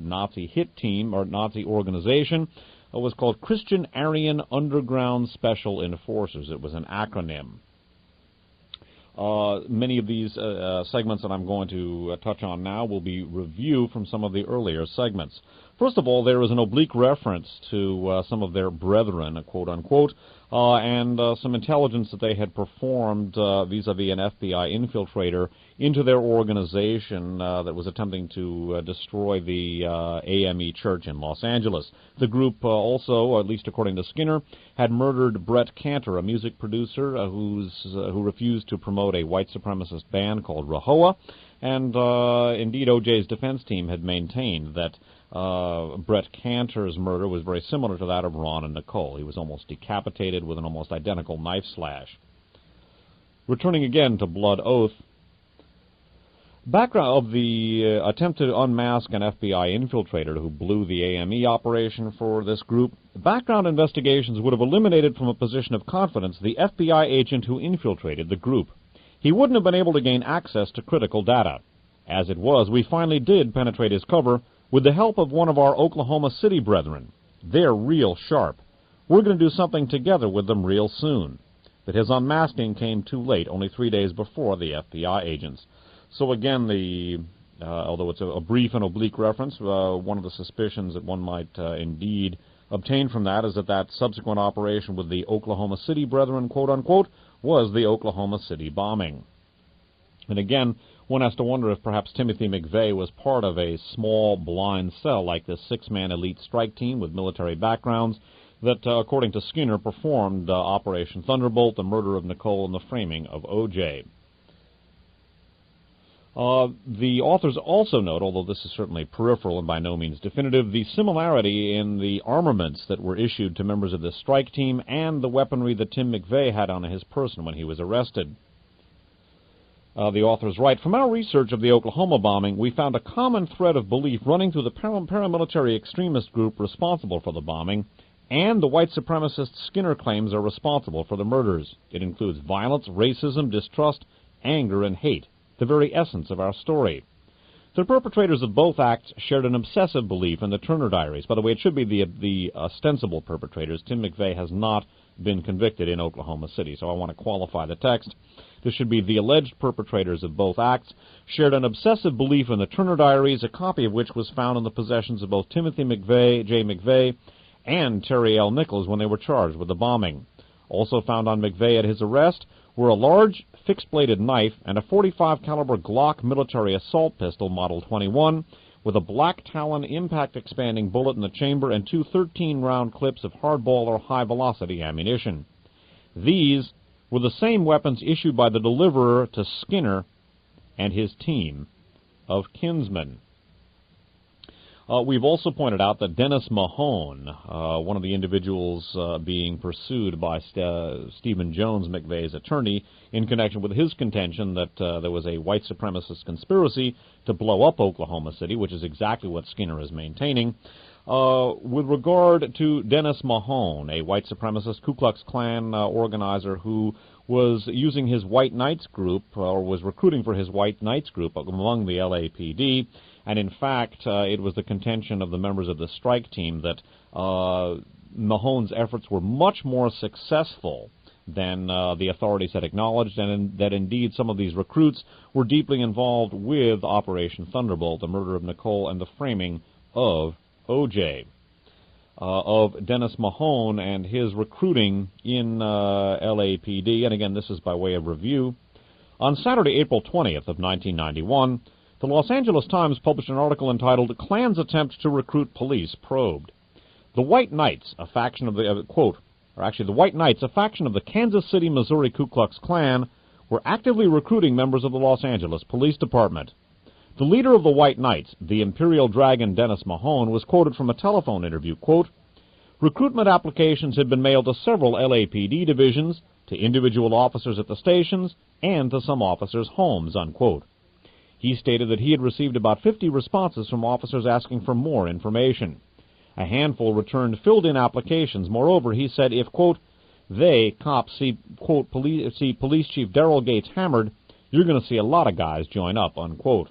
[SPEAKER 1] Nazi hit team, or Nazi organization, was called Christian Aryan Underground Special Enforcers. It was an acronym. Many of these segments that I'm going to touch on now will be review from some of the earlier segments. First of all, there is an oblique reference to some of their brethren, quote-unquote, and some intelligence that they had performed vis-a-vis an FBI infiltrator into their organization that was attempting to destroy the AME church in Los Angeles. The group also, at least according to Skinner, had murdered Brett Cantor, a music producer who refused to promote a white supremacist band called Rahowa, and indeed O.J.'s defense team had maintained that Brett Cantor's murder was very similar to that of Ron and Nicole. He was almost decapitated with an almost identical knife slash. Returning again to Blood Oath, background of the attempt to unmask an FBI infiltrator who blew the AME operation for this group, background investigations would have eliminated from a position of confidence the FBI agent who infiltrated the group. he wouldn't have been able to gain access to critical data. As it was, we finally did penetrate his cover with the help of one of our Oklahoma City brethren. They're real sharp. We're going to do something together with them real soon. But his unmasking came too late, only 3 days before the FBI agents. So again, although it's a brief and oblique reference, one of the suspicions that one might indeed obtain from that is that subsequent operation with the Oklahoma City brethren, quote-unquote, was the Oklahoma City bombing. And again, one has to wonder if perhaps Timothy McVeigh was part of a small blind cell like this 6-man elite strike team with military backgrounds that, according to Skinner, performed Operation Thunderbolt, the murder of Nicole, and the framing of OJ. The authors also note, although this is certainly peripheral and by no means definitive, the similarity in the armaments that were issued to members of this strike team and the weaponry that Tim McVeigh had on his person when he was arrested. The authors write, from our research of the Oklahoma bombing, we found a common thread of belief running through the paramilitary extremist group responsible for the bombing and the white supremacist Skinner claims are responsible for the murders. It includes violence, racism, distrust, anger, and hate, the very essence of our story. The perpetrators of both acts shared an obsessive belief in the Turner Diaries. By the way, it should be the ostensible perpetrators. Tim McVeigh has not been convicted in Oklahoma City, so I want to qualify the text. This should be the alleged perpetrators of both acts shared an obsessive belief in the Turner Diaries, a copy of which was found in the possessions of both Timothy J. McVeigh, and Terry L. Nichols when they were charged with the bombing. Also found on McVeigh at his arrest were a large fixed-bladed knife and a .45 caliber Glock military assault pistol Model 21 with a black Talon impact-expanding bullet in the chamber and two 13-round clips of hardball or high-velocity ammunition. These were the same weapons issued by the deliverer to Skinner and his team of kinsmen. We've also pointed out that Dennis Mahone, one of the individuals being pursued by Stephen Jones, McVeigh's attorney, in connection with his contention that there was a white supremacist conspiracy to blow up Oklahoma City, which is exactly what Skinner is maintaining. With regard to Dennis Mahone, a white supremacist Ku Klux Klan organizer who was using his White Knights group, or was recruiting for his White Knights group among the LAPD, and in fact, it was the contention of the members of the strike team that Mahone's efforts were much more successful than the authorities had acknowledged, and that indeed some of these recruits were deeply involved with Operation Thunderbolt, the murder of Nicole, and the framing of OJ. Of Dennis Mahone and his recruiting in LAPD, and again, this is by way of review. On Saturday, April 20th of 1991, the Los Angeles Times published an article entitled "Klan's Attempt to Recruit Police Probed." The White Knights, a faction of the, the White Knights, a faction of the Kansas City, Missouri Ku Klux Klan, were actively recruiting members of the Los Angeles Police Department. The leader of the White Knights, the Imperial Dragon Dennis Mahone, was quoted from a telephone interview, quote, "Recruitment applications had been mailed to several LAPD divisions, to individual officers at the stations, and to some officers' homes," unquote. He stated that he had received about 50 responses from officers asking for more information. A handful returned filled-in applications. Moreover, he said if, quote, they, cops, see, quote, Police Chief Darrell Gates hammered, you're going to see a lot of guys join up, unquote.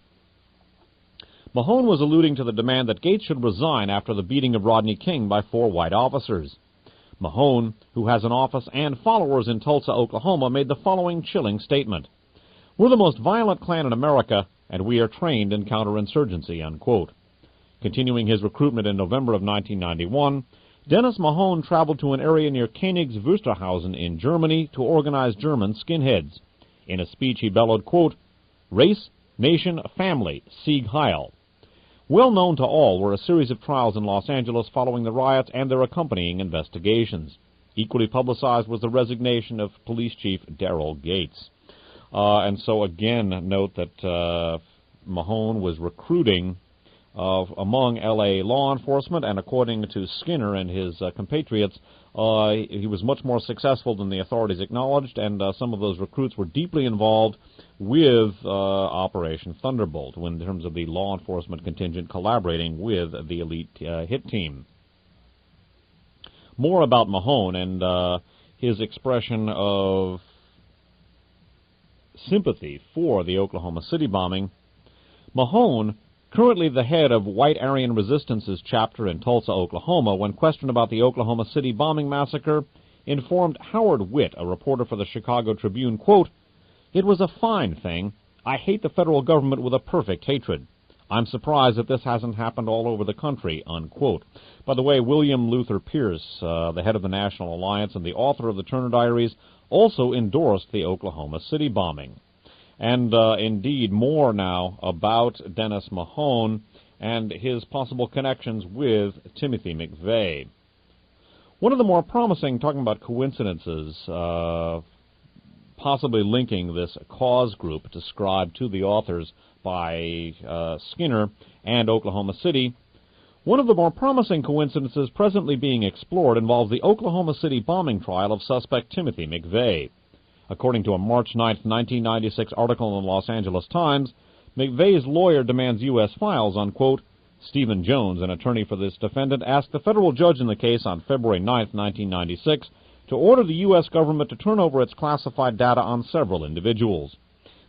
[SPEAKER 1] Mahone was alluding to the demand that Gates should resign after the beating of Rodney King by 4 white officers. Mahone, who has an office and followers in Tulsa, Oklahoma, made the following chilling statement. "We're the most violent Klan in America, and we are trained in counterinsurgency," unquote. Continuing his recruitment in November of 1991, Dennis Mahone traveled to an area near Königs Wusterhausen in Germany to organize German skinheads. In a speech he bellowed, quote, "Race, nation, family, Sieg Heil." Well known to all were a series of trials in Los Angeles following the riots and their accompanying investigations. Equally publicized was the resignation of Police Chief Darrell Gates. And so again, note that Mahone was recruiting among L.A. law enforcement, and according to Skinner and his compatriots, he was much more successful than the authorities acknowledged, and some of those recruits were deeply involved with Operation Thunderbolt in terms of the law enforcement contingent collaborating with the elite hit team. More about Mahone and his expression of sympathy for the Oklahoma City bombing, Mahone, currently the head of White Aryan Resistance's chapter in Tulsa, Oklahoma, when questioned about the Oklahoma City bombing massacre, informed Howard Witt, a reporter for the Chicago Tribune, quote, "It was a fine thing. I hate the federal government with a perfect hatred. I'm surprised that this hasn't happened all over the country," unquote. By the way, William Luther Pierce, the head of the National Alliance and the author of the Turner Diaries, also endorsed the Oklahoma City bombing. And indeed, more now about Dennis Mahone and his possible connections with Timothy McVeigh. One of the more promising, talking about coincidences, possibly linking this cause group described to the authors by Skinner and Oklahoma City, one of the more promising coincidences presently being explored involves the Oklahoma City bombing trial of suspect Timothy McVeigh. According to a March 9, 1996 article in the Los Angeles Times, McVeigh's lawyer demands U.S. files, unquote. Stephen Jones, an attorney for this defendant, asked the federal judge in the case on February 9, 1996, to order the U.S. government to turn over its classified data on several individuals.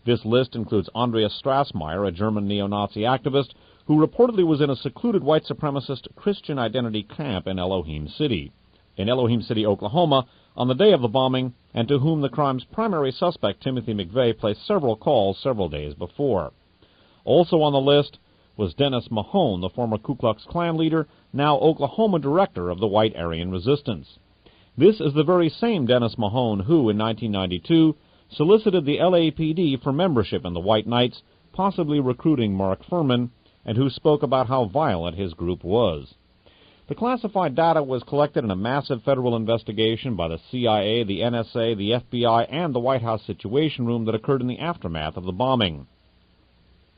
[SPEAKER 1] This list includes Andreas Strassmeyer, a German neo-Nazi activist, who reportedly was in a secluded white supremacist Christian identity camp in Elohim City, Oklahoma, on the day of the bombing, and to whom the crime's primary suspect, Timothy McVeigh, placed several calls several days before. Also on the list was Dennis Mahone, the former Ku Klux Klan leader, now Oklahoma director of the White Aryan Resistance. This is the very same Dennis Mahone who, in 1992, solicited the LAPD for membership in the White Knights, possibly recruiting Mark Furman, and who spoke about how violent his group was. The classified data was collected in a massive federal investigation by the CIA, the NSA, the FBI, and the White House Situation Room that occurred in the aftermath of the bombing.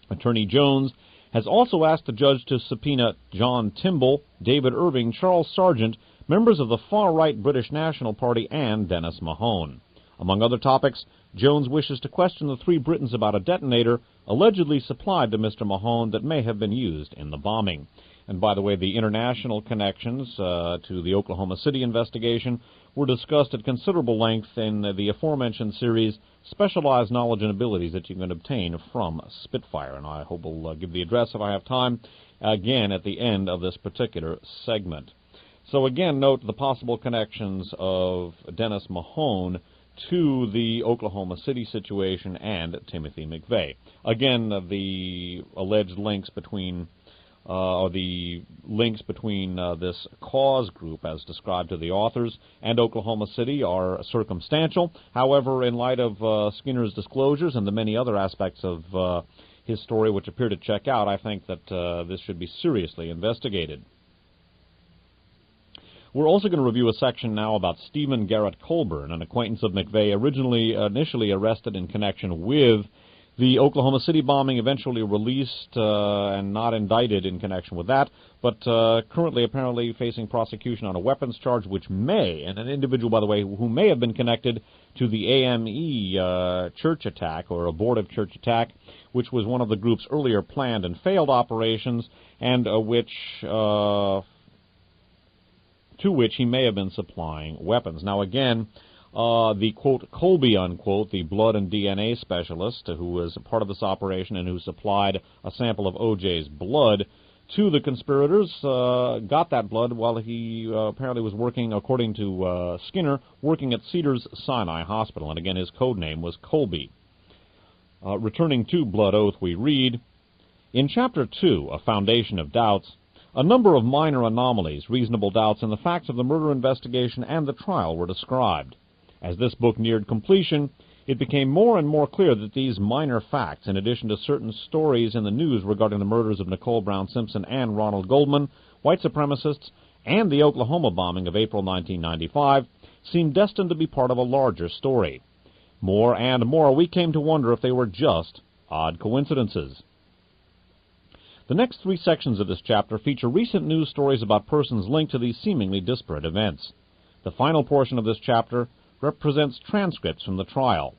[SPEAKER 1] Attorney Jones has also asked the judge to subpoena John Timble, David Irving, Charles Sargent, members of the far-right British National Party, and Dennis Mahone. Among other topics, Jones wishes to question the three Britons about a detonator allegedly supplied to Mr. Mahone that may have been used in the bombing. And by the way, the international connections to the Oklahoma City investigation were discussed at considerable length in the aforementioned series, Specialized Knowledge and Abilities that you can obtain from Spitfire. And I hope we'll give the address if I have time, again, at the end of this particular segment. So again, note the possible connections of Dennis Mahone to the Oklahoma City situation and Timothy McVeigh. Again, the alleged links between this cause group, as described to the authors, and Oklahoma City are circumstantial. However, in light of Skinner's disclosures and the many other aspects of his story which appear to check out, I think that this should be seriously investigated. We're also going to review a section now about Stephen Garrett Colburn, an acquaintance of McVeigh, initially arrested in connection with the Oklahoma City bombing, eventually released and not indicted in connection with that, but currently apparently facing prosecution on a weapons charge which may, and an individual, by the way, who may have been connected to the AME church attack, or abortive church attack, which was one of the group's earlier planned and failed operations, and to which he may have been supplying weapons. Now again, the, quote, Colby, unquote, the blood and DNA specialist who was a part of this operation and who supplied a sample of OJ's blood to the conspirators, got that blood while he apparently was working, according to Skinner, working at Cedars-Sinai Hospital. And again, his code name was Colby. Returning to Blood Oath, we read, in Chapter 2, A Foundation of Doubts, a number of minor anomalies, reasonable doubts, in the facts of the murder investigation and the trial were described. As this book neared completion, it became more and more clear that these minor facts, in addition to certain stories in the news regarding the murders of Nicole Brown Simpson and Ronald Goldman, white supremacists, and the Oklahoma bombing of April 1995, seemed destined to be part of a larger story. More and more, we came to wonder if they were just odd coincidences. The next three sections of this chapter feature recent news stories about persons linked to these seemingly disparate events. The final portion of this chapter represents transcripts from the trial.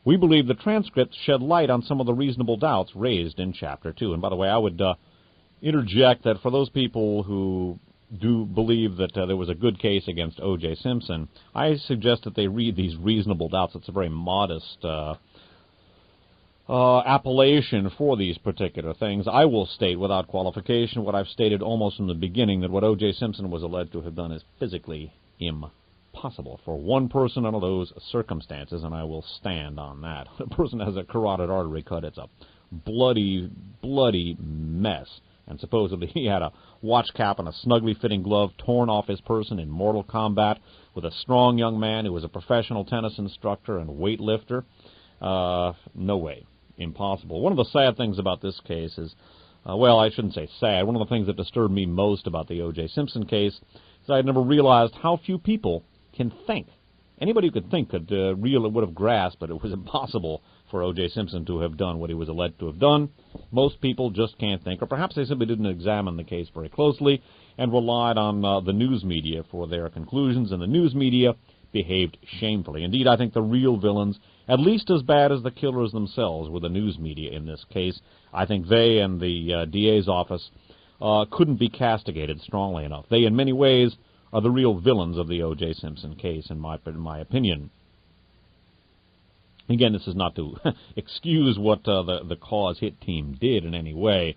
[SPEAKER 1] We believe the transcripts shed light on some of the reasonable doubts raised in Chapter 2. And by the way, I would interject that for those people who do believe that there was a good case against OJ Simpson, I suggest that they read these reasonable doubts. It's a very modest appellation for these particular things. I will state without qualification what I've stated almost from the beginning, that what O.J. Simpson was alleged to have done is physically impossible for one person under those circumstances, and I will stand on that. A person has a carotid artery cut. It's a bloody, bloody mess. And supposedly he had a watch cap and a snugly fitting glove torn off his person in mortal combat with a strong young man who was a professional tennis instructor and weightlifter. No way. Impossible. One of the sad things about this case is, well, I shouldn't say sad. One of the things that disturbed me most about the O.J. Simpson case is I had never realized how few people can think. Anybody who could think would have grasped that it was impossible for O.J. Simpson to have done what he was alleged to have done. Most people just can't think, or perhaps they simply didn't examine the case very closely and relied on the news media for their conclusions, and the news media behaved shamefully. Indeed, I think the real villains, at least as bad as the killers themselves, were the news media in this case. I think they and the DA's office couldn't be castigated strongly enough. They, in many ways, are the real villains of the O.J. Simpson case, in my opinion. Again, this is not to excuse what the cause hit team did in any way,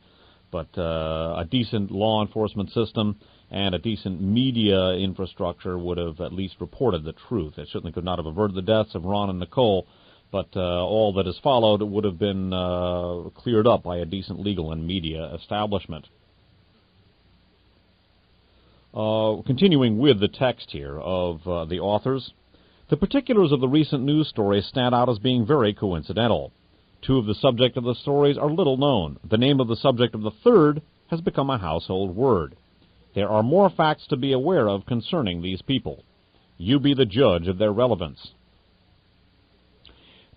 [SPEAKER 1] but a decent law enforcement system and a decent media infrastructure would have at least reported the truth. It certainly could not have averted the deaths of Ron and Nicole, but all that has followed would have been cleared up by a decent legal and media establishment. Continuing with the text here of the authors, the particulars of the recent news stories stand out as being very coincidental. Two of the subject of the stories are little known. The name of the subject of the third has become a household word. There are more facts to be aware of concerning these people. You be the judge of their relevance.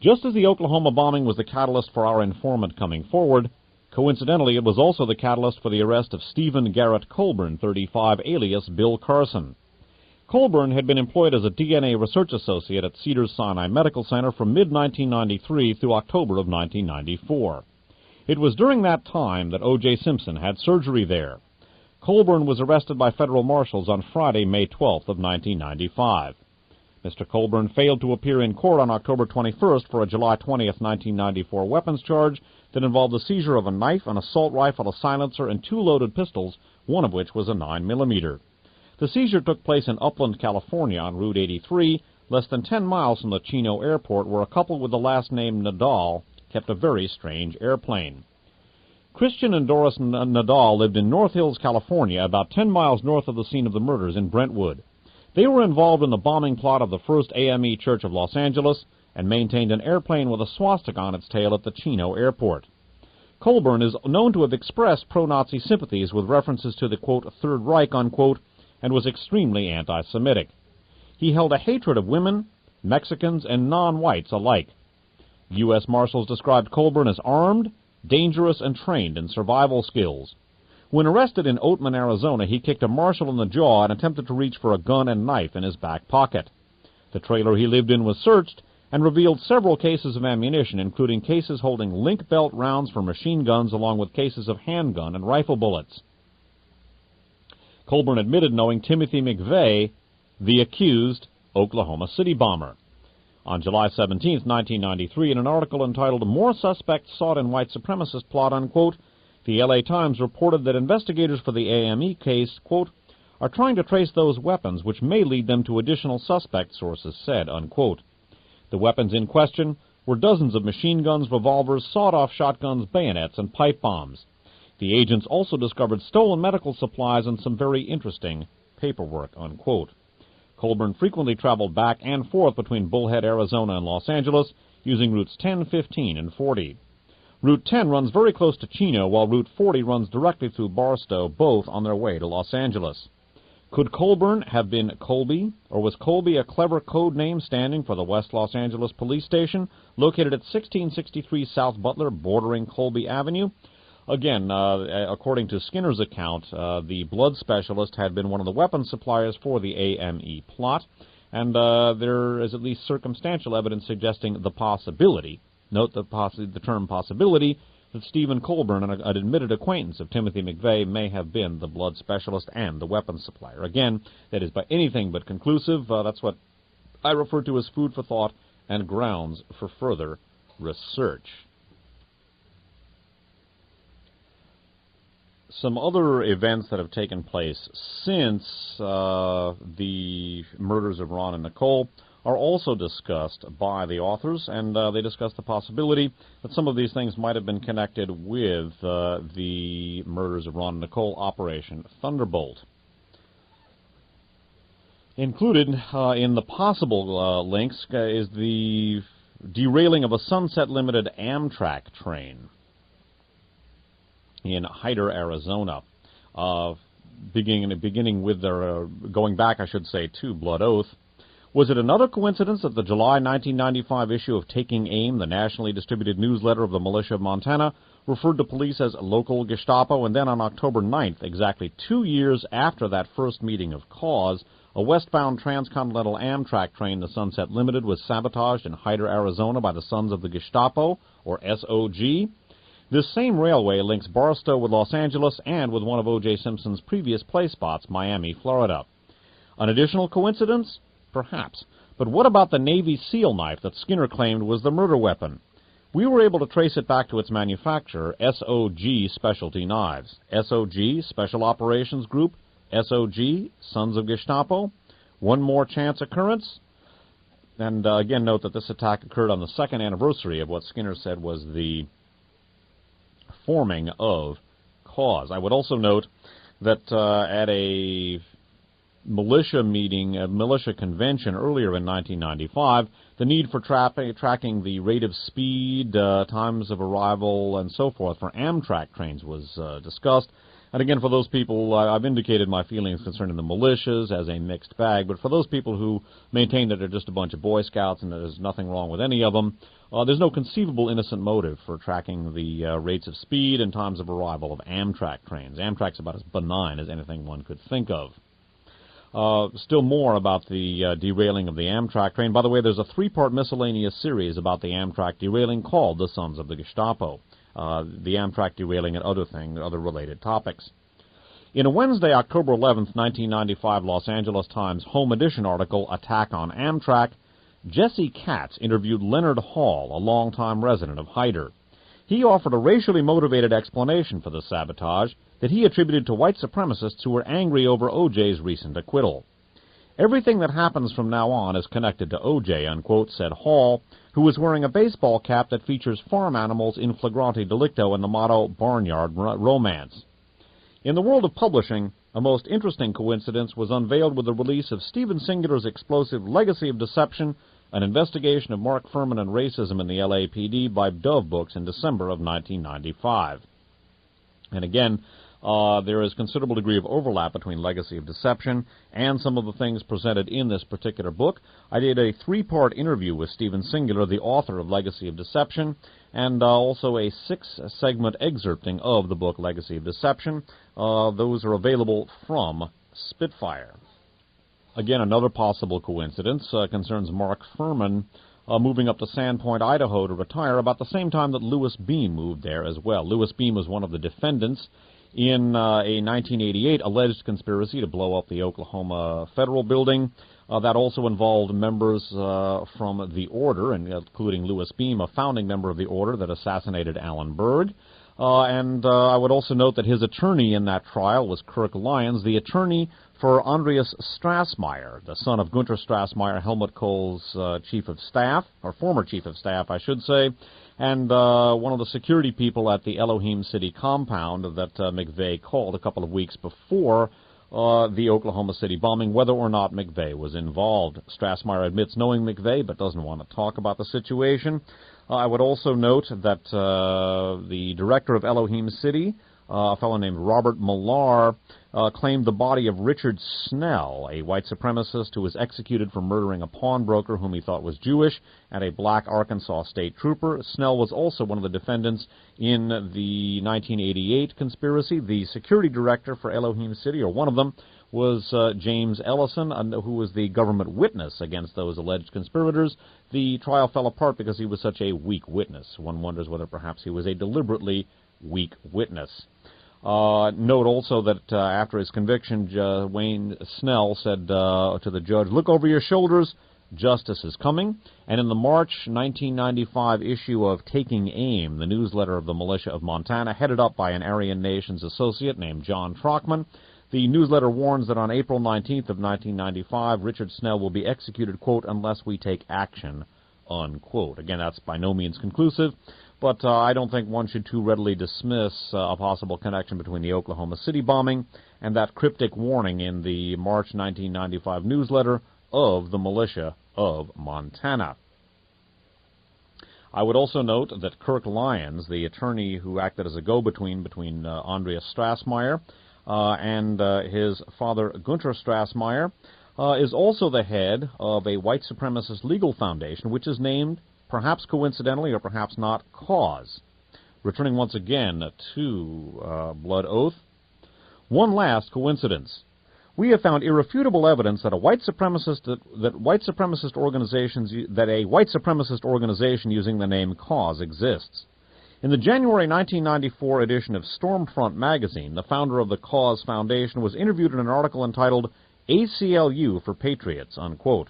[SPEAKER 1] Just as the Oklahoma bombing was the catalyst for our informant coming forward, coincidentally it was also the catalyst for the arrest of Stephen Garrett Colburn, 35, alias Bill Carson. Colburn had been employed as a DNA research associate at Cedars-Sinai Medical Center from mid-1993 through October of 1994. It was during that time that O.J. Simpson had surgery there. Colburn was arrested by federal marshals on Friday, May 12th of 1995. Mr. Colburn failed to appear in court on October 21st for a July 20th, 1994 weapons charge that involved the seizure of a knife, an assault rifle, a silencer, and 2 loaded pistols, one of which was a 9mm. The seizure took place in Upland, California on Route 83, less than 10 miles from the Chino airport, where a couple with the last name Nadal kept a very strange airplane. Christian and Doris Nadal lived in North Hills, California, about 10 miles north of the scene of the murders in Brentwood. They were involved in the bombing plot of the First AME Church of Los Angeles and maintained an airplane with a swastika on its tail at the Chino airport. Colburn is known to have expressed pro-Nazi sympathies with references to the, quote, Third Reich, unquote, and was extremely anti-Semitic. He held a hatred of women, Mexicans, and non-whites alike. U.S. Marshals described Colburn as armed, dangerous, and trained in survival skills. When arrested in Oatman, Arizona, he kicked a marshal in the jaw and attempted to reach for a gun and knife in his back pocket. The trailer he lived in was searched and revealed several cases of ammunition, including cases holding link belt rounds for machine guns along with cases of handgun and rifle bullets. Colburn admitted knowing Timothy McVeigh, the accused Oklahoma City bomber. On July 17, 1993, in an article entitled More Suspects Sought in White Supremacist Plot, unquote, the L.A. Times reported that investigators for the AME case, quote, are trying to trace those weapons which may lead them to additional suspects, sources said, unquote. The weapons in question were dozens of machine guns, revolvers, sawed-off shotguns, bayonets, and pipe bombs. The agents also discovered stolen medical supplies and some very interesting paperwork, unquote. Colburn frequently traveled back and forth between Bullhead, Arizona and Los Angeles using routes 10, 15, and 40. Route 10 runs very close to Chino, while Route 40 runs directly through Barstow, both on their way to Los Angeles. Could Colburn have been Colby, or was Colby a clever code name standing for the West Los Angeles Police Station, located at 1663 South Butler, bordering Colby Avenue? Again, according to Skinner's account, the blood specialist had been one of the weapons suppliers for the AME plot, and there is at least circumstantial evidence suggesting the possibility, note the term possibility, that Stephen Colburn, an admitted acquaintance of Timothy McVeigh, may have been the blood specialist and the weapons supplier. Again, that is by anything but conclusive. That's what I refer to as food for thought and grounds for further research. Some other events that have taken place since the murders of Ron and Nicole are also discussed by the authors, and they discuss the possibility that some of these things might have been connected with the murders of Ron and Nicole, Operation Thunderbolt. Included in the possible links is the derailing of a Sunset Limited Amtrak train in Hyder, Arizona, beginning with their, going back, I should say, to Blood Oath. Was it another coincidence that the July 1995 issue of Taking Aim, the nationally distributed newsletter of the militia of Montana, referred to police as local Gestapo, and then on October 9th, exactly 2 years after that first meeting of cause, a westbound transcontinental Amtrak train, the Sunset Limited, was sabotaged in Hyder, Arizona by the Sons of the Gestapo, or SOG. This same railway links Barstow with Los Angeles and with one of OJ Simpson's previous play spots, Miami, Florida. An additional coincidence? Perhaps. But what about the Navy SEAL knife that Skinner claimed was the murder weapon? We were able to trace it back to its manufacturer, SOG Specialty Knives. SOG, Special Operations Group. SOG, Sons of Gestapo. One more chance occurrence. And again, note that this attack occurred on the second anniversary of what Skinner said was the forming of cause. I would also note that at a militia meeting, a militia convention earlier in 1995, the need for tracking the rate of speed, times of arrival, and so forth for Amtrak trains was discussed. And again, for those people, I've indicated my feelings concerning the militias as a mixed bag, but for those people who maintain that they're just a bunch of Boy Scouts and that there's nothing wrong with any of them, there's no conceivable innocent motive for tracking the rates of speed and times of arrival of Amtrak trains. Amtrak's about as benign as anything one could think of. Still more about the derailing of the Amtrak train. By the way, there's a 3-part miscellaneous series about the Amtrak derailing called The Sons of the Gestapo. The Amtrak derailing and other related topics. In a Wednesday, October 11th, 1995 Los Angeles Times Home Edition article, Attack on Amtrak, Jesse Katz interviewed Leonard Hall, a longtime resident of Hyder. He offered a racially motivated explanation for the sabotage that he attributed to white supremacists who were angry over OJ's recent acquittal. Everything that happens from now on is connected to OJ, unquote, said Hall, who was wearing a baseball cap that features farm animals in flagrante delicto and the motto, Barnyard Romance. In the world of publishing, a most interesting coincidence was unveiled with the release of Stephen Singular's explosive Legacy of Deception, an investigation of Mark Furman and racism in the LAPD by Dove Books in December of 1995. And again, there is considerable degree of overlap between Legacy of Deception and some of the things presented in this particular book. I did a 3-part interview with Stephen Singular, the author of Legacy of Deception, and also a 6-segment excerpting of the book Legacy of Deception. Those are available from Spitfire. Again, another possible coincidence concerns Mark Furman moving up to Sandpoint, Idaho to retire about the same time that Louis Beam moved there as well. Louis Beam was one of the defendants in a 1988 alleged conspiracy to blow up the Oklahoma Federal Building. That also involved members from the Order, including Louis Beam, a founding member of the Order that assassinated Alan Berg. And I would also note that his attorney in that trial was Kirk Lyons, the attorney for Andreas Strassmeyer, the son of Gunter Strassmeyer, Helmut Kohl's chief of staff, or former chief of staff, I should say, and one of the security people at the Elohim City compound that McVeigh called a couple of weeks before the Oklahoma City bombing, whether or not McVeigh was involved. Strassmeyer admits knowing McVeigh but doesn't want to talk about the situation. I would also note that the director of Elohim City, a fellow named Robert Millar, claimed the body of Richard Snell, a white supremacist who was executed for murdering a pawnbroker whom he thought was Jewish, and a black Arkansas state trooper. Snell was also one of the defendants in the 1988 conspiracy. The security director for Elohim City, or one of them, was James Ellison, who was the government witness against those alleged conspirators. The trial fell apart because he was such a weak witness. One wonders whether perhaps he was a deliberately weak witness. Note also that after his conviction, Wayne Snell said to the judge, "Look over your shoulders. Justice is Coming, and in the March 1995 issue of Taking Aim, the newsletter of the militia of Montana, headed up by an Aryan Nations associate named John Trockman, the newsletter warns that on April 19th of 1995, Richard Snell will be executed, quote, unless we take action, unquote. Again, that's by no means conclusive, but I don't think one should too readily dismiss a possible connection between the Oklahoma City bombing and that cryptic warning in the March 1995 newsletter of the militia of Montana. I would also note that Kirk Lyons, the attorney who acted as a go-between between Andreas Strassmeyer and his father Gunter Strassmeyer, is also the head of a white supremacist legal foundation which is named, perhaps coincidentally or perhaps not, Cause. Returning once again to Blood Oath, one last coincidence. We have found irrefutable evidence that a white supremacist organization using the name Cause exists. In the January 1994 edition of Stormfront magazine, the founder of the Cause Foundation was interviewed in an article entitled ACLU for Patriots, unquote.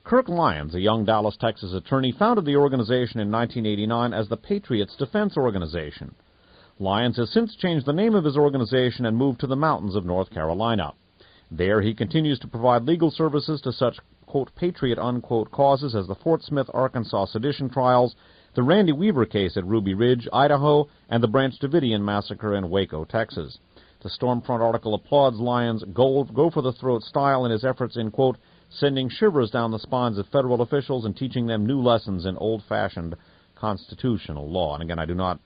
[SPEAKER 1] Kirk Lyons, a young Dallas, Texas attorney, founded the organization in 1989 as the Patriots Defense Organization. Lyons has since changed the name of his organization and moved to the mountains of North Carolina. There he continues to provide legal services to such, quote, patriot, unquote, causes as the Fort Smith, Arkansas sedition trials, the Randy Weaver case at Ruby Ridge, Idaho, and the Branch Davidian massacre in Waco, Texas. The Stormfront article applauds Lyons' go-for-the-throat style in his efforts in, quote, sending shivers down the spines of federal officials and teaching them new lessons in old-fashioned constitutional law. And again, I do not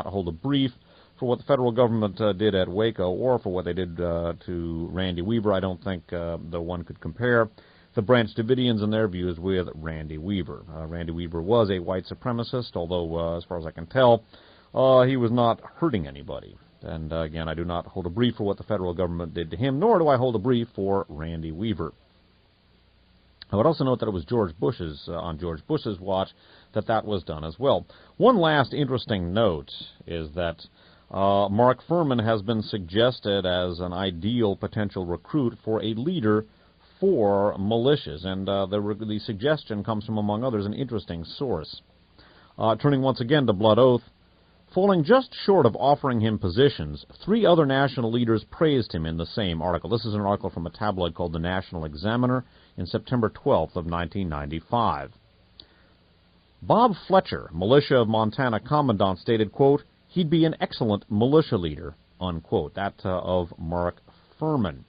[SPEAKER 1] hold a brief for what the federal government did at Waco or for what they did to Randy Weaver. I don't think the one could compare the Branch Davidians and their views with Randy Weaver. Randy Weaver was a white supremacist, although, as far as I can tell, he was not hurting anybody. And again, I do not hold a brief for what the federal government did to him, nor do I hold a brief for Randy Weaver. I would also note that it was on George Bush's watch that was done as well. One last interesting note is that Mark Furman has been suggested as an ideal potential recruit for a leader for militias, and the suggestion comes from, among others, an interesting source. Turning once again to Blood Oath, falling just short of offering him positions, 3 other national leaders praised him in the same article. This is an article from a tabloid called the National Examiner in September 12th of 1995. Bob Fletcher, militia of Montana commandant, stated, quote, he'd be an excellent militia leader, unquote. That of Mark Furman.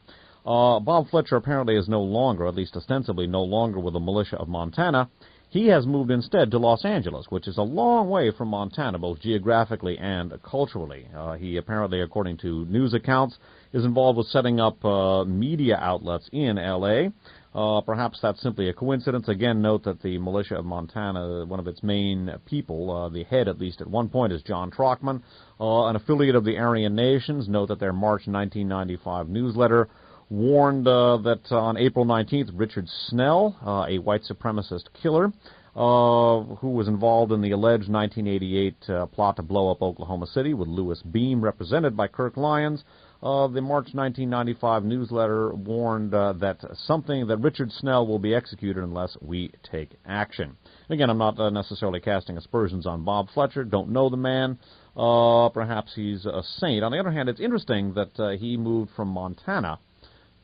[SPEAKER 1] Bob Fletcher apparently is no longer, at least ostensibly no longer, with the militia of Montana. He has moved instead to Los Angeles, which is a long way from Montana, both geographically and culturally. He apparently, according to news accounts, is involved with setting up media outlets in L.A. Perhaps that's simply a coincidence. Again, note that the militia of Montana, one of its main people, the head at least at one point, is John Trockman, an affiliate of the Aryan Nations. Note that their March 1995 newsletter warned that on April 19th, Richard Snell, a white supremacist killer, who was involved in the alleged 1988 plot to blow up Oklahoma City with Louis Beam, represented by Kirk Lyons, the March 1995 newsletter warned that Richard Snell will be executed unless we take action. Again, I'm not necessarily casting aspersions on Bob Fletcher. Don't know the man. Perhaps he's a saint. On the other hand, it's interesting that he moved from Montana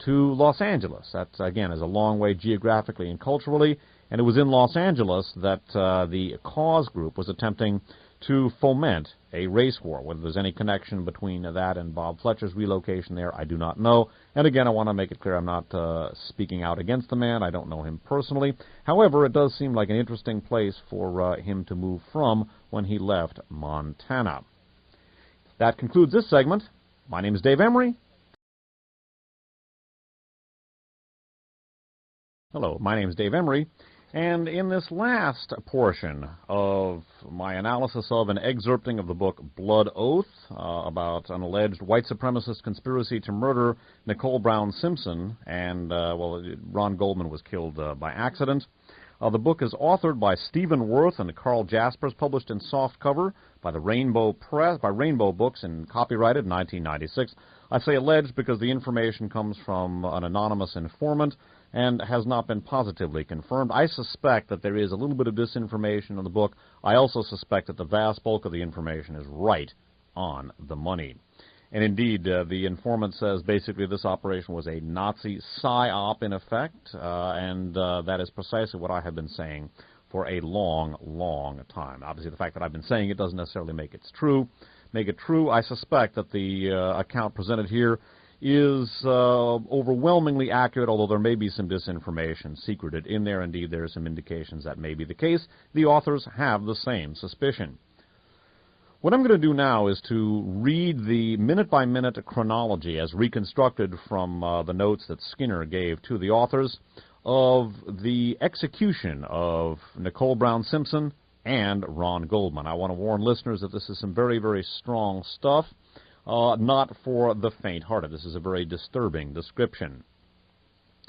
[SPEAKER 1] to Los Angeles. That, again, is a long way geographically and culturally, and it was in Los Angeles that the Cause group was attempting to foment a race war. Whether there's any connection between that and Bob Fletcher's relocation there, I do not know. And again, I want to make it clear I'm not speaking out against the man. I don't know him personally. However, it does seem like an interesting place for him to move from when he left Montana. That concludes this segment. My name is Dave Emory. Hello, my name is Dave Emory, and in this last portion of my analysis of and excerpting of the book Blood Oath, about an alleged white supremacist conspiracy to murder Nicole Brown Simpson, and, Ron Goldman was killed by accident. The book is authored by Stephen Worth and Carl Jaspers, published in softcover by the Rainbow Press, by Rainbow Books, and copyrighted in 1996. I say alleged because the information comes from an anonymous informant and has not been positively confirmed. I suspect that there is a little bit of disinformation in the book. I also suspect that the vast bulk of the information is right on the money. And indeed, the informant says basically this operation was a Nazi psyop in effect, and that is precisely what I have been saying for a long, long time. Obviously, the fact that I've been saying it doesn't necessarily make it true. I suspect that the account presented here is overwhelmingly accurate, although there may be some disinformation secreted in there. Indeed, there are some indications that may be the case. The authors have the same suspicion. What I'm going to do now is to read the minute-by-minute chronology as reconstructed from the notes that Skinner gave to the authors of the execution of Nicole Brown Simpson and Ron Goldman. I want to warn listeners that this is some very, very strong stuff, not for the faint-hearted. This is a very disturbing description.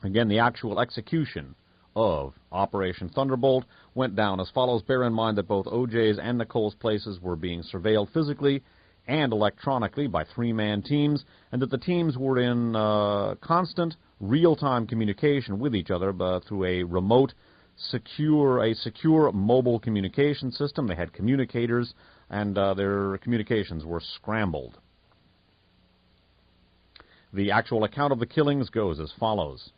[SPEAKER 1] Again, the actual execution of Operation Thunderbolt went down as follows. Bear in mind that both OJ's and Nicole's places were being surveilled physically and electronically by three-man teams, and that the teams were in constant, real-time communication with each other through a remote, secure mobile communication system. They had communicators, and their communications were scrambled. The actual account of the killings goes as follows.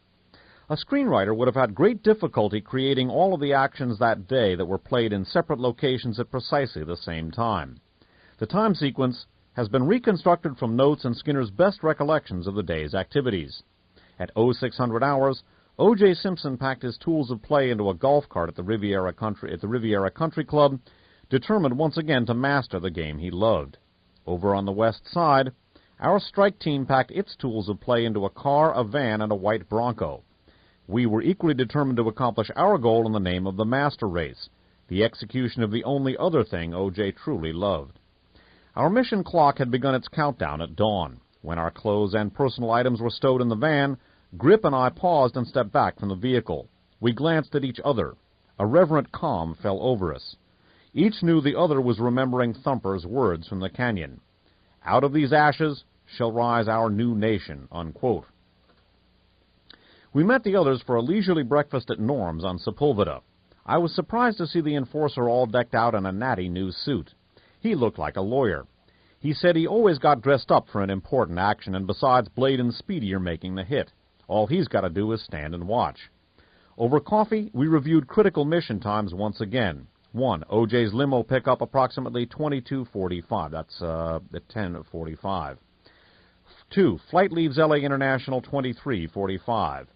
[SPEAKER 1] A screenwriter would have had great difficulty creating all of the actions that day that were played in separate locations at precisely the same time. The time sequence has been reconstructed from notes and Skinner's best recollections of the day's activities. At 0600 hours, OJ Simpson packed his tools of play into a golf cart at the Riviera Country Club, determined once again to master the game he loved. Over on the west side, our strike team packed its tools of play into a car, a van, and a white Bronco. We were equally determined to accomplish our goal in the name of the master race, the execution of the only other thing OJ truly loved. Our mission clock had begun its countdown at dawn. When our clothes and personal items were stowed in the van, Grip and I paused and stepped back from the vehicle. We glanced at each other. A reverent calm fell over us. Each knew the other was remembering Thumper's words from the canyon. Out of these ashes shall rise our new nation, unquote. We met the others for a leisurely breakfast at Norm's on Sepulveda. I was surprised to see the enforcer all decked out in a natty new suit. He looked like a lawyer. He said he always got dressed up for an important action, and besides, Blade and Speedy are making the hit. All he's got to do is stand and watch. Over coffee, we reviewed critical mission times once again. 1. OJ's limo pickup approximately 22:45. That's at 10:45. 2. Flight leaves L.A. International 23:45.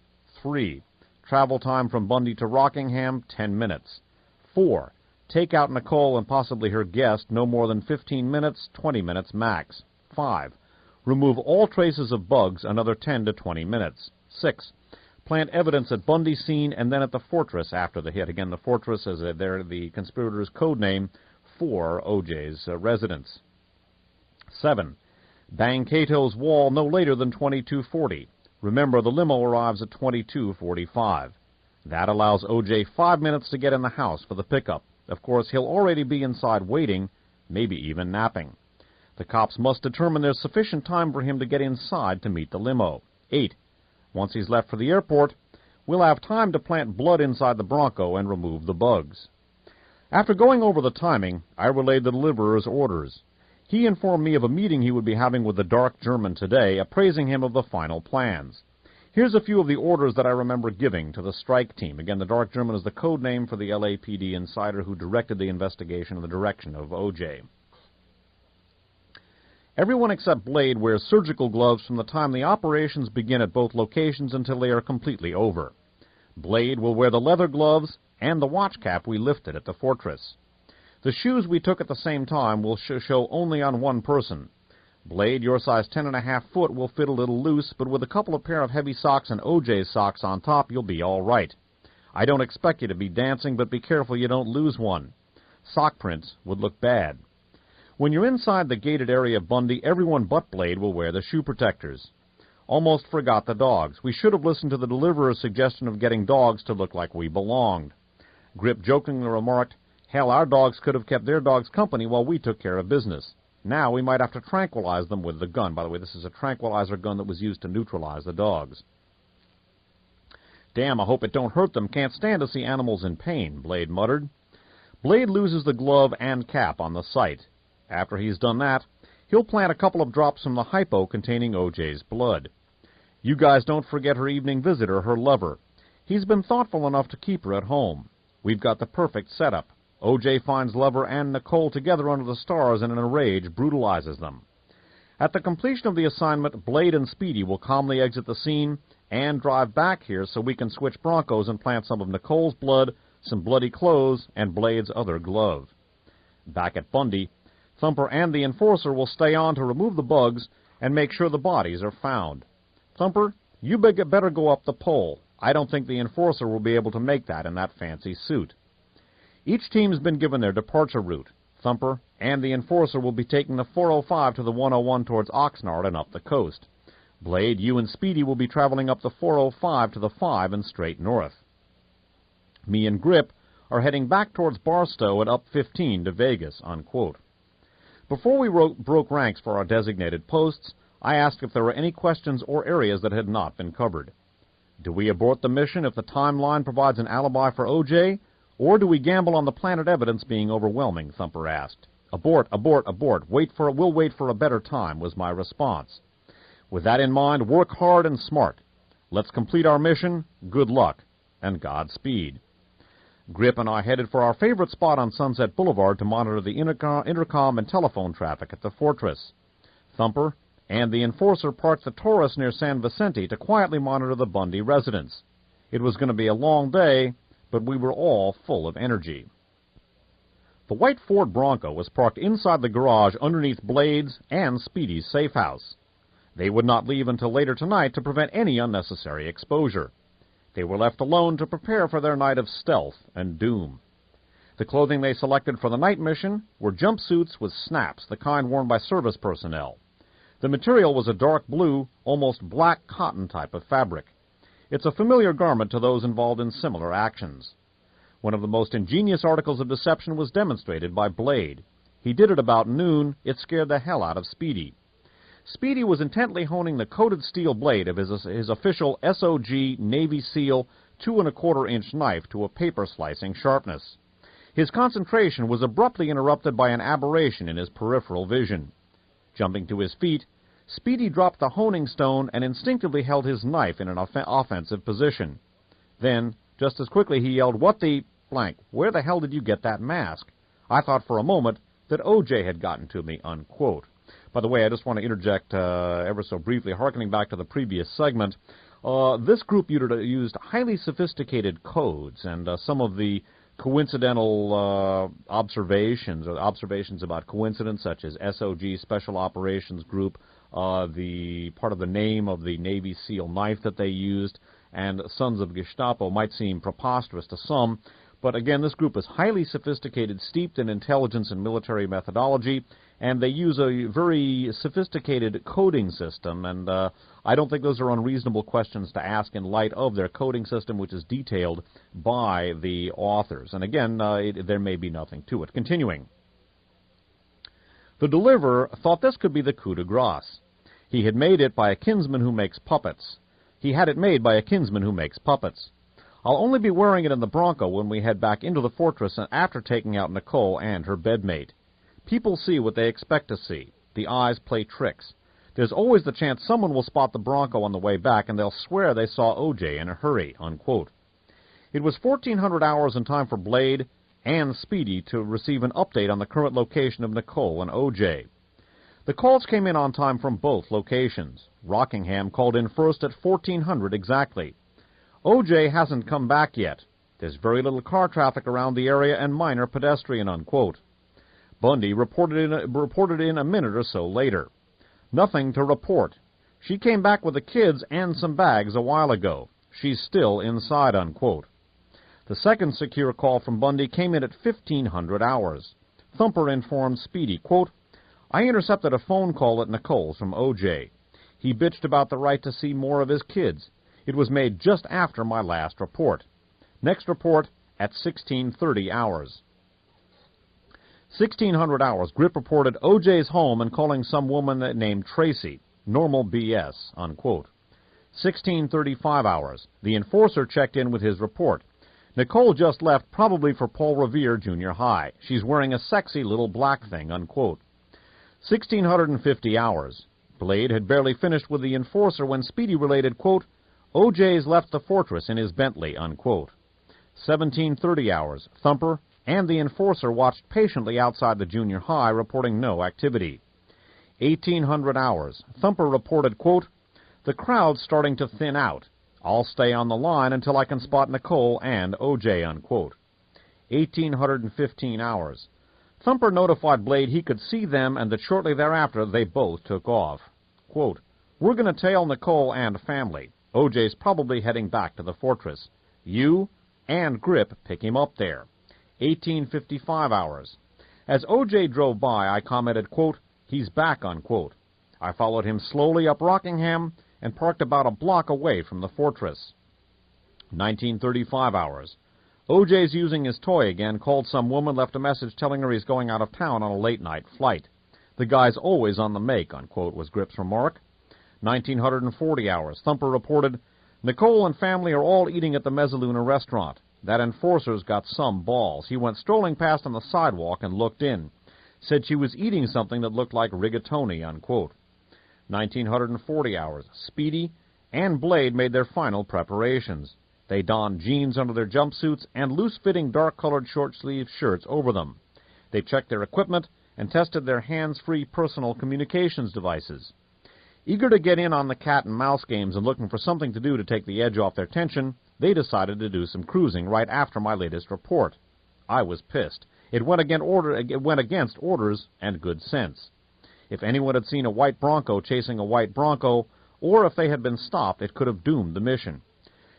[SPEAKER 1] 3. Travel time from Bundy to Rockingham, 10 minutes. 4. Take out Nicole and possibly her guest, no more than 15 minutes, 20 minutes max. 5. Remove all traces of bugs, another 10 to 20 minutes. 6. Plant evidence at Bundy's scene and then at the fortress after the hit. Again, the fortress is the conspirators' code name for OJ's residence. 7. Bang Cato's wall no later than 22:40. Remember, the limo arrives at 22:45. That allows OJ 5 minutes to get in the house for the pickup. Of course, he'll already be inside waiting, maybe even napping. The cops must determine there's sufficient time for him to get inside to meet the limo. 8. Once he's left for the airport, we'll have time to plant blood inside the Bronco and remove the bugs. After going over the timing, I relayed the deliverer's orders. He informed me of a meeting he would be having with the Dark German today, appraising him of the final plans. Here's a few of the orders that I remember giving to the strike team. Again, the Dark German is the code name for the LAPD insider who directed the investigation in the direction of OJ. Everyone except Blade wears surgical gloves from the time the operations begin at both locations until they are completely over. Blade will wear the leather gloves and the watch cap we lifted at the fortress. The shoes we took at the same time will show only on one person. Blade, your size 10.5 foot, will fit a little loose, but with a couple of pair of heavy socks and OJ's socks on top, you'll be all right. I don't expect you to be dancing, but be careful you don't lose one. Sock prints would look bad. When you're inside the gated area of Bundy, everyone but Blade will wear the shoe protectors. Almost forgot the dogs. We should have listened to the deliverer's suggestion of getting dogs to look like we belonged. Grip jokingly remarked, Hell, our dogs could have kept their dogs company while we took care of business. Now we might have to tranquilize them with the gun. By the way, this is a tranquilizer gun that was used to neutralize the dogs. Damn, I hope it don't hurt them. Can't stand to see animals in pain, Blade muttered. Blade loses the glove and cap on the site. After he's done that, he'll plant a couple of drops from the hypo containing OJ's blood. You guys don't forget her evening visitor, her lover. He's been thoughtful enough to keep her at home. We've got the perfect setup. OJ finds lover and Nicole together under the stars and in a rage brutalizes them. At the completion of the assignment, Blade and Speedy will calmly exit the scene and drive back here so we can switch Broncos and plant some of Nicole's blood, some bloody clothes, and Blade's other glove. Back at Bundy, Thumper and the Enforcer will stay on to remove the bugs and make sure the bodies are found. Thumper, you better go up the pole. I don't think the Enforcer will be able to make that in that fancy suit. Each team's been given their departure route. Thumper and the Enforcer will be taking the 405 to the 101 towards Oxnard and up the coast. Blade, you and Speedy will be traveling up the 405 to the 5 and straight north. Me and Grip are heading back towards Barstow and up 15 to Vegas, unquote. Before we broke ranks for our designated posts, I asked if there were any questions or areas that had not been covered. Do we abort the mission if the timeline provides an alibi for OJ, or do we gamble on the planet evidence being overwhelming, Thumper asked. Abort, abort, abort. We'll wait for a better time, was my response. With that in mind, work hard and smart. Let's complete our mission, good luck, and Godspeed. Grip and I headed for our favorite spot on Sunset Boulevard to monitor the intercom and telephone traffic at the fortress. Thumper and the Enforcer parked the Taurus near San Vicente to quietly monitor the Bundy residence. It was going to be a long day, but we were all full of energy. The white Ford Bronco was parked inside the garage underneath Blade's and Speedy's safe house. They would not leave until later tonight to prevent any unnecessary exposure. They were left alone to prepare for their night of stealth and doom. The clothing they selected for the night mission were jumpsuits with snaps, the kind worn by service personnel. The material was a dark blue, almost black cotton type of fabric. It's a familiar garment to those involved in similar actions. One of the most ingenious articles of deception was demonstrated by Blade. He did it about noon. It scared the hell out of Speedy. Speedy was intently honing the coated steel blade of his official SOG Navy SEAL 2¼ inch knife to a paper-slicing sharpness. His concentration was abruptly interrupted by an aberration in his peripheral vision. Jumping to his feet, Speedy dropped the honing stone and instinctively held his knife in an offensive position. Then, just as quickly, he yelled, "What the blank? Where the hell did you get that mask? I thought for a moment that OJ had gotten to me," unquote. By the way, I just want to interject ever so briefly, hearkening back to the previous segment. This group used highly sophisticated codes, and some of the coincidental observations, or observations about coincidence, such as SOG, Special Operations Group, the part of the name of the Navy SEAL knife that they used, and Sons of Gestapo might seem preposterous to some, but again, this group is highly sophisticated, steeped in intelligence and military methodology, and they use a very sophisticated coding system, and I don't think those are unreasonable questions to ask in light of their coding system, which is detailed by the authors. And again, there may be nothing to it. Continuing. The deliverer thought this could be the coup de grace. He had made it by a kinsman who makes puppets. He had it made by a kinsman who makes puppets. I'll only be wearing it in the Bronco when we head back into the fortress and after taking out Nicole and her bedmate. People see what they expect to see. The eyes play tricks. There's always the chance someone will spot the Bronco on the way back, and they'll swear they saw OJ in a hurry, unquote. It was 1400 hours in time for Blade and Speedy to receive an update on the current location of Nicole and OJ. The calls came in on time from both locations. Rockingham called in first at 1400 exactly. OJ hasn't come back yet. There's very little car traffic around the area and minor pedestrian, unquote. Bundy reported in a minute or so later. Nothing to report. She came back with the kids and some bags a while ago. She's still inside, unquote. The second secure call from Bundy came in at 1500 hours. Thumper informed Speedy, quote, "I intercepted a phone call at Nicole's from OJ. He bitched about the right to see more of his kids. It was made just after my last report. Next report at 1630 hours. 1600 hours, Grip reported OJ's home and calling some woman named Tracy. Normal BS, unquote. 1635 hours, the enforcer checked in with his report. Nicole just left, probably for Paul Revere Junior High. She's wearing a sexy little black thing, unquote. 1650 hours. Blade had barely finished with the enforcer when Speedy related, quote, OJ's left the fortress in his Bentley, unquote. 1730 hours. Thumper and the enforcer watched patiently outside the junior high, reporting no activity. 1800 hours. Thumper reported, quote, the crowd's starting to thin out. I'll stay on the line until I can spot Nicole and OJ, unquote. 1815 hours. Thumper notified Blade he could see them and that shortly thereafter they both took off. Quote, we're going to tail Nicole and family. OJ's probably heading back to the fortress. You and Grip pick him up there. 1855 hours. As OJ drove by, I commented, quote, he's back, unquote. I followed him slowly up Rockingham and parked about a block away from the fortress. 1935 hours. OJ's using his toy again, called some woman, left a message telling her he's going out of town on a late-night flight. The guy's always on the make, unquote, was Grip's remark. 1940 hours. Thumper reported, Nicole and family are all eating at the Mezzaluna restaurant. That enforcer's got some balls. He went strolling past on the sidewalk and looked in. Said she was eating something that looked like rigatoni, unquote. 1940 hours. Speedy and Blade made their final preparations. They donned jeans under their jumpsuits and loose-fitting dark-colored short-sleeved shirts over them. They checked their equipment and tested their hands-free personal communications devices. Eager to get in on the cat-and-mouse games and looking for something to do to take the edge off their tension, they decided to do some cruising right after my latest report. I was pissed. It went against orders and good sense. If anyone had seen a white Bronco chasing a white Bronco, or if they had been stopped, it could have doomed the mission.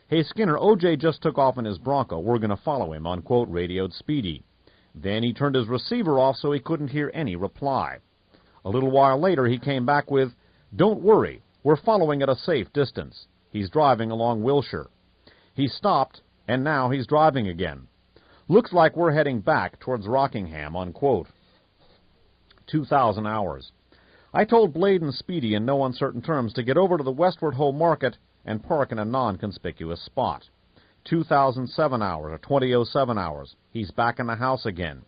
[SPEAKER 1] Hey, Skinner, OJ just took off in his Bronco. We're going to follow him, unquote, radioed Speedy. Then he turned his receiver off so he couldn't hear any reply. A little while later, he came back with, don't worry, we're following at a safe distance. He's driving along Wilshire. He stopped, and now he's driving again. Looks like we're heading back towards Rockingham, unquote. 2,000 hours. I told Blade and Speedy in no uncertain terms to get over to the Westward Ho Market and park in a non-conspicuous spot. 2007 hours, or 2007 hours. He's back in the house again.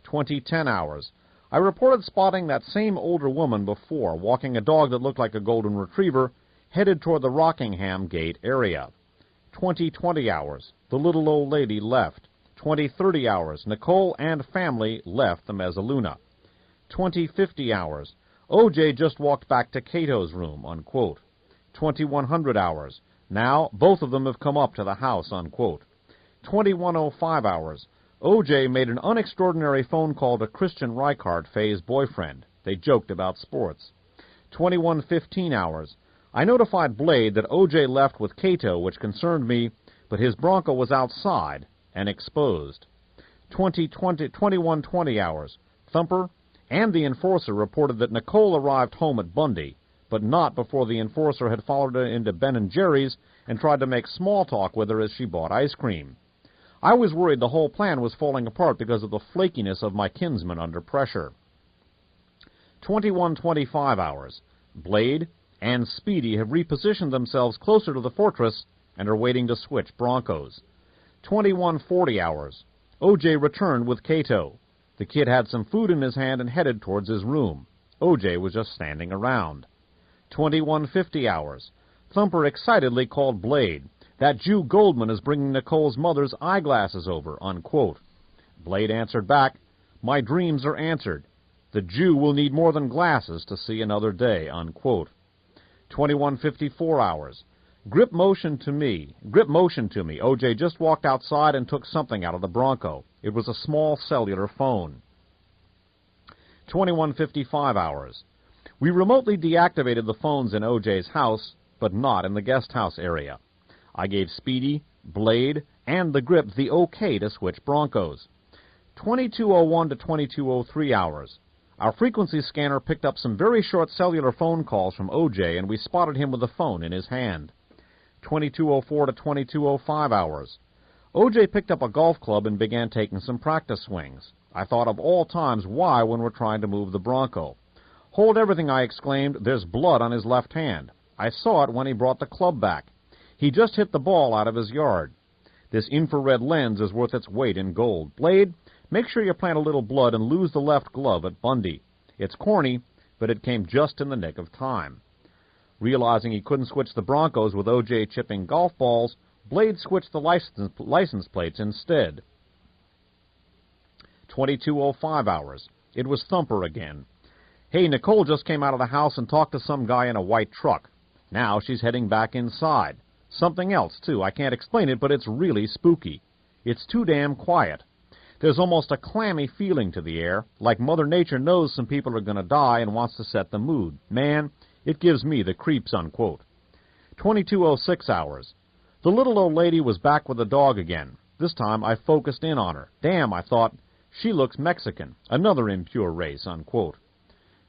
[SPEAKER 1] 2010 hours. I reported spotting that same older woman before, walking a dog that looked like a golden retriever, headed toward the Rockingham Gate area. 2020 hours. The little old lady left. 2030 hours. Nicole and family left the Mezzaluna. 2050 hours. OJ just walked back to Cato's room, unquote. 2100 hours. Now, both of them have come up to the house, unquote. 2105 hours. OJ made an unextraordinary phone call to Christian Reichardt, Faye's boyfriend. They joked about sports. 2115 hours. I notified Blade that OJ left with Cato, which concerned me, but his Bronco was outside and exposed. 2120 hours. Thumper and the enforcer reported that Nicole arrived home at Bundy, but not before the enforcer had followed her into Ben & Jerry's and tried to make small talk with her as she bought ice cream. I was worried the whole plan was falling apart because of the flakiness of my kinsman under pressure. 2125 hours. Blade and Speedy have repositioned themselves closer to the fortress and are waiting to switch Broncos. 2140 hours. OJ returned with Cato. The kid had some food in his hand and headed towards his room. OJ was just standing around. 2150 hours. Thumper excitedly called Blade. That Jew Goldman is bringing Nicole's mother's eyeglasses over, unquote. Blade answered back, my dreams are answered. The Jew will need more than glasses to see another day, unquote. 2154 hours. Grip motioned to me. OJ just walked outside and took something out of the Bronco. It was a small cellular phone. 2155 hours. We remotely deactivated the phones in OJ's house, but not in the guest house area. I gave Speedy, Blade, and the Grip the okay to switch Broncos. 2201 to 2203 hours. Our frequency scanner picked up some very short cellular phone calls from OJ, and we spotted him with the phone in his hand. 2204 to 2205 hours. OJ picked up a golf club and began taking some practice swings. I thought of all times why when we're trying to move the Bronco. Hold everything, I exclaimed. There's blood on his left hand. I saw it when he brought the club back. He just hit the ball out of his yard. This infrared lens is worth its weight in gold. Blade, make sure you plant a little blood and lose the left glove at Bundy. It's corny, but it came just in the nick of time. Realizing he couldn't switch the Broncos with OJ chipping golf balls, Blade switched the license plates instead. 22:05 hours. It was Thumper again. Hey, Nicole just came out of the house and talked to some guy in a white truck. Now she's heading back inside. Something else, too. I can't explain it, but it's really spooky. It's too damn quiet. There's almost a clammy feeling to the air, like Mother Nature knows some people are going to die and wants to set the mood. Man, it gives me the creeps, unquote. 22:06 hours. The little old lady was back with the dog again. This time I focused in on her. Damn, I thought, she looks Mexican. Another impure race, unquote.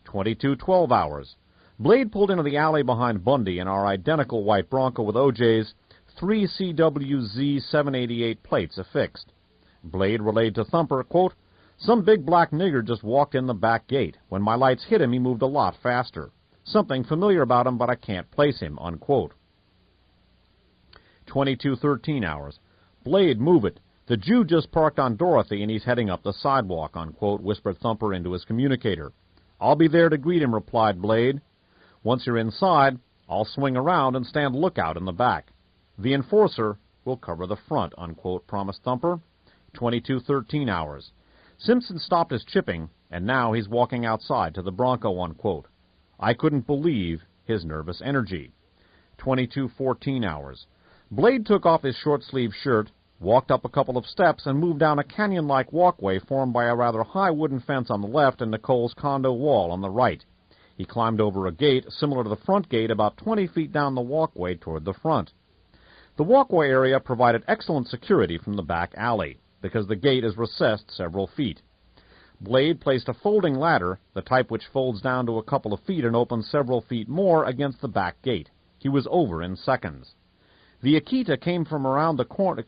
[SPEAKER 1] 22:12 hours. Blade pulled into the alley behind Bundy in our identical white Bronco with OJ's 3 CWZ 788 plates affixed. Blade relayed to Thumper, quote, some big black nigger just walked in the back gate. When my lights hit him, he moved a lot faster. Something familiar about him, but I can't place him, unquote. 22:13 hours. Blade, move it. The Jew just parked on Dorothy and he's heading up the sidewalk, unquote, whispered Thumper into his communicator. I'll be there to greet him, replied Blade. Once you're inside, I'll swing around and stand lookout in the back. The enforcer will cover the front, unquote, promised Thumper. 22:13 hours. Simpson stopped his chipping, and now he's walking outside to the Bronco, unquote. I couldn't believe his nervous energy. 22:14 hours. Blade took off his short-sleeved shirt, walked up a couple of steps, and moved down a canyon-like walkway formed by a rather high wooden fence on the left and Nicole's condo wall on the right. He climbed over a gate, similar to the front gate, about 20 feet down the walkway toward the front. The walkway area provided excellent security from the back alley, because the gate is recessed several feet. Blade placed a folding ladder, the type which folds down to a couple of feet and opens several feet more, against the back gate. He was over in seconds. The Akita came around the corner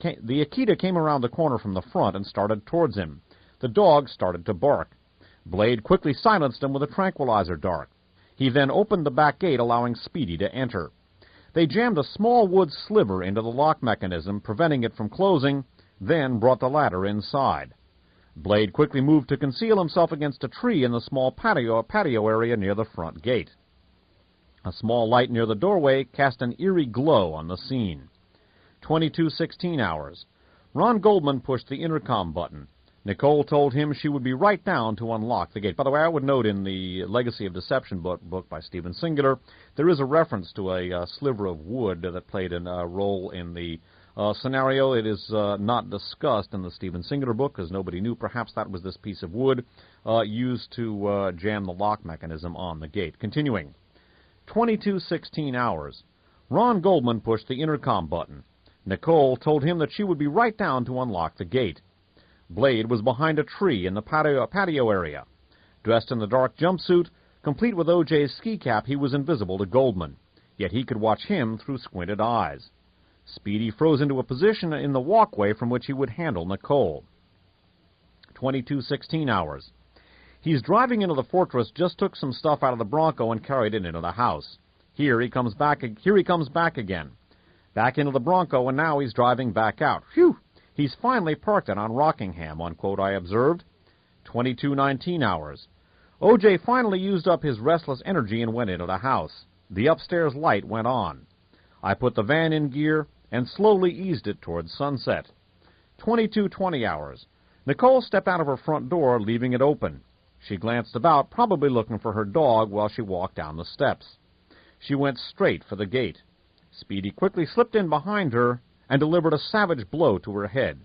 [SPEAKER 1] from the front and started towards him. The dog started to bark. Blade quickly silenced him with a tranquilizer dart. He then opened the back gate, allowing Speedy to enter. They jammed a small wood sliver into the lock mechanism, preventing it from closing, then brought the ladder inside. Blade quickly moved to conceal himself against a tree in the small patio area near the front gate. A small light near the doorway cast an eerie glow on the scene. 22:16 hours. Ron Goldman pushed the intercom button. Nicole told him she would be right down to unlock the gate. By the way, I would note in the Legacy of Deception book by Stephen Singular, there is a reference to a sliver of wood that played a role in the scenario. It is not discussed in the Stephen Singular book because nobody knew. Perhaps that was this piece of wood used to jam the lock mechanism on the gate. Continuing. 22:16 hours. Ron Goldman pushed the intercom button. Nicole told him that she would be right down to unlock the gate. Blade was behind a tree in the patio area. Dressed in the dark jumpsuit, complete with OJ's ski cap, he was invisible to Goldman, yet he could watch him through squinted eyes. Speedy froze into a position in the walkway from which he would handle Nicole. 22:16 hours. He's driving into the fortress, just took some stuff out of the Bronco and carried it into the house. Here he comes back again. Back into the Bronco, and now he's driving back out. Phew! He's finally parked it on Rockingham, unquote, I observed. 22:19 hours. OJ finally used up his restless energy and went into the house. The upstairs light went on. I put the van in gear and slowly eased it towards sunset. 22:20 hours. Nicole stepped out of her front door, leaving it open. She glanced about, probably looking for her dog, while she walked down the steps. She went straight for the gate. Speedy quickly slipped in behind her and delivered a savage blow to her head.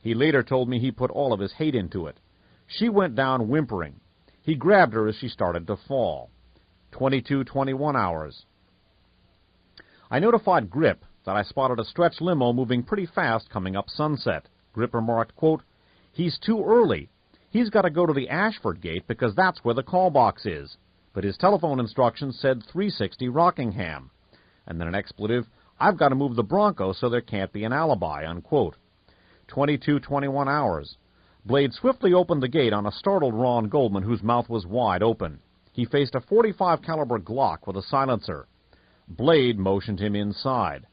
[SPEAKER 1] He later told me he put all of his hate into it. She went down whimpering. He grabbed her as she started to fall. 22:21 hours. I notified Grip that I spotted a stretch limo moving pretty fast coming up Sunset. Grip remarked, quote, he's too early. He's got to go to the Ashford gate because that's where the call box is. But his telephone instructions said 360 Rockingham. And then an expletive, I've got to move the Bronco so there can't be an alibi, unquote. 22:21 hours. Blade swiftly opened the gate on a startled Ron Goldman, whose mouth was wide open. He faced a .45 caliber Glock with a silencer. Blade motioned him inside.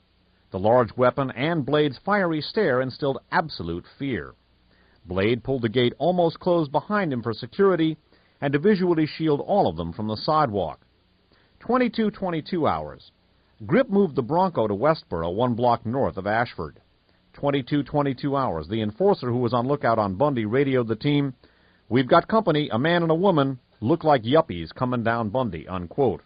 [SPEAKER 1] The large weapon and Blade's fiery stare instilled absolute fear. Blade pulled the gate almost closed behind him for security and to visually shield all of them from the sidewalk. 22:22 hours. Grip moved the Bronco to Westboro, 1 block north of Ashford. 22:22 hours. The enforcer who was on lookout on Bundy radioed the team, "We've got company, a man and a woman, look like yuppies coming down Bundy," unquote.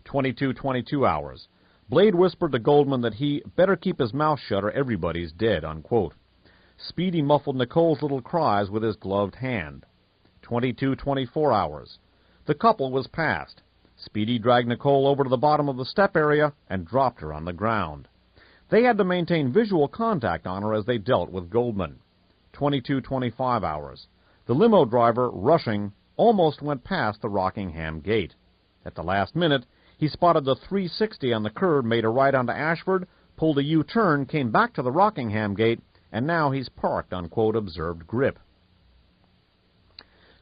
[SPEAKER 1] 22:22 hours. Blade whispered to Goldman that he better keep his mouth shut or everybody's dead, unquote. Speedy muffled Nicole's little cries with his gloved hand. 22:24 hours. The couple was passed. Speedy dragged Nicole over to the bottom of the step area and dropped her on the ground. They had to maintain visual contact on her as they dealt with Goldman. 22:25 hours. The limo driver, rushing, almost went past the Rockingham gate. At the last minute, he spotted the 360 on the curb, made a right onto Ashford, pulled a U-turn, came back to the Rockingham gate, and now he's parked, unquote, observed Grip.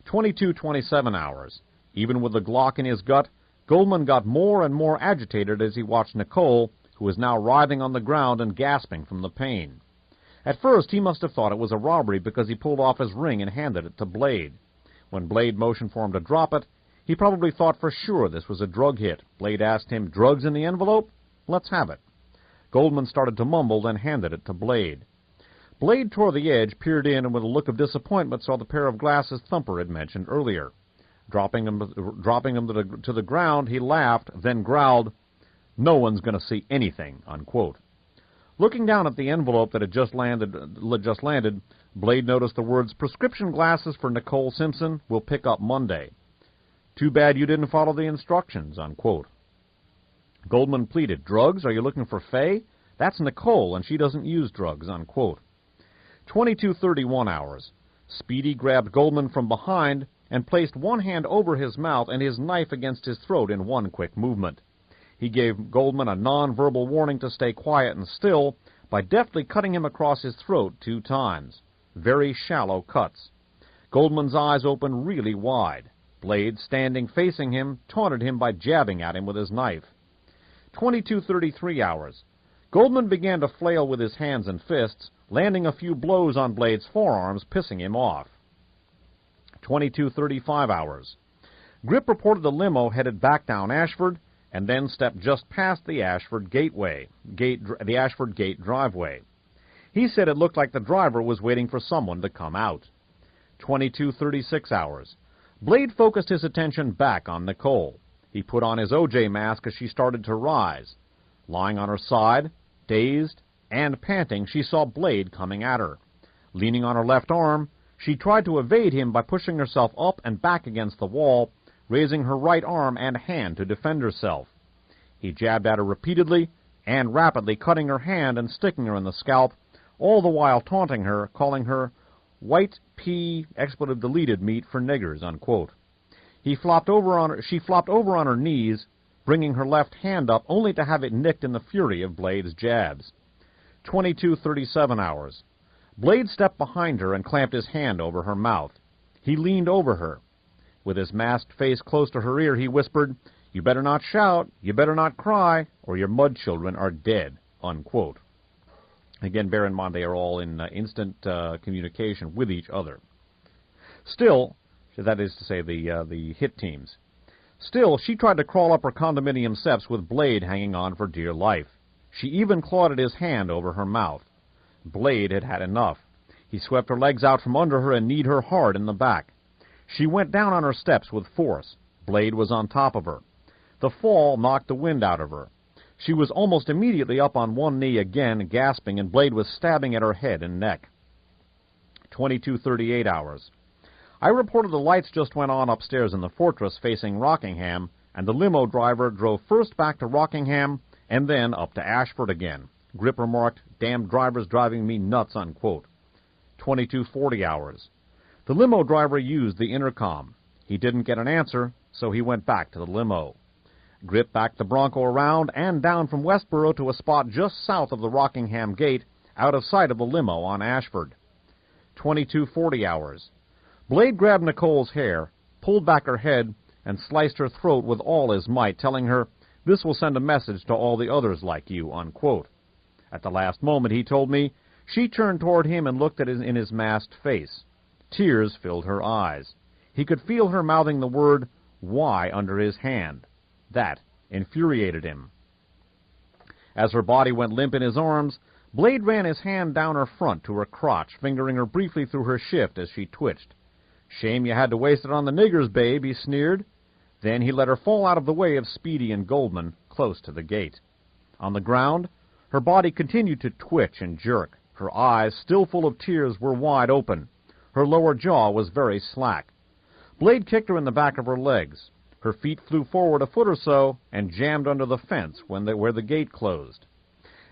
[SPEAKER 1] 22:27 hours. Even with the Glock in his gut, Goldman got more and more agitated as he watched Nicole, who was now writhing on the ground and gasping from the pain. At first, he must have thought it was a robbery because he pulled off his ring and handed it to Blade. When Blade motioned for him to drop it, he probably thought for sure this was a drug hit. Blade asked him, "Drugs in the envelope? Let's have it." Goldman started to mumble, then handed it to Blade. Blade tore the edge, peered in, and with a look of disappointment saw the pair of glasses Thumper had mentioned earlier. Dropping them to the ground, he laughed, then growled, "No one's going to see anything," unquote. Looking down at the envelope that had just landed, Blade noticed the words, "Prescription glasses for Nicole Simpson. Will pick up Monday. Too bad you didn't follow the instructions," unquote. Goldman pleaded, "Drugs? Are you looking for Faye? That's Nicole, and she doesn't use drugs," unquote. 22:31 hours. Speedy grabbed Goldman from behind and placed one hand over his mouth and his knife against his throat in one quick movement. He gave Goldman a non-verbal warning to stay quiet and still by deftly cutting him across his throat 2 times. Very shallow cuts. Goldman's eyes opened really wide. Blade, standing facing him, taunted him by jabbing at him with his knife. 22:33 hours. Goldman began to flail with his hands and fists, landing a few blows on Blade's forearms, pissing him off. 22:35 hours. Grip reported the limo headed back down Ashford and then stepped just past the Ashford Gate driveway. He said it looked like the driver was waiting for someone to come out. 22:36 hours. Blade focused his attention back on Nicole. He put on his OJ mask as she started to rise. Lying on her side, dazed and panting, she saw Blade coming at her. Leaning on her left arm, she tried to evade him by pushing herself up and back against the wall, raising her right arm and hand to defend herself. He jabbed at her repeatedly and rapidly, cutting her hand and sticking her in the scalp, all the while taunting her, calling her white pea, expletive deleted, meat for niggers, unquote. She flopped over on her knees, bringing her left hand up, only to have it nicked in the fury of Blade's jabs. 22:37 hours. Blade stepped behind her and clamped his hand over her mouth. He leaned over her. With his masked face close to her ear, he whispered, "You better not shout, you better not cry, or your mud children are dead," unquote. Again, bear in mind they are all in instant communication with each other. Still, that is to say the hit teams. Still, she tried to crawl up her condominium steps with Blade hanging on for dear life. She even clawed at his hand over her mouth. Blade had had enough. He swept her legs out from under her and kneed her hard in the back. She went down on her steps with force. Blade was on top of her. The fall knocked the wind out of her. She was almost immediately up on one knee again, gasping, and Blade was stabbing at her head and neck. 22:38 hours. I reported the lights just went on upstairs in the fortress facing Rockingham, and the limo driver drove first back to Rockingham and then up to Ashford again. Grip remarked, "Damn drivers driving me nuts," unquote. 22:40 hours. The limo driver used the intercom. He didn't get an answer, so he went back to the limo. Grip backed the Bronco around and down from Westboro to a spot just south of the Rockingham gate, out of sight of the limo on Ashford. 22:40 hours. Blade grabbed Nicole's hair, pulled back her head, and sliced her throat with all his might, telling her, "This will send a message to all the others like you," unquote. At the last moment, he told me, she turned toward him and looked at in his masked face. Tears filled her eyes. He could feel her mouthing the word, "Why," under his hand. That infuriated him. As her body went limp in his arms, Blade ran his hand down her front to her crotch, fingering her briefly through her shift as she twitched. "Shame you had to waste it on the niggers, babe," he sneered. Then he let her fall out of the way of Speedy and Goldman, close to the gate. On the ground, her body continued to twitch and jerk. Her eyes, still full of tears, were wide open. Her lower jaw was very slack. Blade kicked her in the back of her legs. Her feet flew forward a foot or so and jammed under the fence where the gate closed.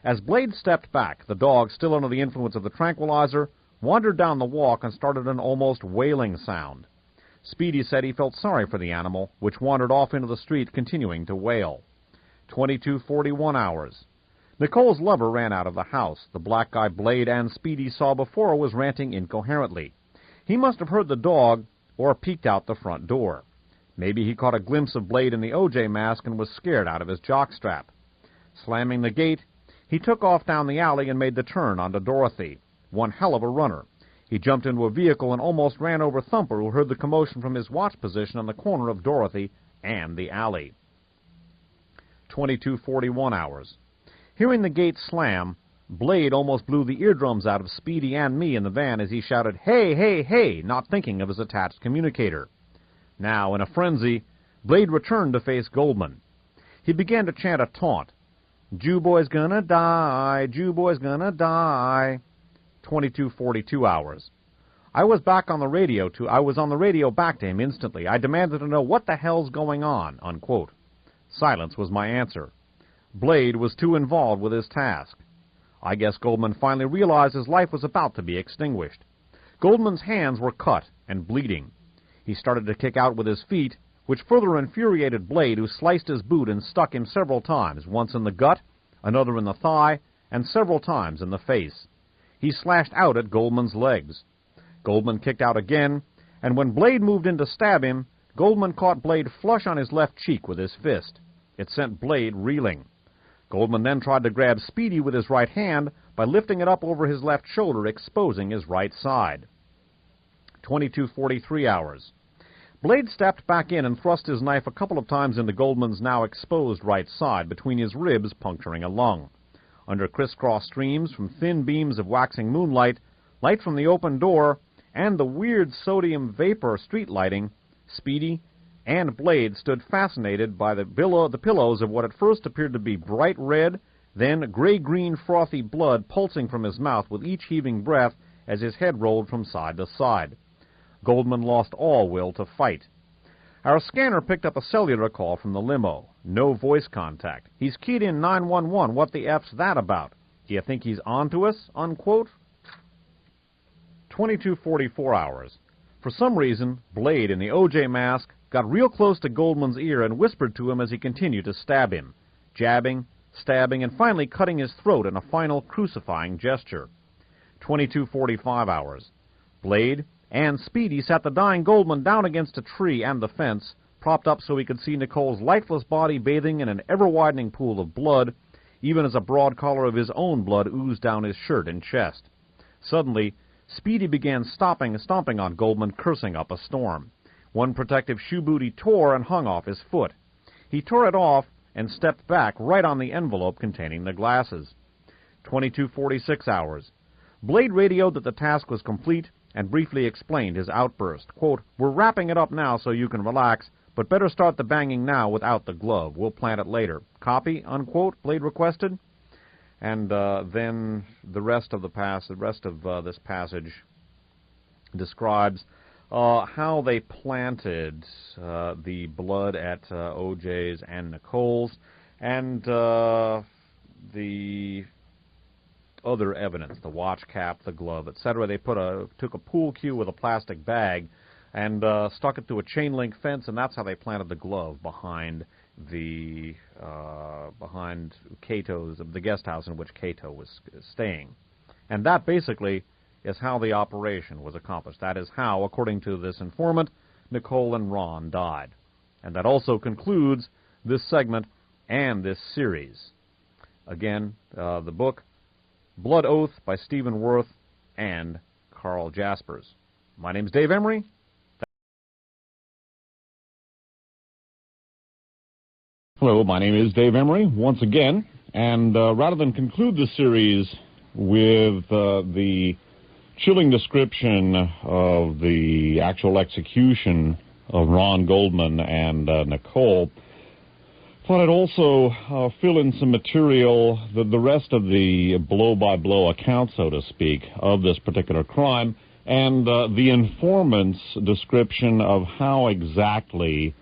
[SPEAKER 1] As Blade stepped back, the dog, still under the influence of the tranquilizer, wandered down the walk and started an almost wailing sound. Speedy said he felt sorry for the animal, which wandered off into the street, continuing to wail. 22:41 hours. Nicole's lover ran out of the house. The black guy Blade and Speedy saw before was ranting incoherently. He must have heard the dog or peeked out the front door. Maybe he caught a glimpse of Blade in the OJ mask and was scared out of his jockstrap. Slamming the gate, he took off down the alley and made the turn onto Dorothy. One hell of a runner. He jumped into a vehicle and almost ran over Thumper, who heard the commotion from his watch position on the corner of Dorothy and the alley. 22:41 hours. Hearing the gate slam, Blade almost blew the eardrums out of Speedy and me in the van as he shouted, "Hey, hey, hey," not thinking of his attached communicator. Now, in a frenzy, Blade returned to face Goldman. He began to chant a taunt. "Jew boy's gonna die, Jew boy's gonna die." 22:42 hours. I was on the radio back to him instantly. I demanded to know what the hell's going on, unquote. Silence was my answer. Blade was too involved with his task. I guess Goldman finally realized his life was about to be extinguished. Goldman's hands were cut and bleeding. He started to kick out with his feet, which further infuriated Blade, who sliced his boot and stuck him several times, once in the gut, another in the thigh, and several times in the face. He slashed out at Goldman's legs. Goldman kicked out again, and when Blade moved in to stab him, Goldman caught Blade flush on his left cheek with his fist. It sent Blade reeling. Goldman then tried to grab Speedy with his right hand by lifting it up over his left shoulder, exposing his right side. 22:43 hours. Blade stepped back in and thrust his knife a couple of times into Goldman's now exposed right side, between his ribs, puncturing a lung. Under crisscross streams from thin beams of waxing moonlight, light from the open door, and the weird sodium vapor street lighting, Speedy and Blade stood fascinated by the pillows of what at first appeared to be bright red, then gray-green frothy blood pulsing from his mouth with each heaving breath as his head rolled from side to side. Goldman lost all will to fight. Our scanner picked up a cellular call from the limo. No voice contact. He's keyed in 911. What the F's that about? Do you think he's on to us? Unquote. 22:44 hours. For some reason, Blade in the OJ mask got real close to Goldman's ear and whispered to him as he continued to stab him, jabbing, stabbing, and finally cutting his throat in a final crucifying gesture. 22:45 hours. Blade and Speedy sat the dying Goldman down against a tree and the fence, propped up so he could see Nicole's lifeless body bathing in an ever-widening pool of blood, even as a broad collar of his own blood oozed down his shirt and chest. Suddenly, Speedy began stomping on Goldman, cursing up a storm. One protective shoe boot he tore and hung off his foot. He tore it off and stepped back right on the envelope containing the glasses. 22:46 hours. Blade radioed that the task was complete and briefly explained his outburst. Quote, "We're wrapping it up now so you can relax, but better start the banging now without the glove. We'll plan it later. Copy?" Unquote, Blade requested. And then the rest of this passage describes how they planted the blood at OJ's and Nicole's, and the other evidence, the watch cap, the glove, etc. They took a pool cue with a plastic bag and stuck it to a chain link fence, and that's how they planted the glove behind Cato's, the guest house in which Cato was staying. And that basically is how the operation was accomplished. That is how, according to this informant, Nicole and Ron died. And that also concludes this segment and this series. Again, the book, Blood Oath by Stephen Worth and Carl Jaspers. My name is Dave Emory. Hello, my name is Dave Emory once again, and rather than conclude the series with the chilling description of the actual execution of Ron Goldman and Nicole, I thought I'd also fill in some material, the rest of the blow-by-blow account, so to speak, of this particular crime, and the informant's description of how exactly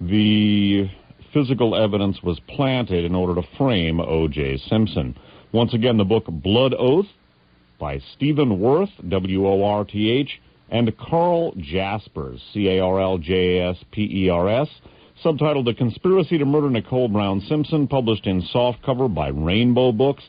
[SPEAKER 1] the physical evidence was planted in order to frame O.J. Simpson. Once again, the book Blood Oath by Stephen Worth, W-O-R-T-H, and Carl Jaspers, C-A-R-L-J-A-S-P-E-R-S, subtitled The Conspiracy to Murder Nicole Brown Simpson, published in softcover by Rainbow Books,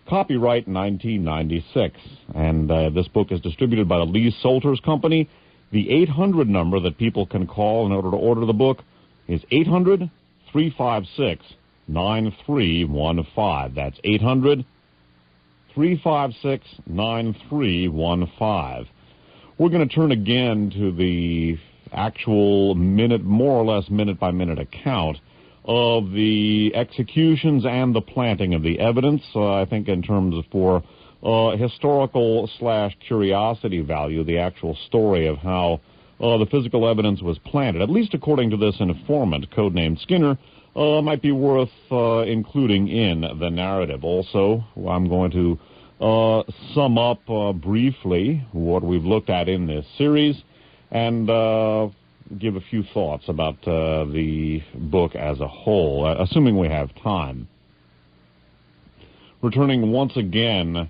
[SPEAKER 1] copyright 1996. And this book is distributed by the Lee Solters Company. The 800 number that people can call in order to order the book is 800-356-9315. That's 800-356-9315. We're going to turn again to the actual more or less minute-by-minute account of the executions and the planting of the evidence, I think in terms of for historical/curiosity value, the actual story of how the physical evidence was planted, at least according to this informant, codenamed Skinner, might be worth including in the narrative. Also, I'm going to sum up briefly what we've looked at in this series and give a few thoughts about the book as a whole, assuming we have time. Returning once again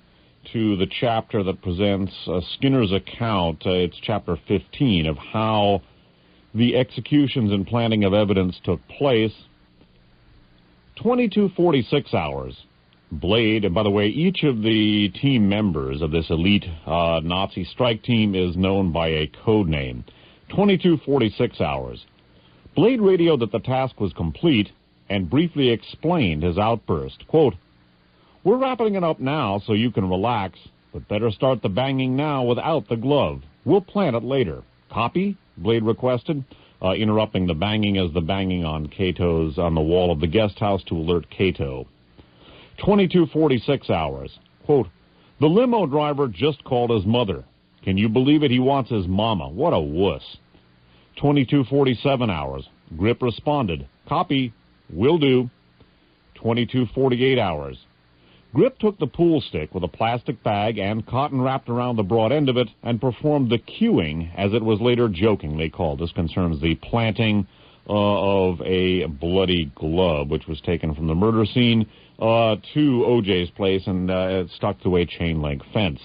[SPEAKER 1] to the chapter that presents Skinner's account, it's chapter 15, of how the executions and planting of evidence took place. 22:46 hours. Blade, and by the way, each of the team members of this elite Nazi strike team is known by a code name. 22:46 hours. Blade radioed that the task was complete and briefly explained his outburst. Quote, "We're wrapping it up now so you can relax, but better start the banging now without the glove. We'll plan it later. Copy?" Blade requested, interrupting the banging as the banging on the wall of the guest house to alert Cato. 22:46 hours. Quote, "The limo driver just called his mother. Can you believe it? He wants his mama. What a wuss." 22:47 hours. Grip responded, "Copy. Will do." 22:48 hours. Grip took the pool stick with a plastic bag and cotton wrapped around the broad end of it and performed the cueing, as it was later jokingly called. This concerns the planting of a bloody glove, which was taken from the murder scene to O.J.'s place and stuck to a chain-link fence.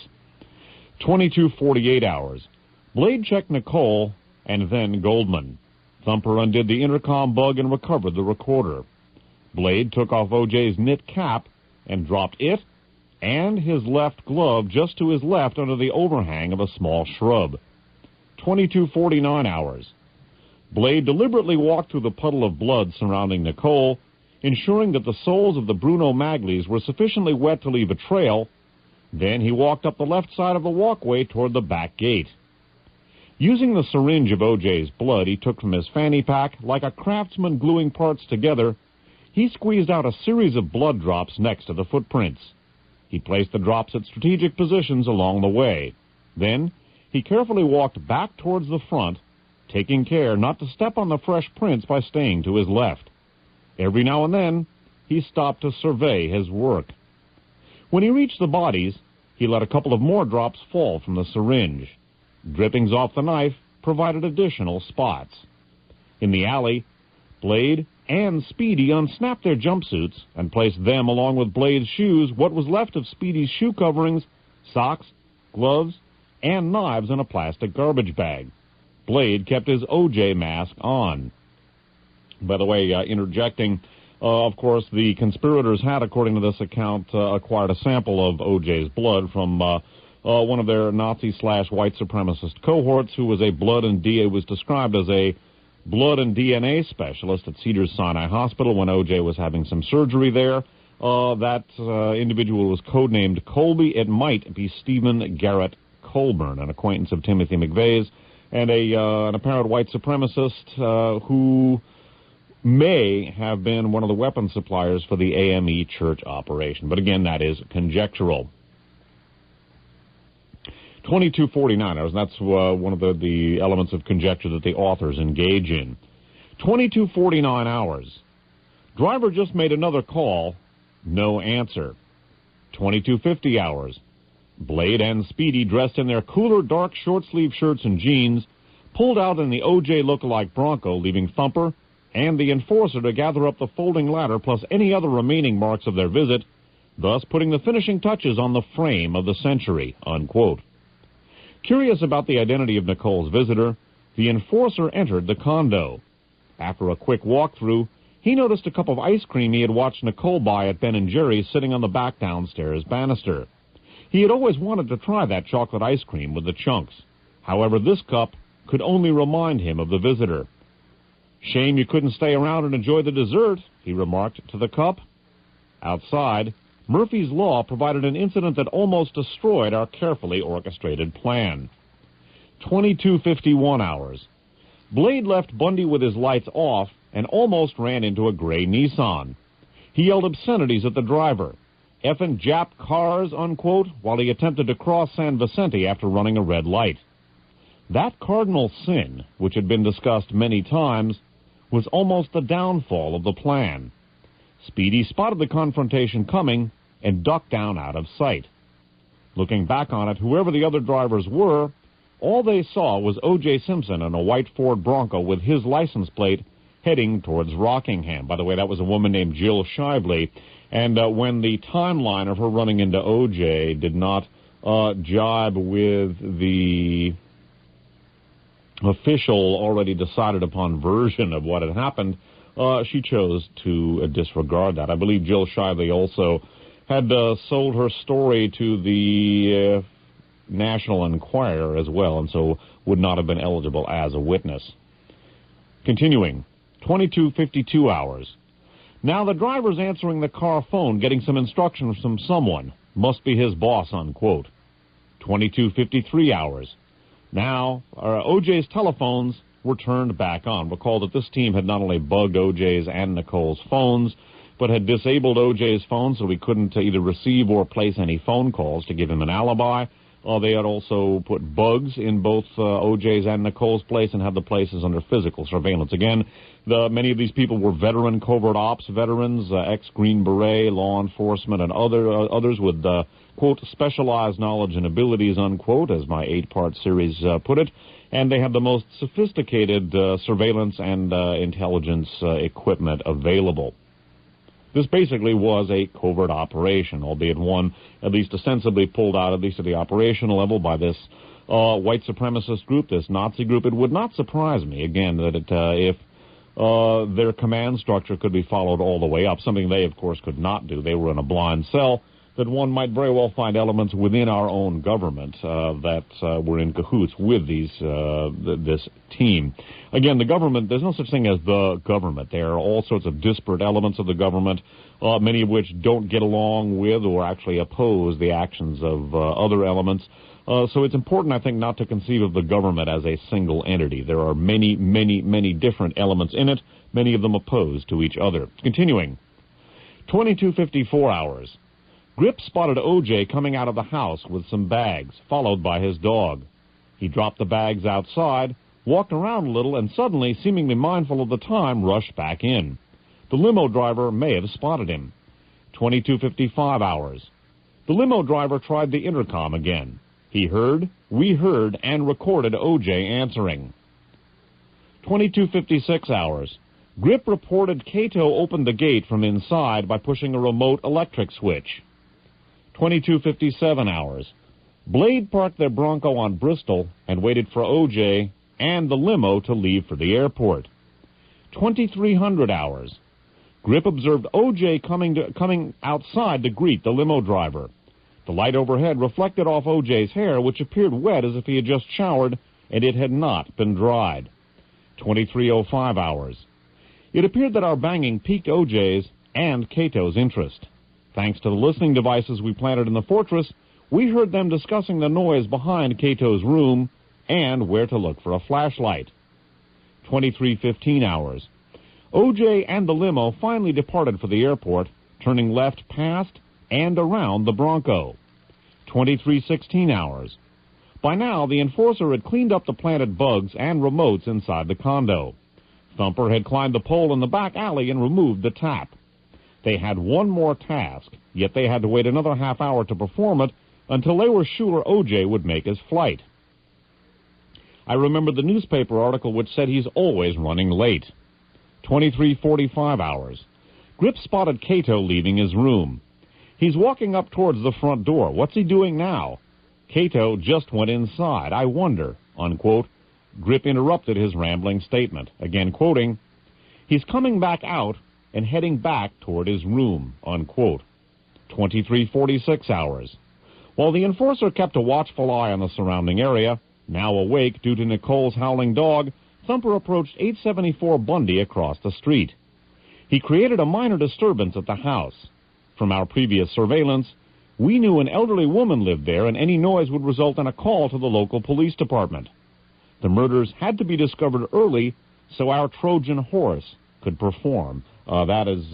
[SPEAKER 1] 22:48 hours. Blade checked Nicole and then Goldman. Thumper undid the intercom bug and recovered the recorder. Blade took off O.J.'s knit cap and dropped it and his left glove just to his left under the overhang of a small shrub. 22:49 hours. Blade deliberately walked through the puddle of blood surrounding Nicole, ensuring that the soles of the Bruno Maglis were sufficiently wet to leave a trail. Then he walked up the left side of the walkway toward the back gate. Using the syringe of O.J.'s blood he took from his fanny pack, like a craftsman gluing parts together, he squeezed out a series of blood drops next to the footprints. He placed the drops at strategic positions along the way. Then he carefully walked back towards the front, taking care not to step on the fresh prints by staying to his left. Every now and then, he stopped to survey his work. When he reached the bodies, he let a couple of more drops fall from the syringe. Drippings off the knife provided additional spots. In the alley, Blade and Speedy unsnapped their jumpsuits and placed them along with Blade's shoes, what was left of Speedy's shoe coverings, socks, gloves, and knives in a plastic garbage bag. Blade kept his O.J. mask on. By the way, interjecting, of course, the conspirators had, according to this account, acquired a sample of O.J.'s blood from one of their Nazi/white supremacist cohorts, who was was described as a blood and DNA specialist at Cedars-Sinai Hospital when OJ was having some surgery there. That individual was codenamed Colby. It might be Stephen Garrett Colburn, an acquaintance of Timothy McVeigh's, and an apparent white supremacist who may have been one of the weapons suppliers for the AME church operation. But again, that is conjectural. 2249 hours, and that's one of the elements of conjecture that the authors engage in. 2249 hours. Driver just made another call. No answer. 2250 hours. Blade and Speedy, dressed in their cooler dark short-sleeve shirts and jeans, pulled out in the OJ look-alike Bronco, leaving Thumper and the enforcer to gather up the folding ladder plus any other remaining marks of their visit, thus putting the finishing touches on the frame of the century, unquote. Curious about the identity of Nicole's visitor, the enforcer entered the condo. After a quick walkthrough, he noticed a cup of ice cream he had watched Nicole buy at Ben & Jerry's sitting on the back downstairs banister. He had always wanted to try that chocolate ice cream with the chunks. However, this cup could only remind him of the visitor. "Shame you couldn't stay around and enjoy the dessert," he remarked to the cup. Outside, Murphy's Law provided an incident that almost destroyed our carefully orchestrated plan. 2251 hours. Blade left Bundy with his lights off and almost ran into a gray Nissan. He yelled obscenities at the driver, "Effing Jap cars," unquote, while he attempted to cross San Vicente after running a red light. That cardinal sin, which had been discussed many times, was almost the downfall of the plan. Speedy spotted the confrontation coming and ducked down out of sight. Looking back on it, whoever the other drivers were, all they saw was OJ Simpson in a white Ford Bronco with his license plate heading towards Rockingham. By the way, that was a woman named Jill Shively, and when the timeline of her running into OJ did not jibe with the official, already decided upon version of what had happened, she chose to disregard that. I believe Jill Shively also had sold her story to the National Enquirer as well, and so would not have been eligible as a witness. Continuing, 2252 hours. Now the driver's answering the car phone, getting some instructions from someone. Must be his boss, unquote. 2253 hours. Now, OJ's telephones were turned back on. Recall that this team had not only bugged OJ's and Nicole's phones, but had disabled OJ's phone so he couldn't either receive or place any phone calls to give him an alibi. They had also put bugs in both OJ's and Nicole's place and had the places under physical surveillance. Again, many of these people were veteran covert ops veterans, ex-Green Beret, law enforcement, and others with, quote, specialized knowledge and abilities, unquote, as my 8-part series put it. And they have the most sophisticated surveillance and intelligence equipment available. This basically was a covert operation, albeit one at least ostensibly pulled out, at least at the operational level, by this white supremacist group, this Nazi group. It would not surprise me, again, that if their command structure could be followed all the way up, something they, of course, could not do. They were in a blind cell, that one might very well find elements within our own government that were in cahoots with this team. Again, the government, there's no such thing as the government. There are all sorts of disparate elements of the government, many of which don't get along with or actually oppose the actions of other elements. So it's important, I think, not to conceive of the government as a single entity. There are many, many, many different elements in it, many of them opposed to each other. Continuing, 2254 hours. Grip spotted OJ coming out of the house with some bags, followed by his dog. He dropped the bags outside, walked around a little, and suddenly, seemingly mindful of the time, rushed back in. The limo driver may have spotted him. 2255 hours. The limo driver tried the intercom again. He heard, we heard, and recorded OJ answering. 2256 hours. Grip reported Cato opened the gate from inside by pushing a remote electric switch. 2257 hours. Blade parked their Bronco on Bristol and waited for OJ and the limo to leave for the airport. 2300 hours. Grip observed OJ coming outside to greet the limo driver. The light overhead reflected off OJ's hair, which appeared wet as if he had just showered, and it had not been dried. 23:05 hours. It appeared that our banging piqued OJ's and Cato's interest. Thanks to the listening devices we planted in the fortress, we heard them discussing the noise behind Cato's room and where to look for a flashlight. 23:15 hours. OJ and the limo finally departed for the airport, turning left past and around the Bronco. 23:16 hours. By now, the enforcer had cleaned up the planted bugs and remotes inside the condo. Thumper had climbed the pole in the back alley and removed the tap. They had one more task, yet they had to wait another half hour to perform it until they were sure OJ would make his flight. I remember the newspaper article which said he's always running late. 23:45 hours. Grip spotted Cato leaving his room. He's walking up towards the front door. What's he doing now? Cato just went inside. I wonder, unquote. Grip interrupted his rambling statement, again quoting, he's coming back out and heading back toward his room, unquote. 23:46 hours. While the enforcer kept a watchful eye on the surrounding area, now awake due to Nicole's howling dog, Thumper approached 874 Bundy across the street. He created a minor disturbance at the house. From our previous surveillance, we knew an elderly woman lived there and any noise would result in a call to the local police department. The murders had to be discovered early so our Trojan horse could perform. That is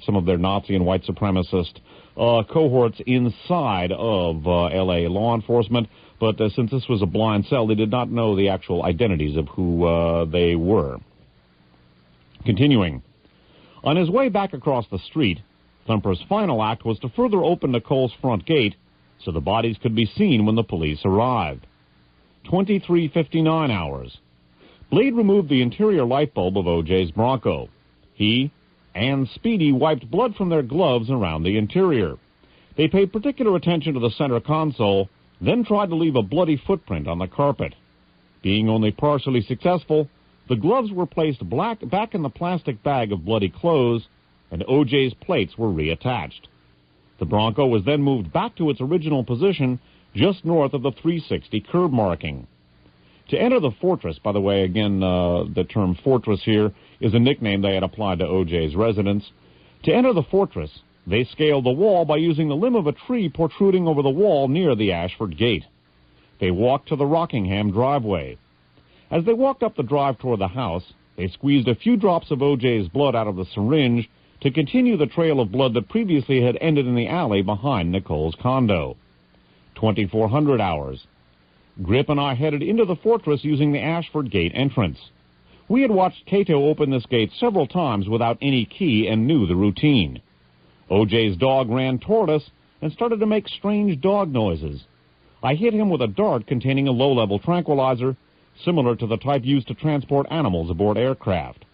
[SPEAKER 1] some of their Nazi and white supremacist cohorts inside of L.A. law enforcement. But since this was a blind cell, they did not know the actual identities of who they were. Continuing. On his way back across the street, Thumper's final act was to further open Nicole's front gate so the bodies could be seen when the police arrived. 23:59 hours. Blade removed the interior light bulb of OJ's Bronco. He and Speedy wiped blood from their gloves around the interior. They paid particular attention to the center console, then tried to leave a bloody footprint on the carpet. Being only partially successful, the gloves were placed back in the plastic bag of bloody clothes, and OJ's plates were reattached. The Bronco was then moved back to its original position just north of the 360 curb marking. To enter the fortress, by the way, again, the term fortress here is a nickname they had applied to OJ's residence. To enter the fortress, they scaled the wall by using the limb of a tree protruding over the wall near the Ashford Gate. They walked to the Rockingham driveway. As they walked up the drive toward the house, they squeezed a few drops of OJ's blood out of the syringe to continue the trail of blood that previously had ended in the alley behind Nicole's condo. 2400 hours. Grip and I headed into the fortress using the Ashford Gate entrance. We had watched Cato open this gate several times without any key and knew the routine. OJ's dog ran toward us and started to make strange dog noises. I hit him with a dart containing a low-level tranquilizer, similar to the type used to transport animals aboard aircraft.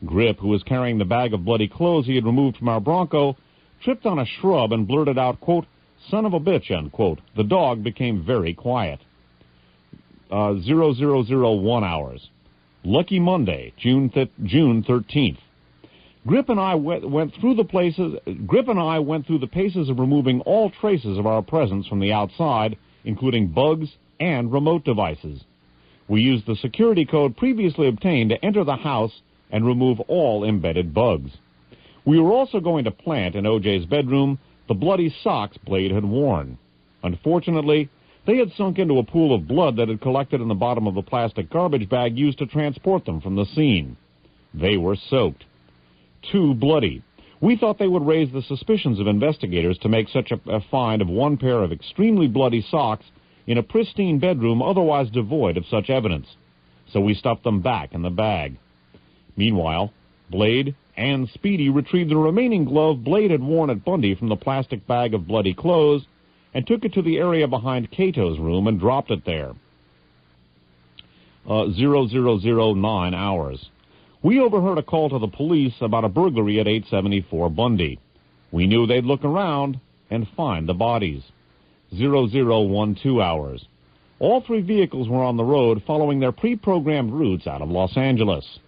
[SPEAKER 1] Grip, who was carrying the bag of bloody clothes he had removed from our Bronco, tripped on a shrub and blurted out, quote, "Son of a bitch," unquote. The dog became very quiet. 0001 hours. Lucky Monday, June 13th. Grip and I went through the paces of removing all traces of our presence from the outside, including bugs and remote devices. We used the security code previously obtained to enter the house and remove all embedded bugs. We were also going to plant in OJ's bedroom the bloody socks Blade had worn. Unfortunately, they had sunk into a pool of blood that had collected in the bottom of the plastic garbage bag used to transport them from the scene. They were soaked. Too bloody. We thought they would raise the suspicions of investigators to make such a find of one pair of extremely bloody socks in a pristine bedroom otherwise devoid of such evidence. So we stuffed them back in the bag. Meanwhile, Blade and Speedy retrieved the remaining glove Blade had worn at Bundy from the plastic bag of bloody clothes and took it to the area behind Cato's room and dropped it there. 0009 hours. We overheard a call to the police about a burglary at 874 Bundy. We knew they'd look around and find the bodies. 0012 hours. All three vehicles were on the road following their pre-programmed routes out of Los Angeles.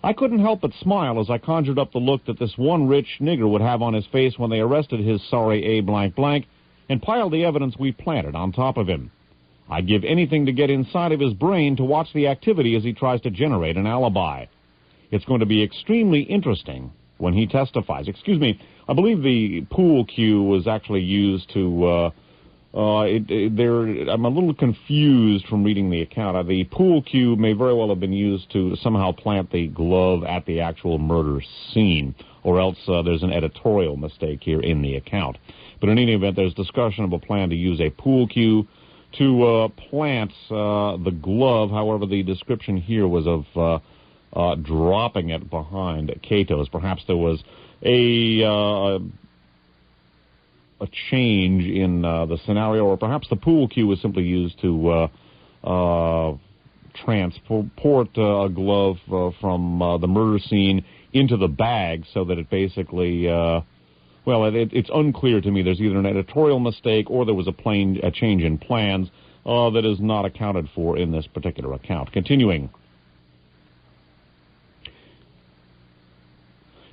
[SPEAKER 1] I couldn't help but smile as I conjured up the look that this one rich nigger would have on his face when they arrested his sorry A blank blank and pile the evidence we planted on top of him. I'd give anything to get inside of his brain to watch the activity as he tries to generate an alibi. It's going to be extremely interesting when he testifies. Excuse me, I believe the pool cue was actually used to, I'm a little confused from reading the account. The pool cue may very well have been used to somehow plant the glove at the actual murder scene, or else there's an editorial mistake here in the account. But in any event, there's discussion of a plan to use a pool cue to plant the glove. However, the description here was of dropping it behind Cato's. Perhaps there was a change in the scenario, or perhaps the pool cue was simply used to transport a glove from the murder scene into the bag, so that it basically, it's unclear to me. There's either an editorial mistake or there was a change in plans that is not accounted for in this particular account. Continuing.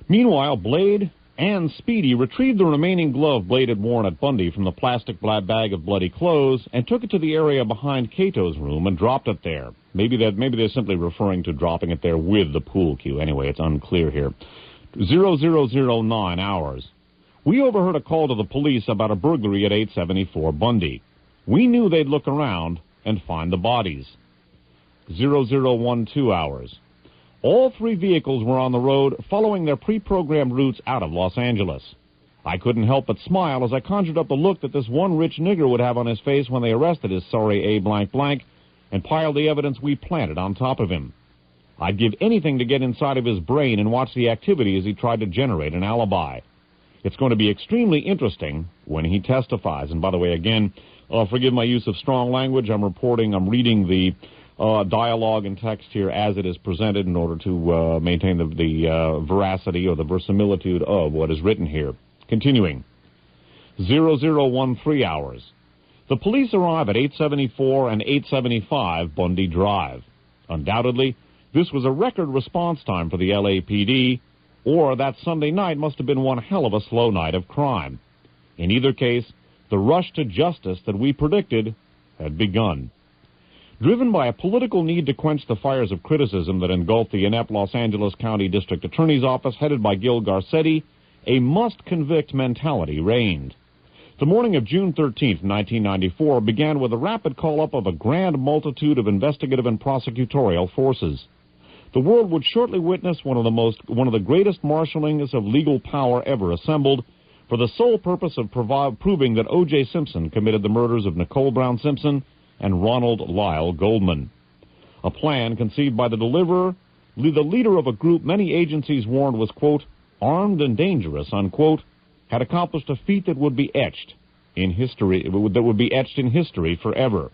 [SPEAKER 1] Meanwhile, Blade and Speedy retrieved the remaining glove Blade had worn at Bundy from the plastic bag of bloody clothes and took it to the area behind Cato's room and dropped it there. Maybe they're simply referring to dropping it there with the pool cue. Anyway, it's unclear here. 0009 hours. We overheard a call to the police about a burglary at 874 Bundy. We knew they'd look around and find the bodies. 0012 hours. All three vehicles were on the road following their pre-programmed routes out of Los Angeles. I couldn't help but smile as I conjured up the look that this one rich nigger would have on his face when they arrested his sorry A blank blank and piled the evidence we planted on top of him. I'd give anything to get inside of his brain and watch the activity as he tried to generate an alibi. It's going to be extremely interesting when he testifies. And by the way, again, forgive my use of strong language. I'm reading the dialogue and text here as it is presented in order to maintain the veracity or the verisimilitude of what is written here. Continuing. 0013 hours. The police arrive at 874 and 875 Bundy Drive. Undoubtedly, this was a record response time for the LAPD, or that Sunday night must have been one hell of a slow night of crime. In either case, the rush to justice that we predicted had begun. Driven by a political need to quench the fires of criticism that engulfed the inept Los Angeles County District Attorney's Office headed by Gil Garcetti, a must-convict mentality reigned. The morning of June 13, 1994, began with a rapid call-up of a grand multitude of investigative and prosecutorial forces. The world would shortly witness one of the greatest marshallings of legal power ever assembled, for the sole purpose of proving that OJ Simpson committed the murders of Nicole Brown Simpson and Ronald Lyle Goldman. A plan conceived by the leader of a group many agencies warned was, quote, armed and dangerous, unquote, had accomplished a feat that would be etched in history, forever.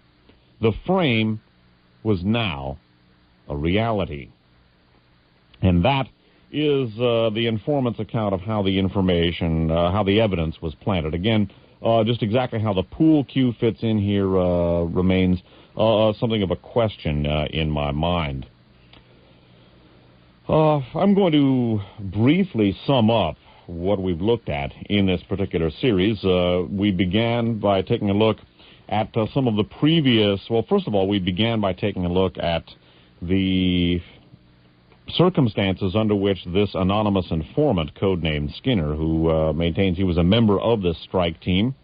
[SPEAKER 1] The frame was now a reality. And that is the informant's account of how the information, how the evidence was planted. Again, just exactly how the pool cue fits in here remains something of a question in my mind. I'm going to briefly sum up what we've looked at in this particular series. We began by taking a look at some of the previous... Well, first of all, we began by taking a look at the circumstances under which this anonymous informant, codenamed Skinner, who maintains he was a member of this strike team,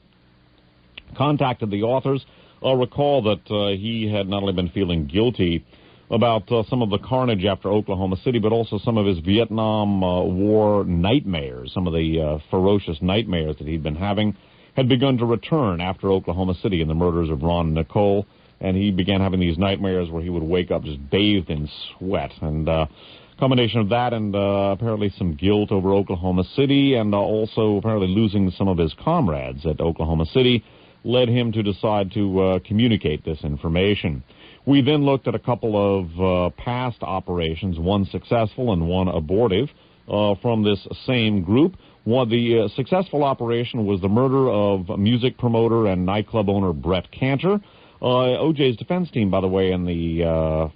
[SPEAKER 1] contacted the authors. Recall that he had not only been feeling guilty about some of the carnage after Oklahoma City, but also some of his Vietnam War nightmares, some of the ferocious nightmares that he'd been having, had begun to return after Oklahoma City and the murders of Ron and Nicole, and he began having these nightmares where he would wake up just bathed in sweat. And combination of that and apparently some guilt over Oklahoma City, and also apparently losing some of his comrades at Oklahoma City, led him to decide to communicate this information. We then looked at a couple of past operations, one successful and one abortive, from this same group. The successful operation was the murder of music promoter and nightclub owner Brett Cantor. OJ's defense team, by the way, in the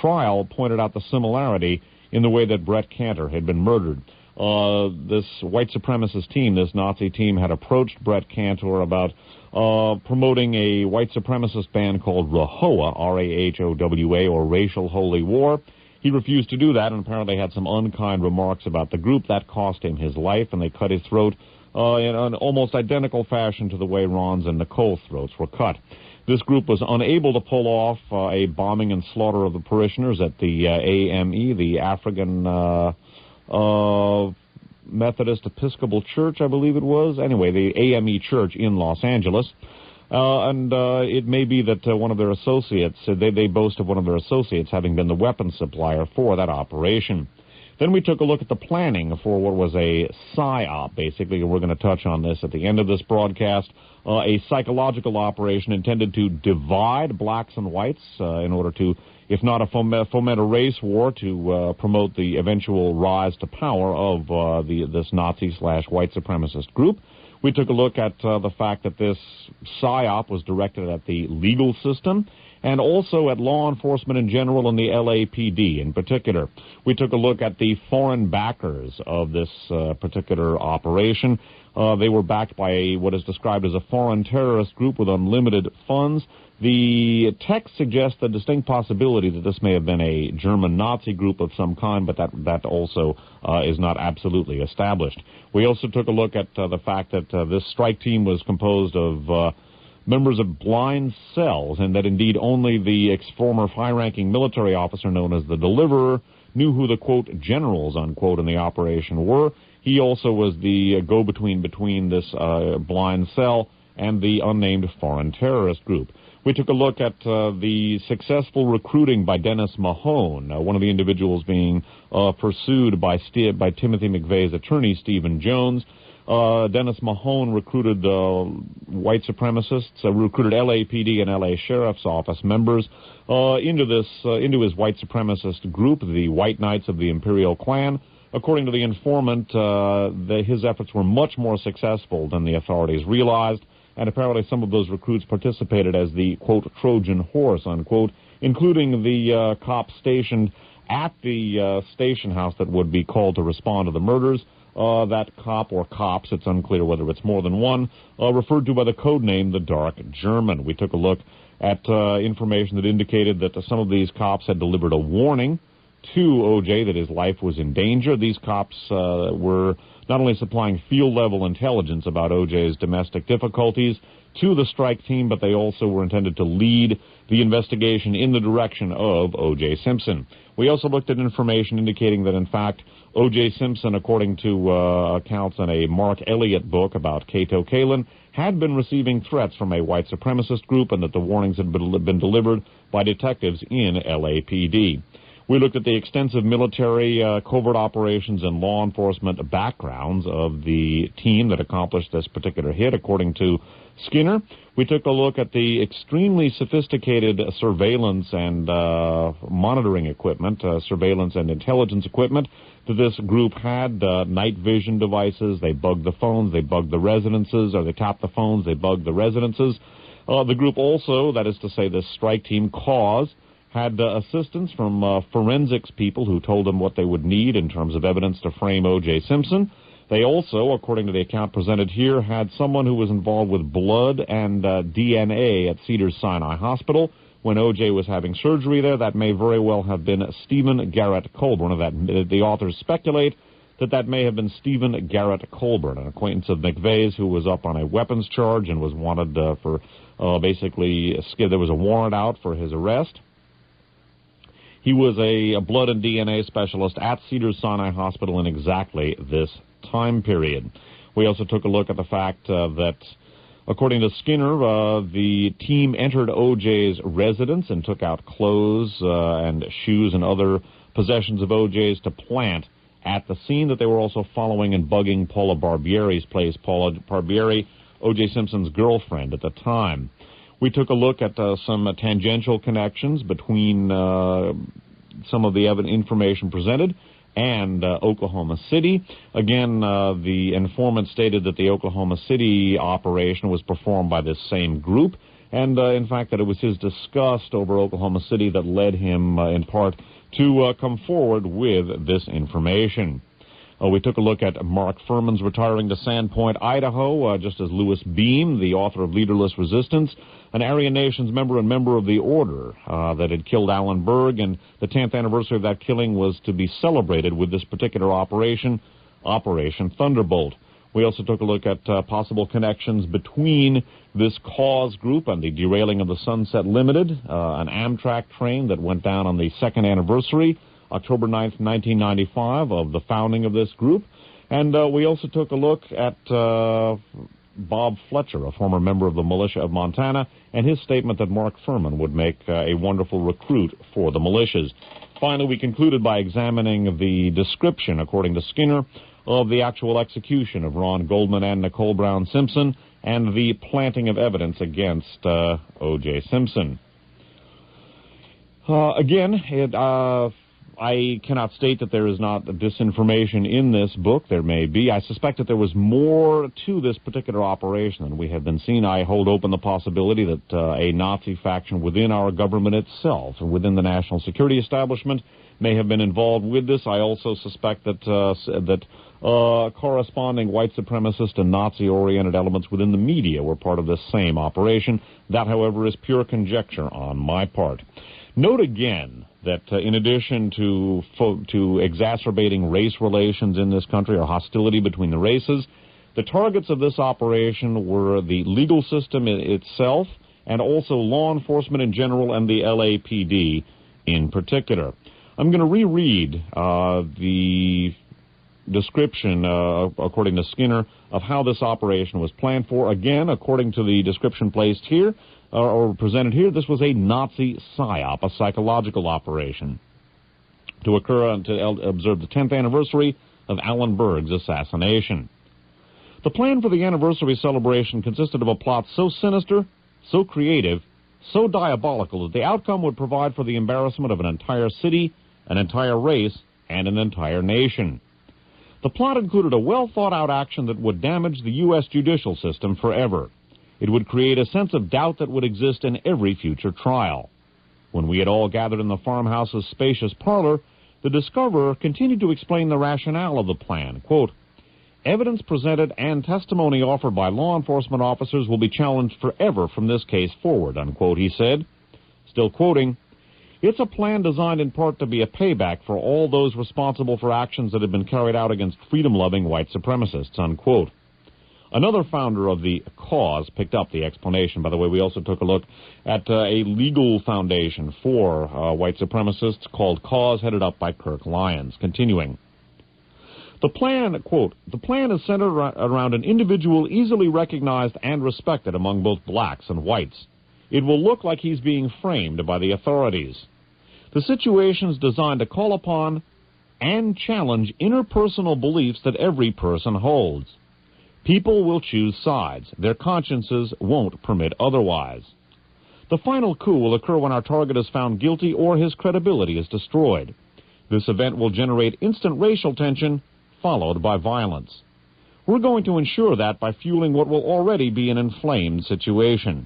[SPEAKER 1] trial pointed out the similarity in the way that Brett Cantor had been murdered. this white supremacist team, this Nazi team, had approached Brett Cantor about promoting a white supremacist band called RAHOWA, R-A-H-O-W-A, or Racial Holy War. He refused to do that and apparently had some unkind remarks about the group. That cost him his life, and they cut his throat in an almost identical fashion to the way Ron's and Nicole's throats were cut. This group was unable to pull off a bombing and slaughter of the parishioners at the AME, the African Methodist Episcopal Church, I believe it was. Anyway, the AME Church in Los Angeles. And it may be that one of their associates, they boast of one of their associates having been the weapons supplier for that operation. Then we took a look at the planning for what was a PSYOP, basically, and we're going to touch on this at the end of this broadcast, a psychological operation intended to divide blacks and whites in order to, if not foment a race war, to promote the eventual rise to power of this Nazi/white supremacist group. We took a look at the fact that this PSYOP was directed at the legal system and also at law enforcement in general and the LAPD in particular. We took a look at the foreign backers of this particular operation. They were backed by what is described as a foreign terrorist group with unlimited funds. The text suggests the distinct possibility that this may have been a German Nazi group of some kind, but that also is not absolutely established. We also took a look at the fact that this strike team was composed of members of blind cells, and that indeed only the former high-ranking military officer known as the Deliverer knew who the, quote, generals, unquote, in the operation were. He also was the go-between between this blind cell and the unnamed foreign terrorist group. We took a look at the successful recruiting by Dennis Mahone, one of the individuals being pursued by Timothy McVeigh's attorney, Stephen Jones. Dennis Mahone recruited white supremacists, recruited LAPD and LA Sheriff's Office members into his white supremacist group, the White Knights of the Imperial Klan. According to the informant, his efforts were much more successful than the authorities realized, and apparently some of those recruits participated as the, quote, Trojan horse, unquote, including the cops stationed at the station house that would be called to respond to the murders. That cop or cops, it's unclear whether it's more than one, referred to by the code name the Dark German. We took a look at information that indicated that some of these cops had delivered a warning to OJ that his life was in danger. These cops were not only supplying field-level intelligence about OJ's domestic difficulties to the strike team, but they also were intended to lead the investigation in the direction of OJ Simpson. We also looked at information indicating that, in fact, OJ Simpson, according to accounts in a Mark Elliott book about Cato Kalin, had been receiving threats from a white supremacist group and that the warnings had been delivered by detectives in LAPD. We looked at the extensive military covert operations and law enforcement backgrounds of the team that accomplished this particular hit, according to Skinner. We took a look at the extremely sophisticated surveillance and monitoring equipment, surveillance and intelligence equipment that this group had, night vision devices. They bugged the phones, they bugged the residences, or they tapped the phones, they bugged the residences. The group also, that is to say this strike team, had assistance from forensics people who told them what they would need in terms of evidence to frame O.J. Simpson. They also, according to the account presented here, had someone who was involved with blood and DNA at Cedars-Sinai Hospital when O.J. was having surgery there. That may very well have been Stephen Garrett Colburn. The authors speculate that may have been Stephen Garrett Colburn, an acquaintance of McVeigh's who was up on a weapons charge and was wanted for basically, there was a warrant out for his arrest. He was a blood and DNA specialist at Cedars-Sinai Hospital in exactly this time period. We also took a look at the fact that, according to Skinner, the team entered OJ's residence and took out clothes and shoes and other possessions of OJ's to plant at the scene, that they were also following and bugging Paula Barbieri's place. Paula Barbieri, O.J. Simpson's girlfriend at the time. We took a look at some tangential connections between some of the information presented and Oklahoma City. Again, the informant stated that the Oklahoma City operation was performed by this same group, and in fact that it was his disgust over Oklahoma City that led him in part to come forward with this information. We took a look at Mark Furman's retiring to Sandpoint, Idaho, just as Louis Beam, the author of Leaderless Resistance, an Aryan Nations member and member of the Order that had killed Alan Berg, and the 10th anniversary of that killing was to be celebrated with this particular operation, Operation Thunderbolt. We also took a look at possible connections between this cause group and the derailing of the Sunset Limited, an Amtrak train that went down on the 2nd anniversary, October 9th, 1995, of the founding of this group. And we also took a look at Bob Fletcher, a former member of the militia of Montana, and his statement that Mark Furman would make a wonderful recruit for the militias. Finally, we concluded by examining the description, according to Skinner, of the actual execution of Ron Goldman and Nicole Brown Simpson and the planting of evidence against OJ Simpson. I cannot state that there is not disinformation in this book. There may be. I suspect that there was more to this particular operation than we have been seeing. I hold open the possibility that a Nazi faction within our government itself and within the national security establishment may have been involved with this. I also suspect that corresponding white supremacist and Nazi-oriented elements within the media were part of this same operation. That, however, is pure conjecture on my part. Note again that in addition to exacerbating race relations in this country or hostility between the races, the targets of this operation were the legal system itself and also law enforcement in general and the LAPD in particular. I'm going to reread the description, according to Skinner, of how this operation was planned for. Again, according to the description placed here, or presented here, this was a Nazi psyop, a psychological operation, to occur and to observe the 10th anniversary of Alan Berg's assassination. The plan for the anniversary celebration consisted of a plot so sinister, so creative, so diabolical that the outcome would provide for the embarrassment of an entire city, an entire race, and an entire nation. The plot included a well-thought-out action that would damage the U.S. judicial system forever. It would create a sense of doubt that would exist in every future trial. When we had all gathered in the farmhouse's spacious parlor, the discoverer continued to explain the rationale of the plan. Quote, "Evidence presented and testimony offered by law enforcement officers will be challenged forever from this case forward," unquote, he said. Still quoting, "It's a plan designed in part to be a payback for all those responsible for actions that have been carried out against freedom-loving white supremacists," unquote. Another founder of the cause picked up the explanation. By the way, we also took a look at a legal foundation for white supremacists called Cause, headed up by Kirk Lyons. Continuing, the plan, quote, "The plan is centered around an individual easily recognized and respected among both blacks and whites. It will look like he's being framed by the authorities. The situation is designed to call upon and challenge interpersonal beliefs that every person holds. People will choose sides. Their consciences won't permit otherwise. The final coup will occur when our target is found guilty or his credibility is destroyed. This event will generate instant racial tension, followed by violence. We're going to ensure that by fueling what will already be an inflamed situation.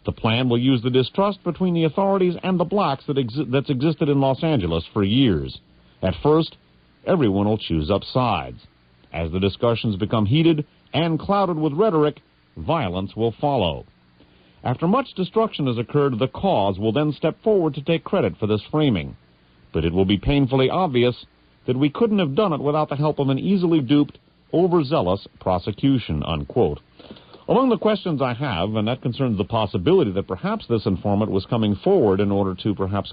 [SPEAKER 1] The plan will use the distrust between the authorities and the blacks that's existed in Los Angeles for years. At first, everyone will choose up sides. As the discussions become heated and clouded with rhetoric, violence will follow. After much destruction has occurred, the cause will then step forward to take credit for this framing. But it will be painfully obvious that we couldn't have done it without the help of an easily duped, overzealous prosecution," unquote. Among the questions I have, and that concerns the possibility that perhaps this informant was coming forward in order to perhaps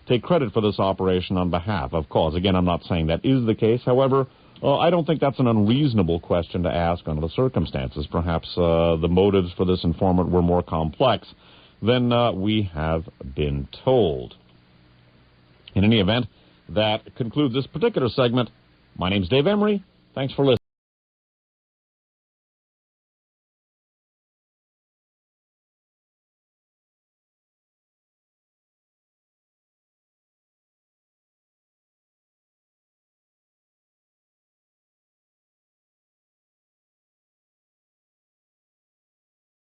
[SPEAKER 1] take credit for this operation on behalf of cause. Again, I'm not saying that is the case. However, I don't think that's an unreasonable question to ask under the circumstances. Perhaps the motives for this informant were more complex than we have been told. In any event, that concludes this particular segment. My name's Dave Emory. Thanks for listening.